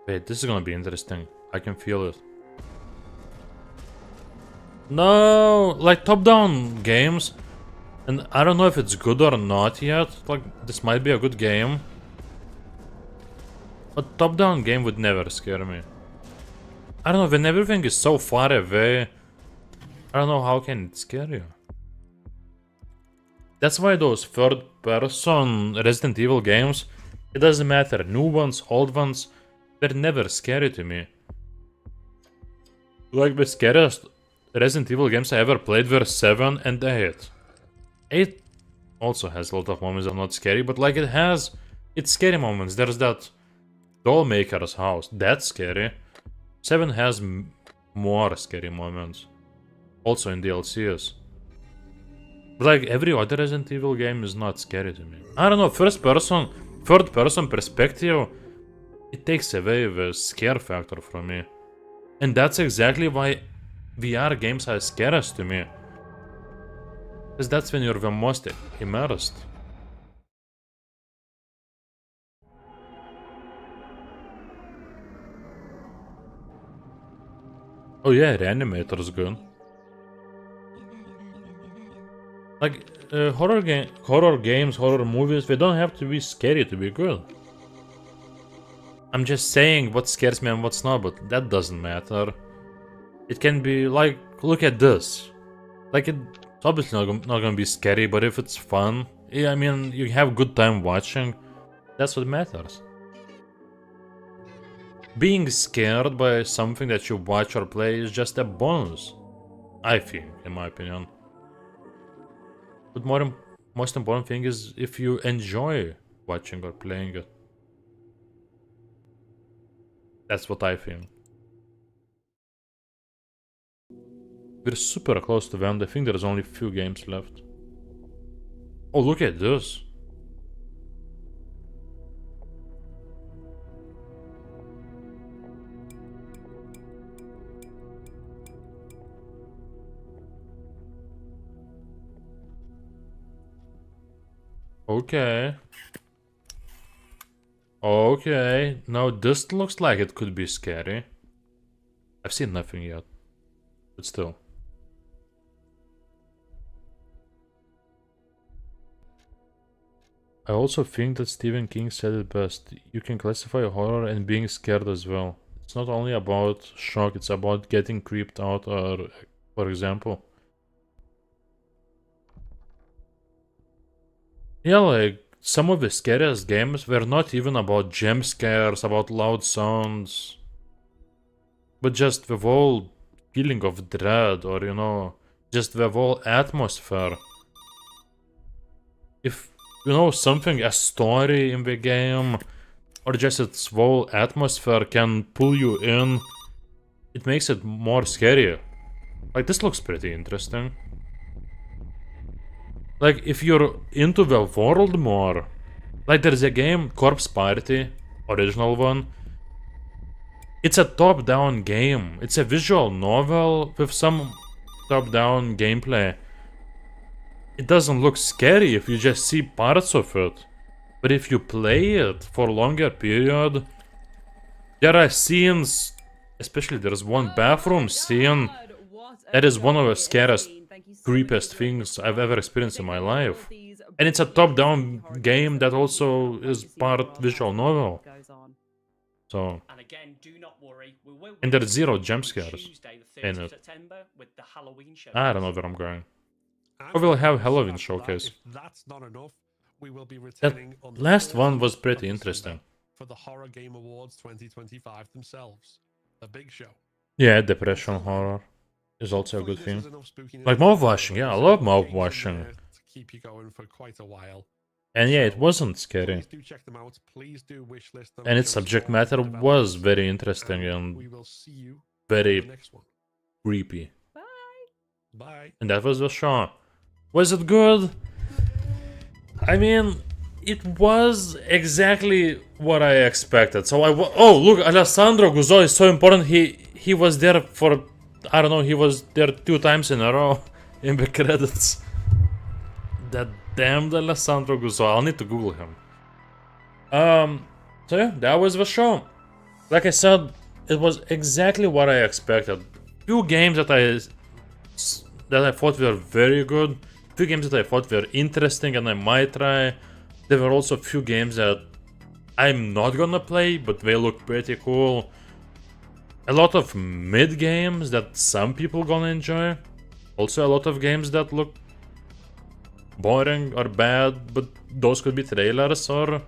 Wait, this is gonna be interesting. I can feel it. No, like top-down games, and I don't know if it's good or not yet. Like, this might be a good game. A top-down game would never scare me. I don't know, when everything is so far away, I don't know how can it scare you. That's why those third-person Resident Evil games, it doesn't matter, new ones, old ones, they're never scary to me. Like, the scariest Resident Evil games I ever played were 7 and 8. 8 also has a lot of moments that are not scary, but like it's scary moments. There's that doll maker's house, that's scary. 7 has more scary moments, also in DLCs. But like every other Resident Evil game is not scary to me. I don't know, third person perspective, it takes away the scare factor from me. And that's exactly why VR games are scariest to me. Because that's when you're the most immersed. Oh yeah, Reanimator's good. Like, horror games, horror movies, they don't have to be scary to be good. I'm just saying what scares me and what's not, but that doesn't matter. It can be like, look at this. Like, it's obviously not gonna be scary, but if it's fun, yeah, I mean, you have good time watching, that's what matters. Being scared by something that you watch or play is just a bonus, I think, in my opinion. But most important thing is if you enjoy watching or playing it. That's what I think. We're super close to the end. I think there's only a few games left. Oh, look at this. Okay. Okay, now this looks like it could be scary. I've seen nothing yet, but still. I also think that Stephen King said it best. You can classify horror and being scared as well. It's not only about shock, it's about getting creeped out, or, for example. Yeah, like, some of the scariest games were not even about jump scares, about loud sounds, but just the whole feeling of dread, or, you know, just the whole atmosphere. If, you know, something, a story in the game, or just its whole atmosphere can pull you in, it makes it more scary. Like, this looks pretty interesting. Like, if you're into the world more, like there's a game, Corpse Party, original one. It's a top-down game. It's a visual novel with some top-down gameplay. It doesn't look scary if you just see parts of it. But if you play it for a longer period, there are scenes, especially there's one bathroom scene, that is one of the scariest, creepiest things I've ever experienced in my life. And it's a top-down game that also is part visual novel. So, and again, do not worry. and there's zero jump scares in it. I don't know where I'm going. We will have Halloween showcase. If that's not enough, we will be That returning on the last 4th one was of pretty December interesting. for the Horror Game Awards 2025 themselves. A big show. Yeah, depression horror is also a good thing. Like mouthwashing, yeah, I love mouthwashing. To keep you going for quite a while. And yeah, it wasn't scary. Please do check them out. Please do wishlist them. And its Show subject support matter to the was developers, very interesting we and will see you on very the next one. creepy. Bye. And that was the show. Was it good? I mean, it was exactly what I expected. So oh, look, Alessandro Guzzo is so important. He was there for, I don't know, he was there 2 times in a row in the credits. That damned Alessandro Guzzo. I'll need to Google him. So yeah, that was the show. Like I said, it was exactly what I expected. Few games that I thought were very good. Few games that I thought were interesting and I might try. There were also a few games that I'm not gonna play, but they look pretty cool. A lot of mid games that some people gonna enjoy. Also a lot of games that look boring or bad, but those could be trailers, or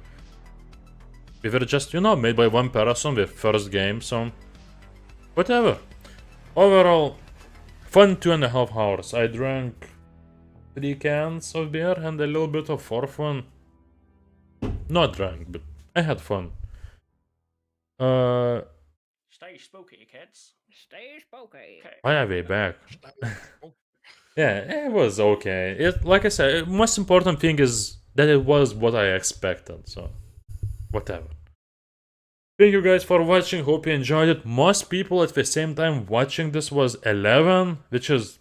they were just, you know, made by one person with first game, so whatever. Overall, fun 2.5 hours. I drank 3 cans of beer and a little bit of 4th one. Not drank, but I had fun. Stay spooky, kids. Stay spooky. Why are we back? Yeah, it was okay. Like I said, most important thing is that it was what I expected, so whatever. Thank you guys for watching, hope you enjoyed it. Most people at the same time watching this was 11, which is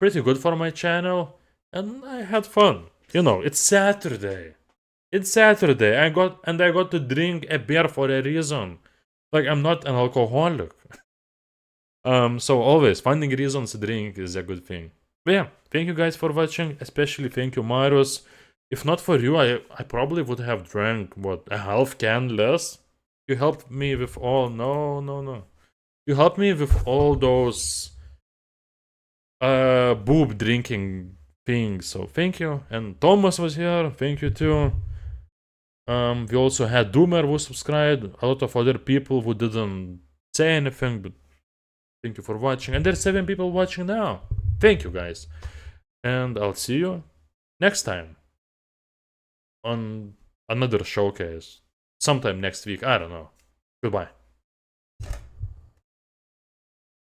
pretty good for my channel, and I had fun. You know, it's Saturday. It's Saturday. I got to drink a beer for a reason. Like, I'm not an alcoholic. So always finding reasons to drink is a good thing. But yeah, thank you guys for watching, especially thank you Marius. If not for you, I probably would have drank, what, a half can less? You helped me with all, no. You helped me with all those boob drinking things, so thank you. And Thomas was here, thank you too. We also had Doomer who subscribed, a lot of other people who didn't say anything, but thank you for watching. And there's 7 people watching now. Thank you guys. And I'll see you next time on another showcase. Sometime next week. I don't know. Goodbye.